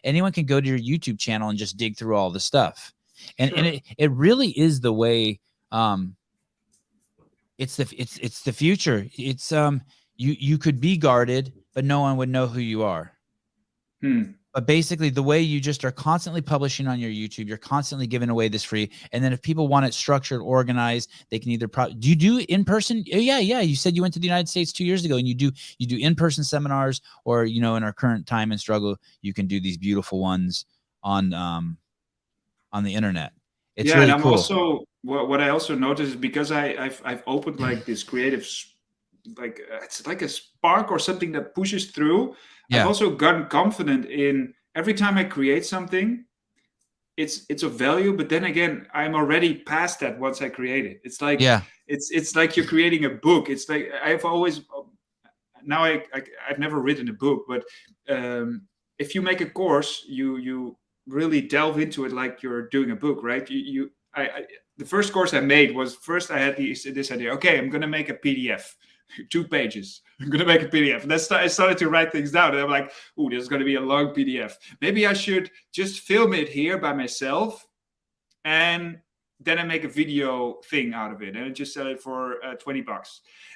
Anyone can go to your YouTube channel and just dig through all the stuff. And it really is the way. It's the future. It's you could be guarded, but no one would know who you are. But basically, the way you just are constantly publishing on your YouTube, you're constantly giving away this free. And then if people want it structured, organized, they can either do you do in person? Yeah. You said you went to the United States 2 years ago, and you do in-person seminars, or in our current time and struggle, you can do these beautiful ones on the internet. It's really and I'm cool. Also, what I also noticed is, because I've opened like this creative, like it's like a spark or something that pushes through. I've also gotten confident in every time I create something, it's of value. But then again, I'm already past that once I create it. It's like it's like you're creating a book. It's like I've always now I've never written a book, but if you make a course, you really delve into it like you're doing a book, right? The first course I made was, first I had this idea. Okay, I'm gonna make a PDF. 2 pages. I'm going to make a PDF. And I started to write things down. And I'm like, oh, this is going to be a long PDF. Maybe I should just film it here by myself. And then I make a video thing out of it. And I just sell it for $20.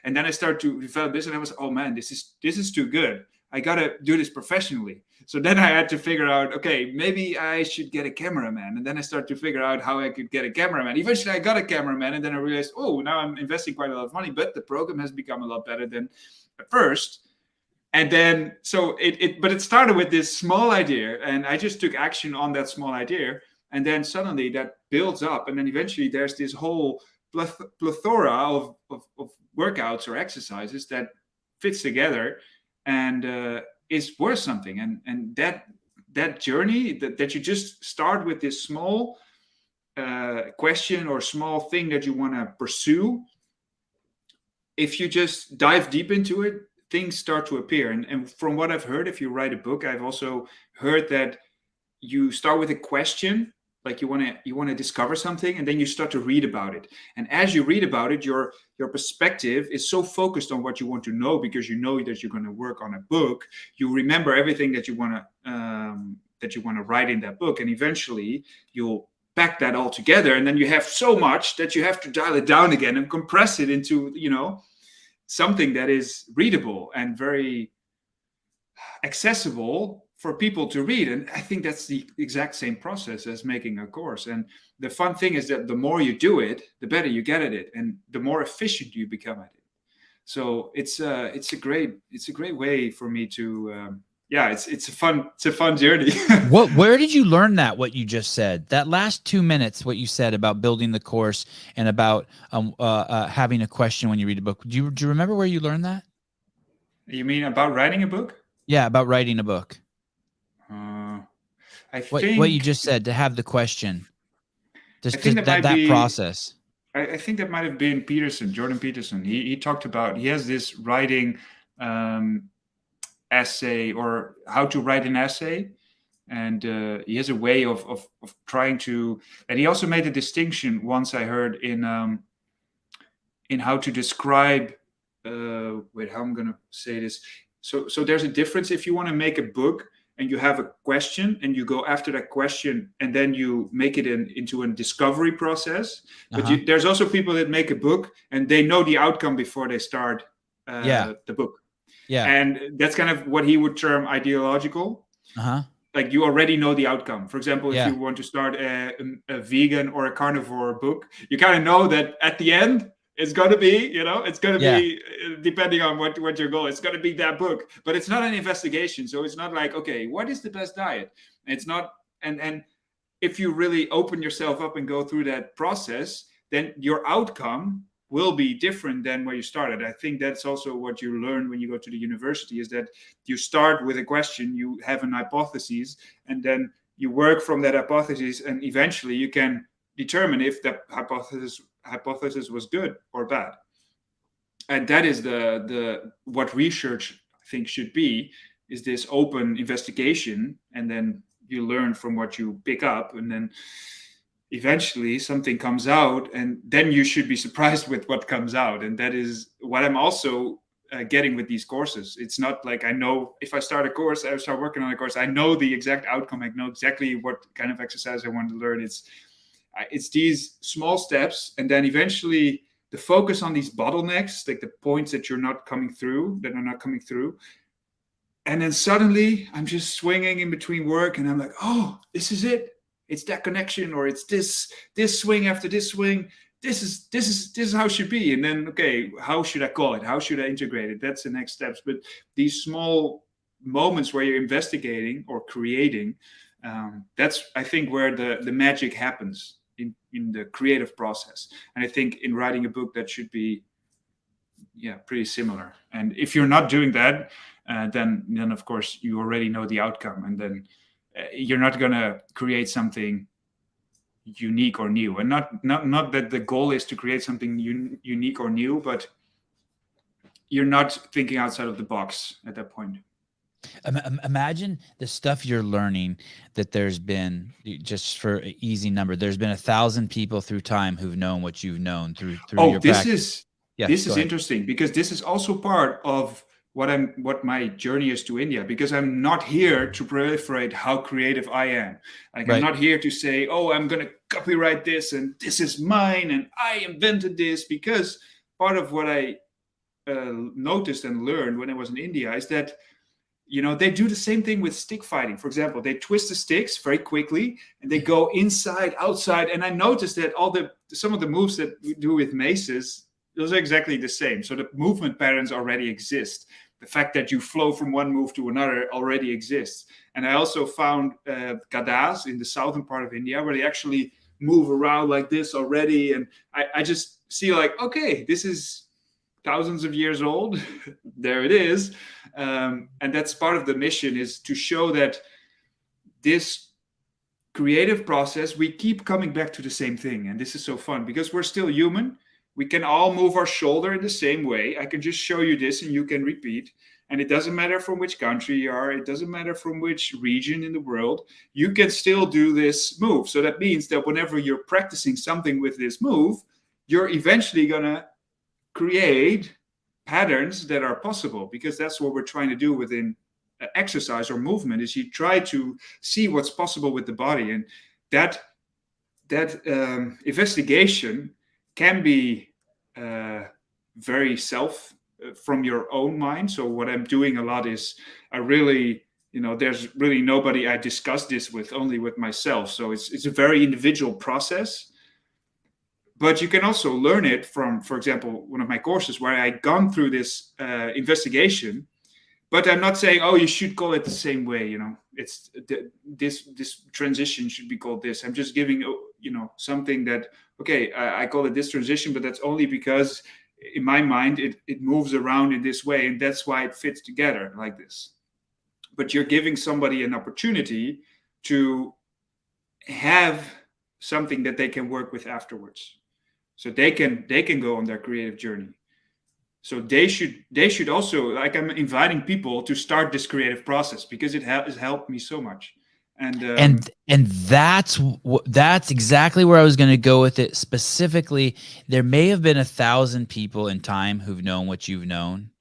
And then I start to develop this. And I was, oh man, this is too good. I got to do this professionally. So then I had to figure out, okay, maybe I should get a cameraman. And then I started to figure out how I could get a cameraman. Eventually I got a cameraman, and then I realized, oh, now I'm investing quite a lot of money, but the program has become a lot better than at first. And then, so but it started with this small idea, and I just took action on that small idea. And then suddenly that builds up. And then eventually there's this whole plethora of workouts or exercises that fits together and is worth something. And that journey that you just start with this small question or small thing that you want to pursue, if you just dive deep into it, things start to appear. And from what I've heard, if you write a book, I've also heard that you start with a question, like you want to discover something, and then you start to read about it. And as you read about it, your perspective is so focused on what you want to know, because you know that you're going to work on a book. You remember everything that you want to write in that book, and eventually you'll pack that all together. And then you have so much that you have to dial it down again and compress it into, something that is readable and very accessible for people to read. And I think that's the exact same process as making a course. And the fun thing is that the more you do it, the better you get at it, and the more efficient you become at it. So it's a great way for me to it's a fun journey. Where did you learn that? What you just said, that last 2 minutes, what you said about building the course and about having a question when you read a book. Do you remember where you learned that? You mean about writing a book? Yeah, about writing a book. I think what you just said, to have the question. I think that process. I think that might have been Jordan Peterson. He talked about, he has this writing essay, or how to write an essay, and he has a way of trying to. And he also made a distinction once, I heard, in how to describe. Wait, how I'm gonna say this. So there's a difference if you want to make a book and you have a question and you go after that question and then you make it into a discovery process. But there's also people that make a book and they know the outcome before they start the book. Yeah. And that's kind of what he would term ideological. Like you already know the outcome. For example, if you want to start a vegan or a carnivore book, you kind of know that at the end, it's going to be, it's going to be, depending on what your goal is, it's going to be that book. But it's not an investigation. So it's not like, okay, what is the best diet? It's not, and if you really open yourself up and go through that process, then your outcome will be different than where you started. I think that's also what you learn when you go to the university, is that you start with a question, you have an hypothesis, and then you work from that hypothesis, and eventually you can determine if that hypothesis was good or bad. And that is the what research, I think, should be, is this open investigation, and then you learn from what you pick up, and then eventually something comes out, and then you should be surprised with what comes out. And that is what I'm also getting with these courses. It's not like I know if I start a course, I start working on a course, I know the exact outcome, I know exactly what kind of exercise I want to learn. It's these small steps, and then eventually the focus on these bottlenecks, like the points that are not coming through. And then suddenly I'm just swinging in between work, and I'm like, oh, this is it. It's that connection, or it's this swing after this swing. This is how it should be. And then, okay, how should I call it? How should I integrate it? That's the next steps. But these small moments where you're investigating or creating, that's, I think, where the magic happens in the creative process. And I think in writing a book, that should be, pretty similar. And if you're not doing that, then of course you already know the outcome, and then you're not going to create something unique or new. And not that the goal is to create something unique or new, but you're not thinking outside of the box at that point. Imagine the stuff you're learning, that there's been, just for an easy number, there's been 1,000 people through time who've known what you've known through your practice. This is interesting, because this is also part of what my journey is to India, because I'm not here to proliferate how creative I am. Like, I'm not here to say, oh, I'm going to copyright this and this is mine and I invented this, because part of what I noticed and learned when I was in India is that they do the same thing with stick fighting. For example, they twist the sticks very quickly and they go inside, outside. And I noticed that some of the moves that we do with maces, those are exactly the same. So the movement patterns already exist. The fact that you flow from one move to another already exists. And I also found gadas in the southern part of India where they actually move around like this already. And I just see like, okay, this is thousands of years old. There it is. And that's part of the mission, is to show that this creative process, we keep coming back to the same thing. And this is so fun because we're still human. We can all move our shoulder in the same way. I can just show you this and you can repeat. And it doesn't matter from which country you are. It doesn't matter from which region in the world. You can still do this move. So that means that whenever you're practicing something with this move, you're eventually going to create patterns that are possible, because that's what we're trying to do within exercise or movement, is you try to see what's possible with the body. And that investigation can be very from your own mind. So what I'm doing a lot is I really, there's really nobody I discuss this with, only with myself. So it's a very individual process. But you can also learn it from, for example, one of my courses where I gone through this investigation. But I'm not saying, oh, you should call it the same way. It's this transition should be called this. I'm just giving, something that, okay, I call it this transition, but that's only because in my mind it moves around in this way, and that's why it fits together like this. But you're giving somebody an opportunity to have something that they can work with afterwards. So they can go on their creative journey. So they should also, like, I'm inviting people to start this creative process because it has helped me so much. And that's exactly where I was going to go with it. Specifically, there may have been 1,000 people in time who've known what you've known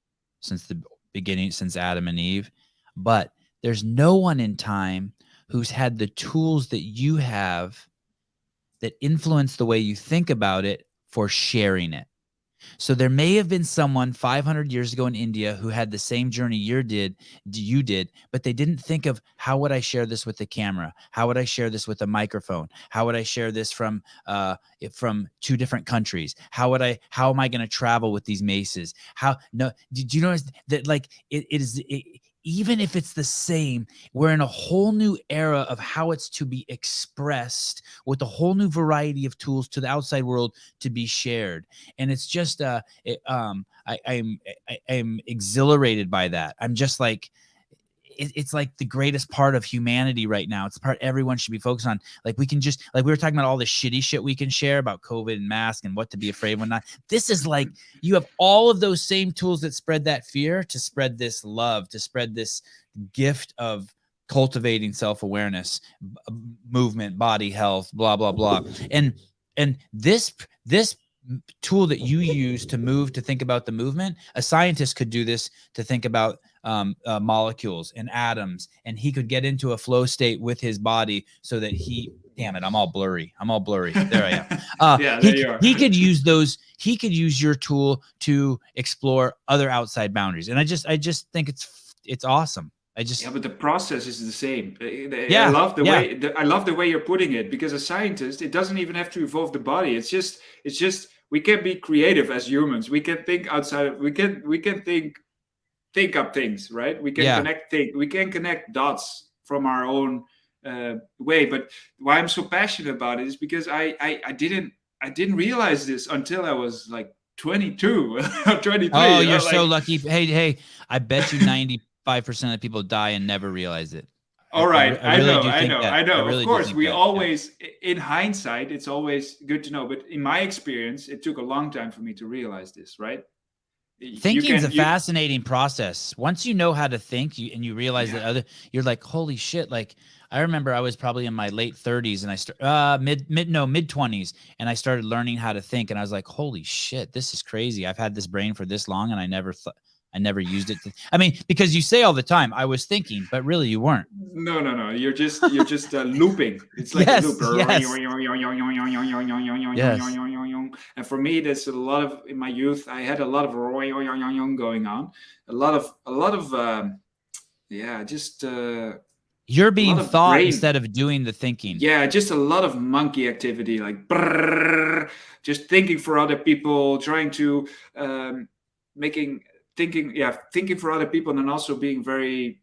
since the beginning, since Adam and Eve, but there's no one in time who's had the tools that you have that influence the way you think about it for sharing it. So there may have been someone 500 years ago in India who had the same journey you did, but they didn't think of, how would I share this with the camera? How would I share this with a microphone? How would I share this from 2 different countries? How am I going to travel with these maces? Did you notice that, like, even if it's the same, we're in a whole new era of how it's to be expressed, with a whole new variety of tools to the outside world to be shared. And it's just, I'm exhilarated by that. I'm just like, it's like the greatest part of humanity right now. It's the part everyone should be focused on. Like, we can just, like, we were talking about all the shitty shit we can share about COVID and mask and what to be afraid of, whatnot. This is like, you have all of those same tools that spread that fear to spread this love, to spread this gift of cultivating self-awareness, movement, body health, blah, blah, blah. And this tool that you use to move, to think about the movement, a scientist could do this to think about molecules and atoms, and he could get into a flow state with his body so that damn it, I'm all blurry. There I am. Yeah, there you are. He could use your tool to explore other outside boundaries. And I just think it's awesome. But the process is the same. Yeah, I love the way you're putting it, because a scientist, it doesn't even have to involve the body. It's just we can be creative as humans. We can think outside. We can think up things, right? We can connect things. We can connect dots from our own way. But why I'm so passionate about it is because I didn't realize this until I was like 22 or 23. Oh, you're so lucky. Hey, I bet you 95% of people die and never realize it. All right. I know. Of course, we always, in hindsight, it's always good to know. But in my experience, it took a long time for me to realize this, right? Thinking is a fascinating process. Once you know how to think, you realize that you're like, holy shit. Like, I remember I was probably in my late 30s and I mid 20s, and I started learning how to think, and I was like, holy shit, this is crazy. I've had this brain for this long and I never used it. Because you say all the time, I was thinking, but really you weren't. No. You're just looping. It's like a loop. Yes. And for me, there's a lot of, in my youth, I had a lot of going on, a lot of just you're being lot of thought brain. instead of doing the thinking. Yeah, just a lot of monkey activity, like brrr, just thinking for other people, trying to thinking for other people, and then also being very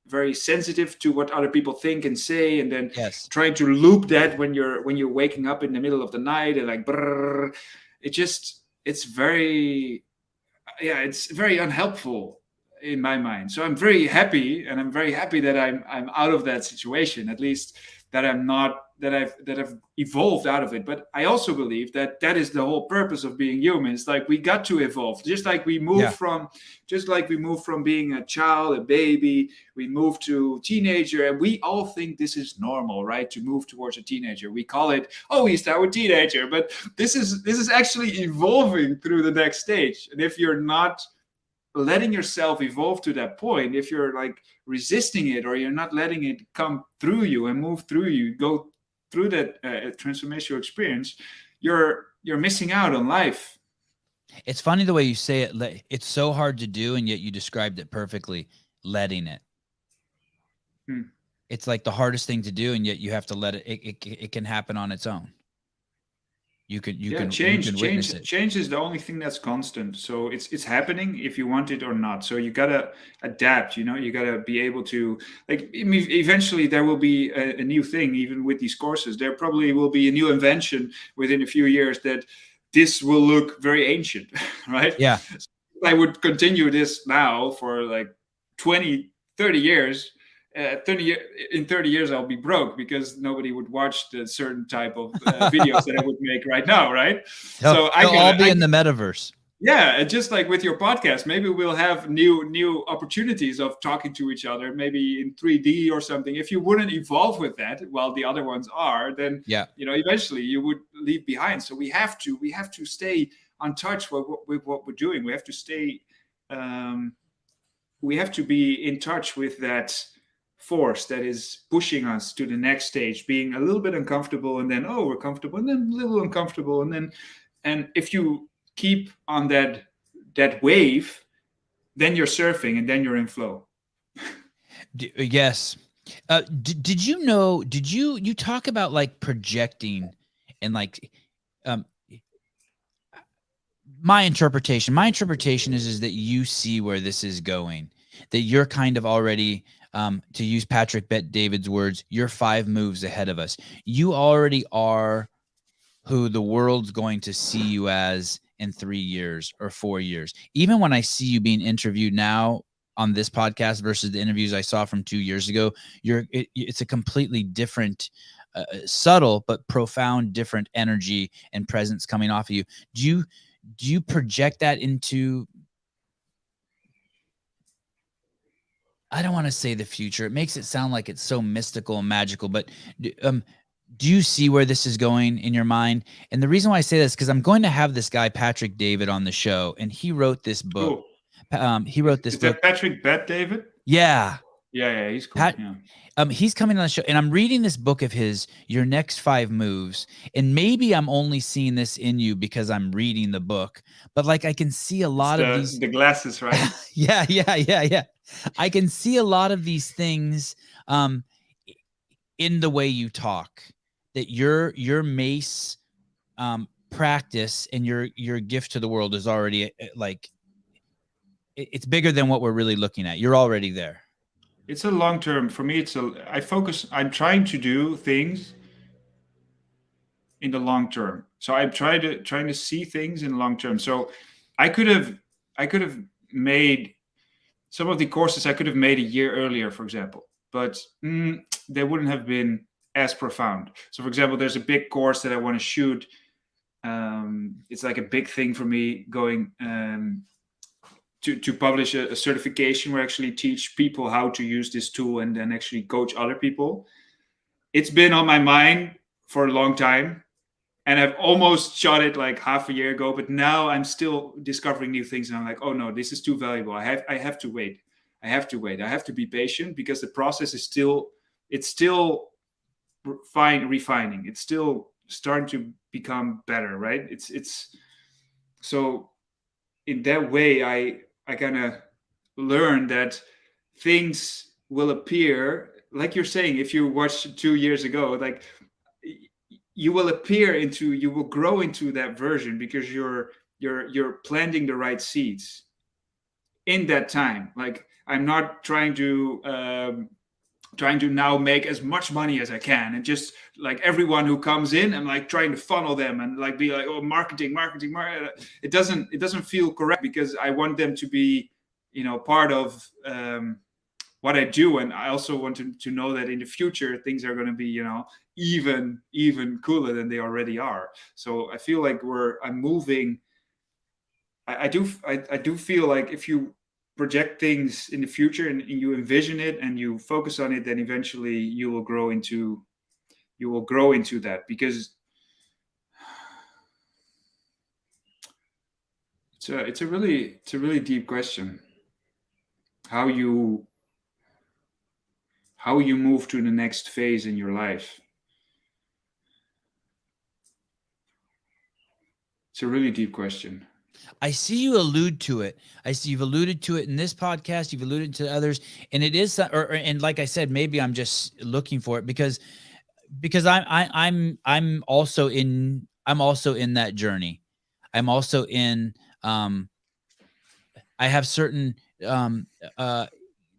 very sensitive to what other people think and say, and then Yes. trying to loop that when you're waking up in the middle of the night, and like brrr, it's very it's very unhelpful in my mind. So I'm very happy, and I'm very happy that I'm out of that situation. At least that I'm not that I've evolved out of it. But I also believe that that is the whole purpose of being human. It's like we got to evolve, just like we move from being a child, a baby, we move to teenager, and we all think this is normal, right? To move towards a teenager, we call it, oh, he's now a teenager, but this is actually evolving through the next stage. And if you're not letting yourself evolve to that point, if you're like resisting it, or you're not letting it come through you and move through you, go through that transformational experience, you're missing out on life. It's funny the way you say it. It's so hard to do, and yet you described it perfectly. Letting it. It's like the hardest thing to do, and yet you have to let it. It can happen on its own. You can change witness it. Change is the only thing that's constant. So it's happening if you want it or not. So you gotta adapt. You gotta be able to, like, eventually there will be a new thing. Even with these courses, there probably will be a new invention within a few years that this will look very ancient, right? Yeah. So I would continue this now for like 20, 30 years. In 30 years I'll be broke because nobody would watch the certain type of videos that I would make right now, right? So they'll all be in the metaverse. Yeah, just like with your podcast, maybe we'll have new opportunities of talking to each other, maybe in 3D or something. If you wouldn't evolve with that while the other ones are, then eventually you would leave behind. So we have to stay on touch with what we're doing. We have to stay we have to be in touch with that force that is pushing us to the next stage, being a little bit uncomfortable, and then we're comfortable, and then a little uncomfortable, and if you keep on that wave, then you're surfing, and then you're in flow. Yes. Did you know? Did you talk about like projecting and like my interpretation is that you see where this is going, that you're kind of already to use Patrick Bet-David's words, you're 5 moves ahead of us. You already are who the world's going to see you as in 3 years or 4 years. Even when I see you being interviewed now on this podcast versus the interviews I saw from 2 years ago, it's a completely different, subtle but profound different energy and presence coming off of you. Do you project that into, I don't want to say the future. It makes it sound like it's so mystical and magical, but do you see where this is going in your mind? And the reason why I say this is because I'm going to have this guy, Patrick David, on the show, and he wrote this book. Cool. He wrote this book. Is that Patrick Bet-David? Yeah. Yeah, he's cool. He's coming on the show, and I'm reading this book of his, Your Next 5 Moves, and maybe I'm only seeing this in you because I'm reading the book, but like I can see a lot of these. The glasses, right? Yeah. I can see a lot of these things in the way you talk, that your Mace practice and your gift to the world is already like, it's bigger than what we're really looking at. You're already there. It's a long term. For me, I'm trying to do things in the long term. So I'm trying to see things in the long term. So I could have made some of the courses I could have made a year earlier, for example, but they wouldn't have been as profound. So for example, there's a big course that I want to shoot. It's like a big thing for me going to publish a certification where I actually teach people how to use this tool and then actually coach other people. It's been on my mind for a long time, and I've almost shot it like half a year ago, but now I'm still discovering new things, and I'm like, oh no, this is too valuable. I have to wait. I have to be patient because the process is still refining. It's still starting to become better, right? It's so in that way, I kind of learn that things will appear, like you're saying, if you watched 2 years ago, like you will grow into that version because you're planting the right seeds in that time. Like I'm not trying to now make as much money as I can, and just like everyone who comes in, I'm like trying to funnel them and like be like, oh, marketing. It doesn't feel correct, because I want them to be, part of what I do, and I also want to know that in the future things are going to be, even cooler than they already are. So I feel like I'm moving. I do feel like if you project things in the future and you envision it and you focus on it, then eventually you will grow into that, because it's a really deep question, how you move to the next phase in your life. It's a really deep question. I see you allude to it. I see you've alluded to it in this podcast. You've alluded to others, and it is, and like I said, maybe I'm just looking for it because I'm also in that journey. I'm also in. I have certain.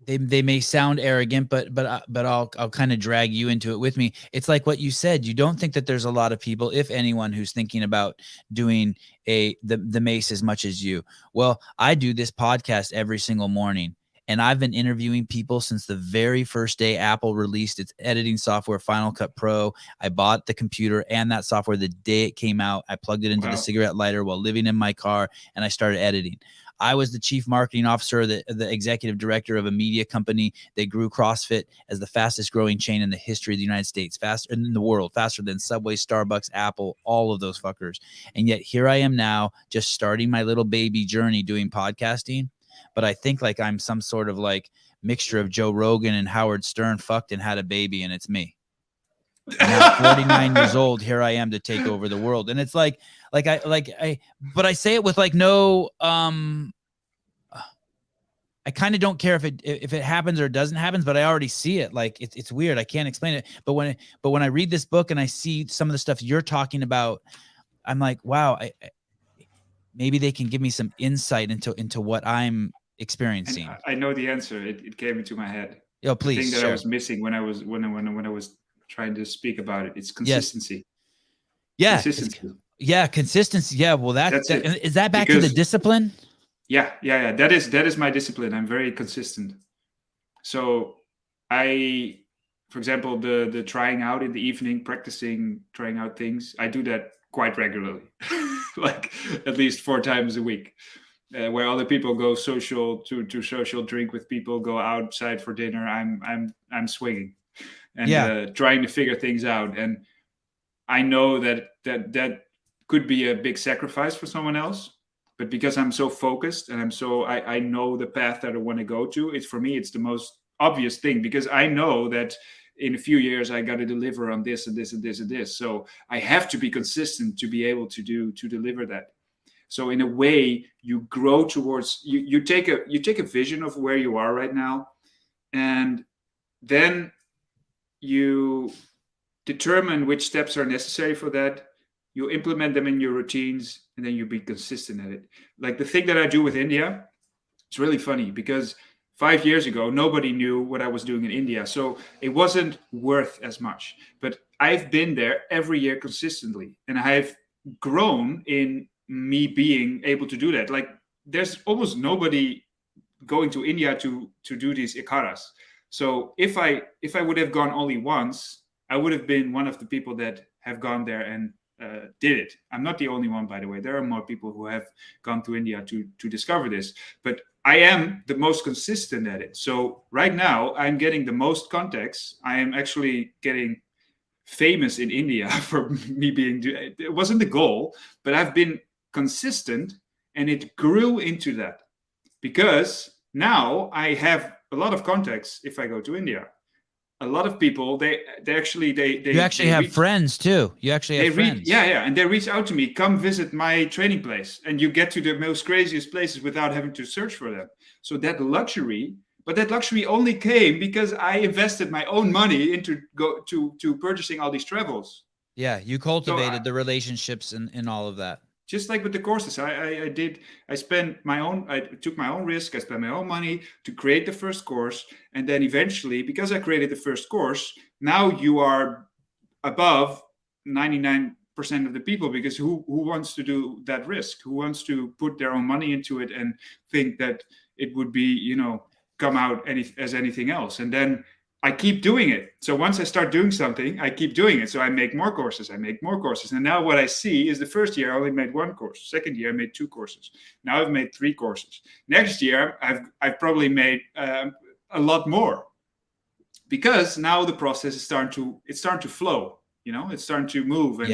They may sound arrogant, but I'll kind of drag you into it with me. It's like what you said. You don't think that there's a lot of people, if anyone, who's thinking about doing the Mace as much as you. Well, I do this podcast every single morning, and I've been interviewing people since the very first day Apple released its editing software, Final Cut Pro. I bought the computer and that software the day it came out. I plugged it into the cigarette lighter while living in my car, and I started editing. I was the chief marketing officer, the executive director of a media company that grew CrossFit as the fastest growing chain in the history of the United States, faster in the world, faster than Subway, Starbucks, Apple, all of those fuckers. And yet here I am now, just starting my little baby journey doing podcasting. But I think like I'm some sort of like mixture of Joe Rogan and Howard Stern fucked and had a baby, and it's me. Now 49 years old, here I am to take over the world. And it's but I say it with like no, I kind of don't care if it happens or it doesn't happen, but I already see it. Like it's weird. I can't explain it. But when I read this book and I see some of the stuff you're talking about, I'm like, wow, maybe they can give me some insight into what I'm experiencing. And I know the answer. It came into my head. Yo, please. The thing that share. I was missing when I was trying to speak about it. It's consistency. Yes. Consistency. Consistency. Yeah. Well, that's it. Is that back to the discipline? Yeah. That is my discipline. I'm very consistent. So for example, the trying out in the evening, practicing trying out things, I do that quite regularly, like at least 4 times a week. Where other people go social to social, drink with people, go outside for dinner, I'm swinging and trying to figure things out. And I know that could be a big sacrifice for someone else, but because I'm so focused and I know the path that I want to go to, for me it's the most obvious thing, because I know that in a few years I got to deliver on this and this and this and this. So I have to be consistent to be able to deliver that. So in a way, you grow towards you take a vision of where you are right now, and then you determine which steps are necessary for that. You implement them in your routines, and then you be consistent at it. Like the thing that I do with India, it's really funny because 5 years ago, nobody knew what I was doing in India. So it wasn't worth as much. But I've been there every year consistently, and I've grown in me being able to do that. Like there's almost nobody going to India to do these ikaras. So if I would have gone only once, I would have been one of the people that have gone there and did it. I'm not the only one, by the way. There are more people who have gone to India to discover this, but I am the most consistent at it. So right now I'm getting the most contacts. I am actually getting famous in India for me being, it wasn't the goal, but I've been consistent, and it grew into that because now I have a lot of contacts if I go to India. a lot of people, they you actually have friends too. You actually have friends. And they reach out to me, come visit my training place, and you get to the most craziest places without having to search for them. So that luxury only came because I invested my own money into purchasing all these travels. Yeah, you cultivated the relationships and all of that. Just like with the courses, I took my own risk. I spent my own money to create the first course. And then eventually, because I created the first course, now you are above 99% of the people, because who wants to do that risk? Who wants to put their own money into it and think that it would be, come out as anything else? And then I keep doing it. So once I start doing something, I keep doing it. So I make more courses. And now what I see is the first year I only made one course. Second year I made 2 courses. Now I've made 3 courses. Next year I've probably made a lot more, because now the process is starting to flow. It's starting to move, and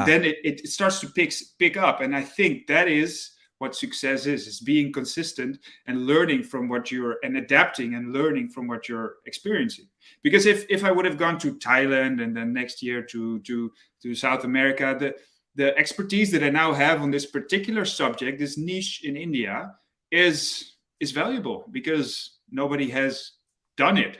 then it starts to pick up. And I think that is what success is being consistent and learning from and adapting and learning from what you're experiencing. Because if I would have gone to Thailand and then next year to South America, the expertise that I now have on this particular subject, this niche in India, is valuable, because nobody has done it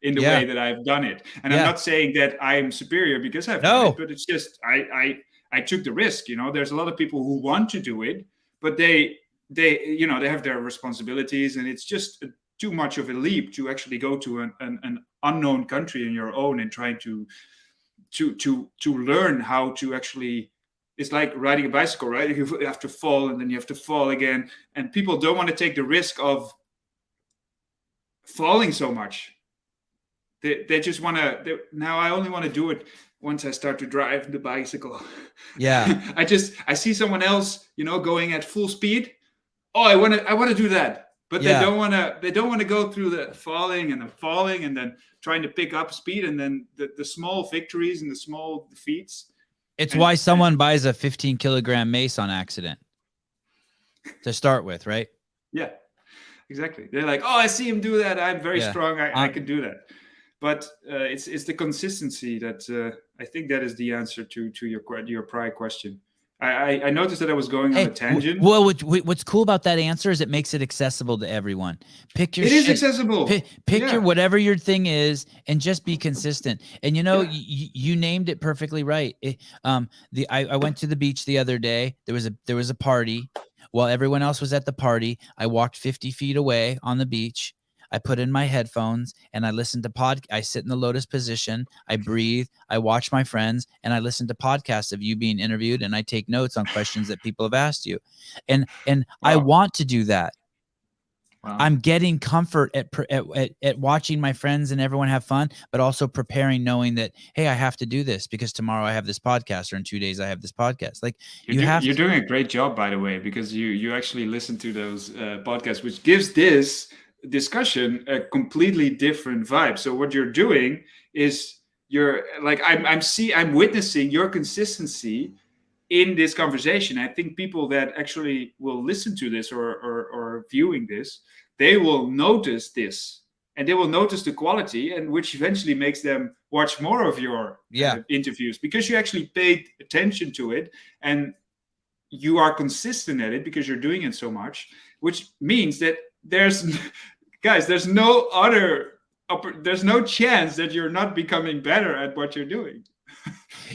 in the way that I've done it. And I'm not saying that I'm superior because I've done it, but it's just I took the risk. There's a lot of people who want to do it, but they have their responsibilities, and it's just too much of a leap to actually go to an unknown country on your own and trying to learn how to actually. It's like riding a bicycle, right? You have to fall, and then you have to fall again, and people don't want to take the risk of falling so much. They just want to. Now I only want to do it once I start to drive the bicycle. Yeah. I see someone else, going at full speed. Oh, I want to do that. But they don't want to go through the falling and then trying to pick up speed, and then the small victories and the small defeats. It's why someone buys a 15-kilogram mace on accident to start with, right? Yeah, exactly. They're like, oh, I see him do that. I'm very strong. I can do that. But it's the consistency that I think that is the answer to your prior question. I noticed that I was going on a tangent. Well, what's cool about that answer is it makes it accessible to everyone. It is accessible. Pick your whatever your thing is, and just be consistent. And you named it perfectly right. I went to the beach the other day. There was a party. While everyone else was at the party, I walked 50 feet away on the beach. I put in my headphones and I listened to I sit in the lotus position. I breathe. I watch my friends, and I listen to podcasts of you being interviewed, and I take notes on questions that people have asked you. And I want to do that. Wow. I'm getting comfort at watching my friends and everyone have fun, but also preparing, knowing that, hey, I have to do this because tomorrow I have this podcast, or in 2 days I have this podcast. Like you're doing a great job, by the way, because you actually listen to those podcasts, which gives this discussion a completely different vibe. So what you're doing is I'm witnessing your consistency in this conversation. I think people that actually will listen to this or viewing this, they will notice this, and they will notice the quality, and which eventually makes them watch more of your interviews, because you actually paid attention to it and you are consistent at it because you're doing it so much, which means that there's no chance that you're not becoming better at what you're doing.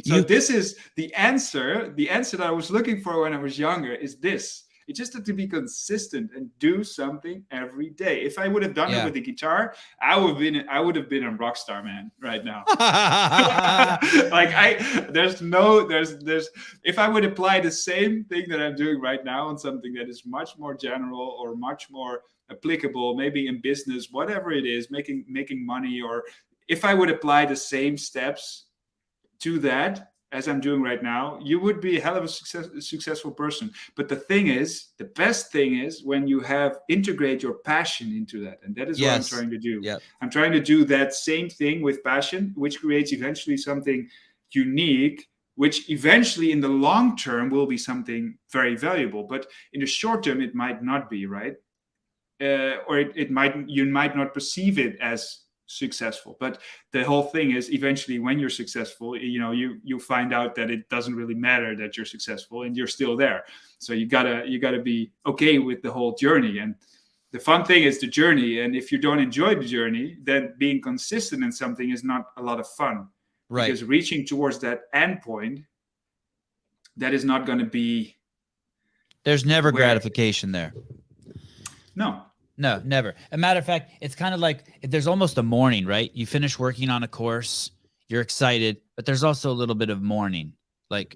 So this is the answer. The answer that I was looking for when I was younger is this. You just have to be consistent and do something every day. If I would have done it with the guitar, I would have been a rock star, man, right now. If I would apply the same thing that I'm doing right now on something that is much more general or much more applicable, maybe in business, whatever it is, making money, or if I would apply the same steps to that as I'm doing right now, you would be a hell of a successful person. But the best thing is when you integrate your passion into that. And that is what I'm trying to do. Yep. I'm trying to do that same thing with passion, which creates eventually something unique, which eventually in the long term will be something very valuable. But in the short term, it might not be, right? Or you might not perceive it as successful. But the whole thing is, eventually when you're successful, you find out that it doesn't really matter that you're successful and you're still there. So you gotta be okay with the whole journey. And the fun thing is the journey. And if you don't enjoy the journey, then being consistent in something is not a lot of fun. Right. Because reaching towards that end point, that is not going to be. There's never gratification there. No, never. A matter of fact, it's kind of like there's almost a mourning, right? You finish working on a course, you're excited, but there's also a little bit of mourning. Like,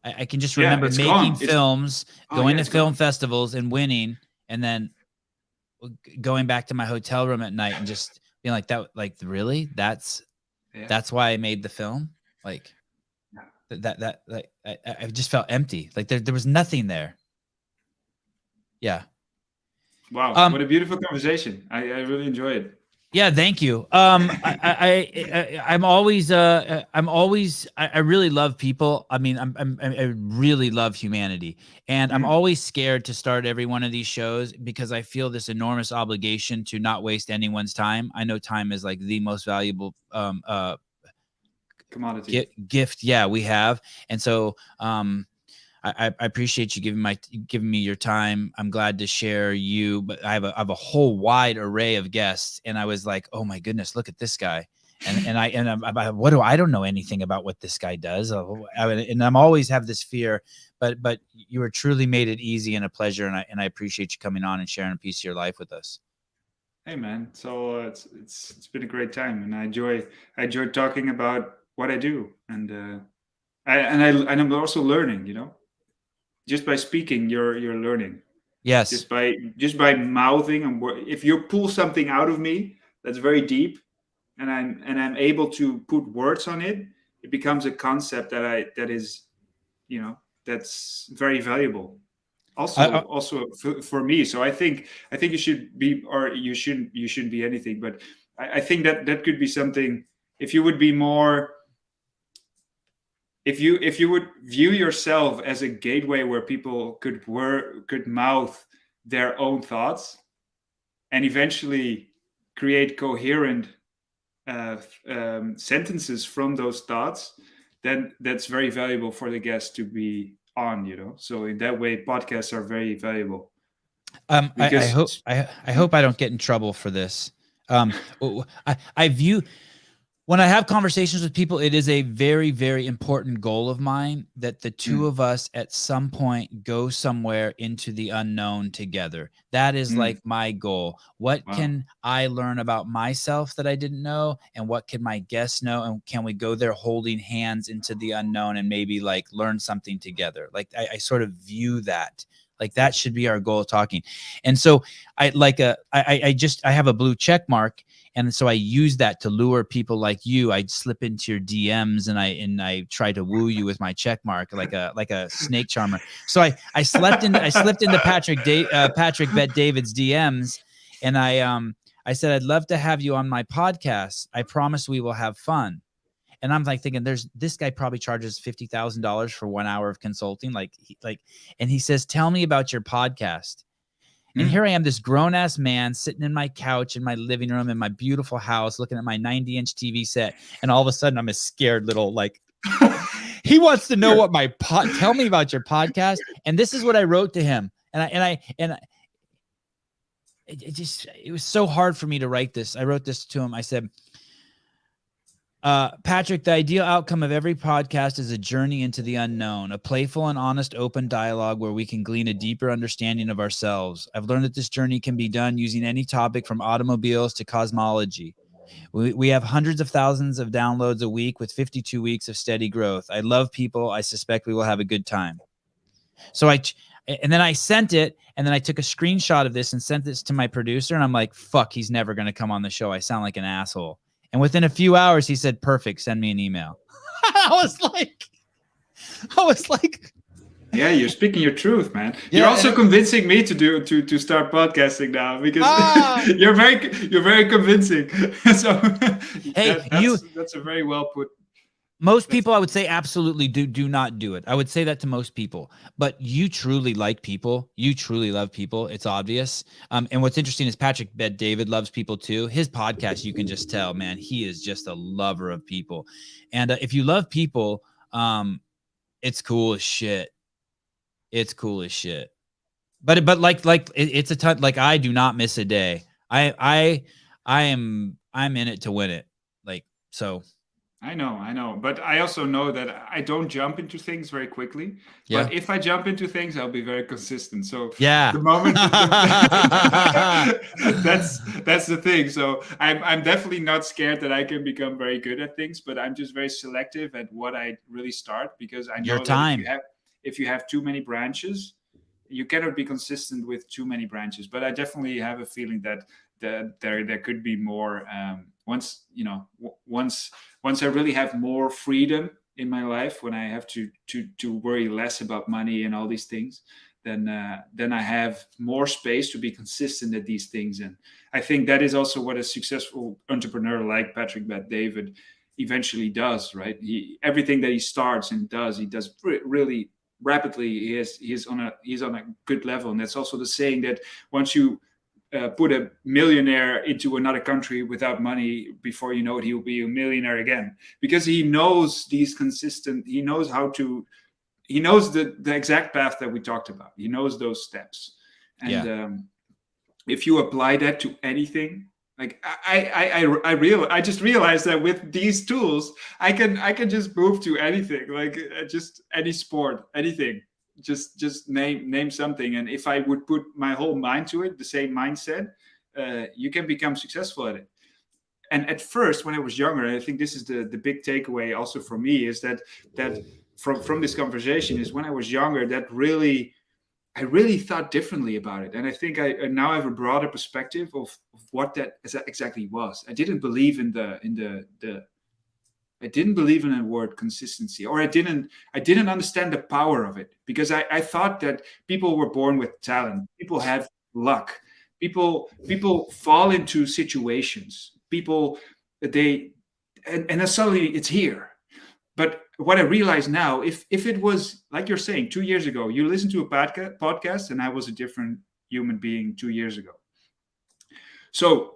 I can just remember making films, going to film festivals and winning, and then going back to my hotel room at night and just being like, that, like, really? That's why I made the film? Like, I just felt empty. Like there was nothing there. Yeah. Wow. What a beautiful conversation. I really enjoy it. Yeah. Thank you. I really love people. I mean, I really love humanity, and I'm always scared to start every one of these shows because I feel this enormous obligation to not waste anyone's time. I know time is like the most valuable, commodity gift we have, and so I appreciate you giving me your time. I'm glad to share you, but I have a whole wide array of guests, and I was like, oh my goodness, look at this guy, and I don't know anything about what this guy does, and I'm always have this fear, but you were truly made it easy and a pleasure, and I appreciate you coming on and sharing a piece of your life with us. Hey man, so it's been a great time, and I enjoy talking about what I do, and I'm also learning, just by speaking, you're learning. Yes. Just by mouthing, and if you pull something out of me that's very deep, and I'm able to put words on it, it becomes a concept that is, that's very valuable. Also for me. So I think you should be, or you shouldn't be anything, but I think that could be something. If you would be more. If you would view yourself as a gateway where people could mouth their own thoughts, and eventually create coherent sentences from those thoughts, then that's very valuable for the guest to be on. So in that way, podcasts are very valuable. I hope I don't get in trouble for this. I view. When I have conversations with people, it is a very, very important goal of mine that the two of us at some point go somewhere into the unknown together. That is like my goal. What can I learn about myself that I didn't know? And what can my guests know? And can we go there holding hands into the unknown and maybe like learn something together? Like I sort of view that. Like that should be our goal of talking. And so I have a blue check mark. And so I use that to lure people like you. I slip into your DMs and I try to woo you with my check mark, like a snake charmer. So I slipped into Patrick Bet David's DMs, and I said, I'd love to have you on my podcast. I promise we will have fun. And I'm like thinking, this guy probably charges $50,000 for 1 hour of consulting. And he says, tell me about your podcast. And here I am, this grown-ass man sitting in my couch in my living room in my beautiful house, looking at my 90-inch TV set. And all of a sudden, I'm a scared little, he wants to know what tell me about your podcast. And this is what I wrote to him. It was so hard for me to write this. I wrote this to him. I said, Patrick, the ideal outcome of every podcast is a journey into the unknown, a playful and honest open dialogue where we can glean a deeper understanding of ourselves. I've learned that this journey can be done using any topic from automobiles to cosmology. We have hundreds of thousands of downloads a week with 52 weeks of steady growth. I love people. I suspect we will have a good time. So and then I sent it, and then I took a screenshot of this and sent this to my producer, and I'm like, fuck, he's never going to come on the show. I sound like an asshole. And within a few hours, he said, perfect, send me an email. I was like, yeah, you're speaking your truth, man. Yeah, you're also convincing me to start podcasting now, because you're very convincing. So hey, that's a very well put Most people, I would say, absolutely do not do it. I would say that to most people. But you truly like people. You truly love people. It's obvious. And what's interesting is Patrick Bet-David loves people too. His podcast, you can just tell, man, he is just a lover of people. And if you love people, it's cool as shit. It's cool as shit. But it's a ton. Like, I do not miss a day. I'm in it to win it. Like, so. I know, but I also know that I don't jump into things very quickly. Yeah. But if I jump into things, I'll be very consistent. So yeah, the moment that's the thing. So I'm definitely not scared that I can become very good at things, but I'm just very selective at what I really start, because I know that if you have too many branches, you cannot be consistent with too many branches. But I definitely have a feeling that there could be more once I really have more freedom in my life, when I have to worry less about money and all these things, then I have more space to be consistent at these things. And I think that is also what a successful entrepreneur like Patrick Bet-David eventually does, right? Everything that he starts and does, he does really rapidly. He's on a good level. And that's also the saying that once you put a millionaire into another country without money, before you know it, he'll be a millionaire again, because he knows he knows the exact path that we talked about. He knows those steps. And if you apply that to anything, like I just realized that with these tools, I can just move to anything, like just any sport, anything. Just name something, and if I would put my whole mind to it, the same mindset, you can become successful at it. And at first, when I was younger, I think this is the big takeaway also for me, is that from this conversation, is when I was younger, that I really thought differently about it. And I think I now have a broader perspective of what that exactly was. I didn't believe in I didn't believe in the word consistency, or I didn't understand the power of it, because I thought that people were born with talent. People have luck. People fall into situations. And then suddenly it's here. But what I realize now, if it was like you're saying 2 years ago, you listened to a podcast, and I was a different human being 2 years ago. So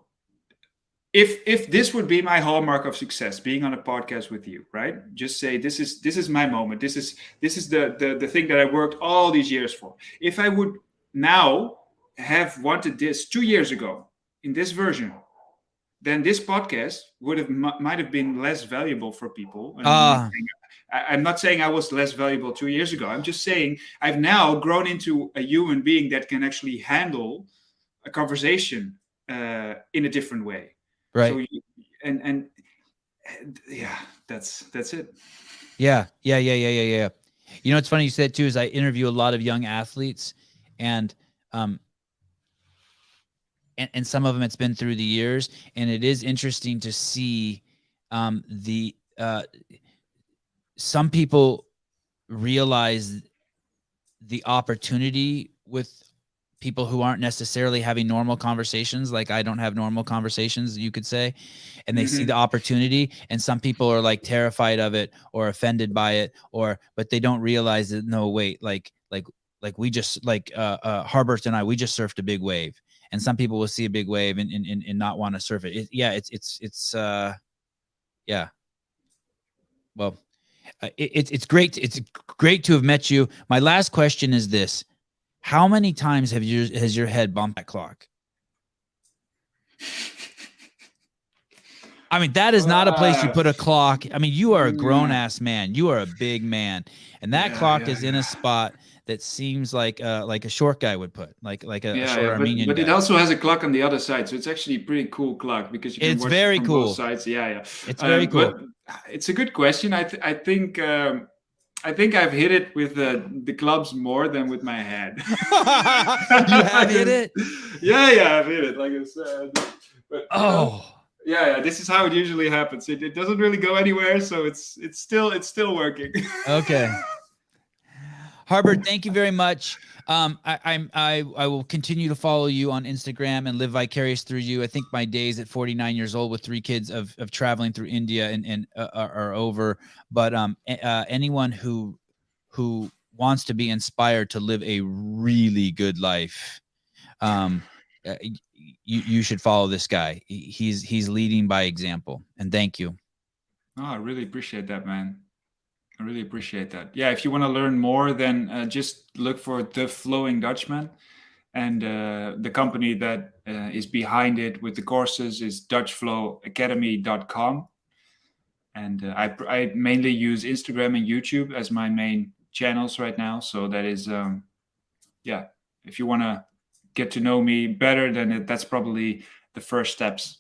if this would be my hallmark of success, being on a podcast with you, right? Just say, this is my moment. This is the thing that I worked all these years for. If I would now have wanted this 2 years ago in this version, then this podcast might have been less valuable for people. I'm not saying I was less valuable 2 years ago. I'm just saying I've now grown into a human being that can actually handle a conversation in a different way. Right. So and yeah, that's it. Yeah. You know, it's funny you said too, is I interview a lot of young athletes, and some of them, it's been through the years, and it is interesting to see some people realize the opportunity with people who aren't necessarily having normal conversations. Like, I don't have normal conversations, you could say, and they see the opportunity, and some people are like terrified of it or offended by it, but they don't realize that, no, wait, like we just, like Harbert and I, we just surfed a big wave, and some people will see a big wave and not want to surf it. Well, it's great. It's great to have met you. My last question is this: how many times has your head bumped that clock? I mean, that is not a place you put a clock. I mean, you are a grown-ass man. You are a big man, and that clock is in a spot that seems like a short guy would put, like a short Armenian but guy. It also has a clock on the other side, so it's actually a pretty cool clock, because you can watch it from both sides. Yeah. It's very cool. But it's a good question. I think I've hit it with the clubs more than with my head. You have hit it? Yeah, I've hit it, like I said. But, yeah, this is how it usually happens. It doesn't really go anywhere, so it's still working. Okay. Harbert, thank you very much. I will continue to follow you on Instagram and live vicarious through you. I think my days at 49 years old with 3 kids of traveling through India and are over. But anyone who wants to be inspired to live a really good life, you should follow this guy. He's leading by example. And thank you. Oh, I really appreciate that, man. I really appreciate that. Yeah, if you want to learn more, then just look for The Flowing Dutchman. And the company that is behind it with the courses is DutchFlowAcademy.com. And I mainly use Instagram and YouTube as my main channels right now. So that is, if you want to get to know me better, then that's probably the first steps.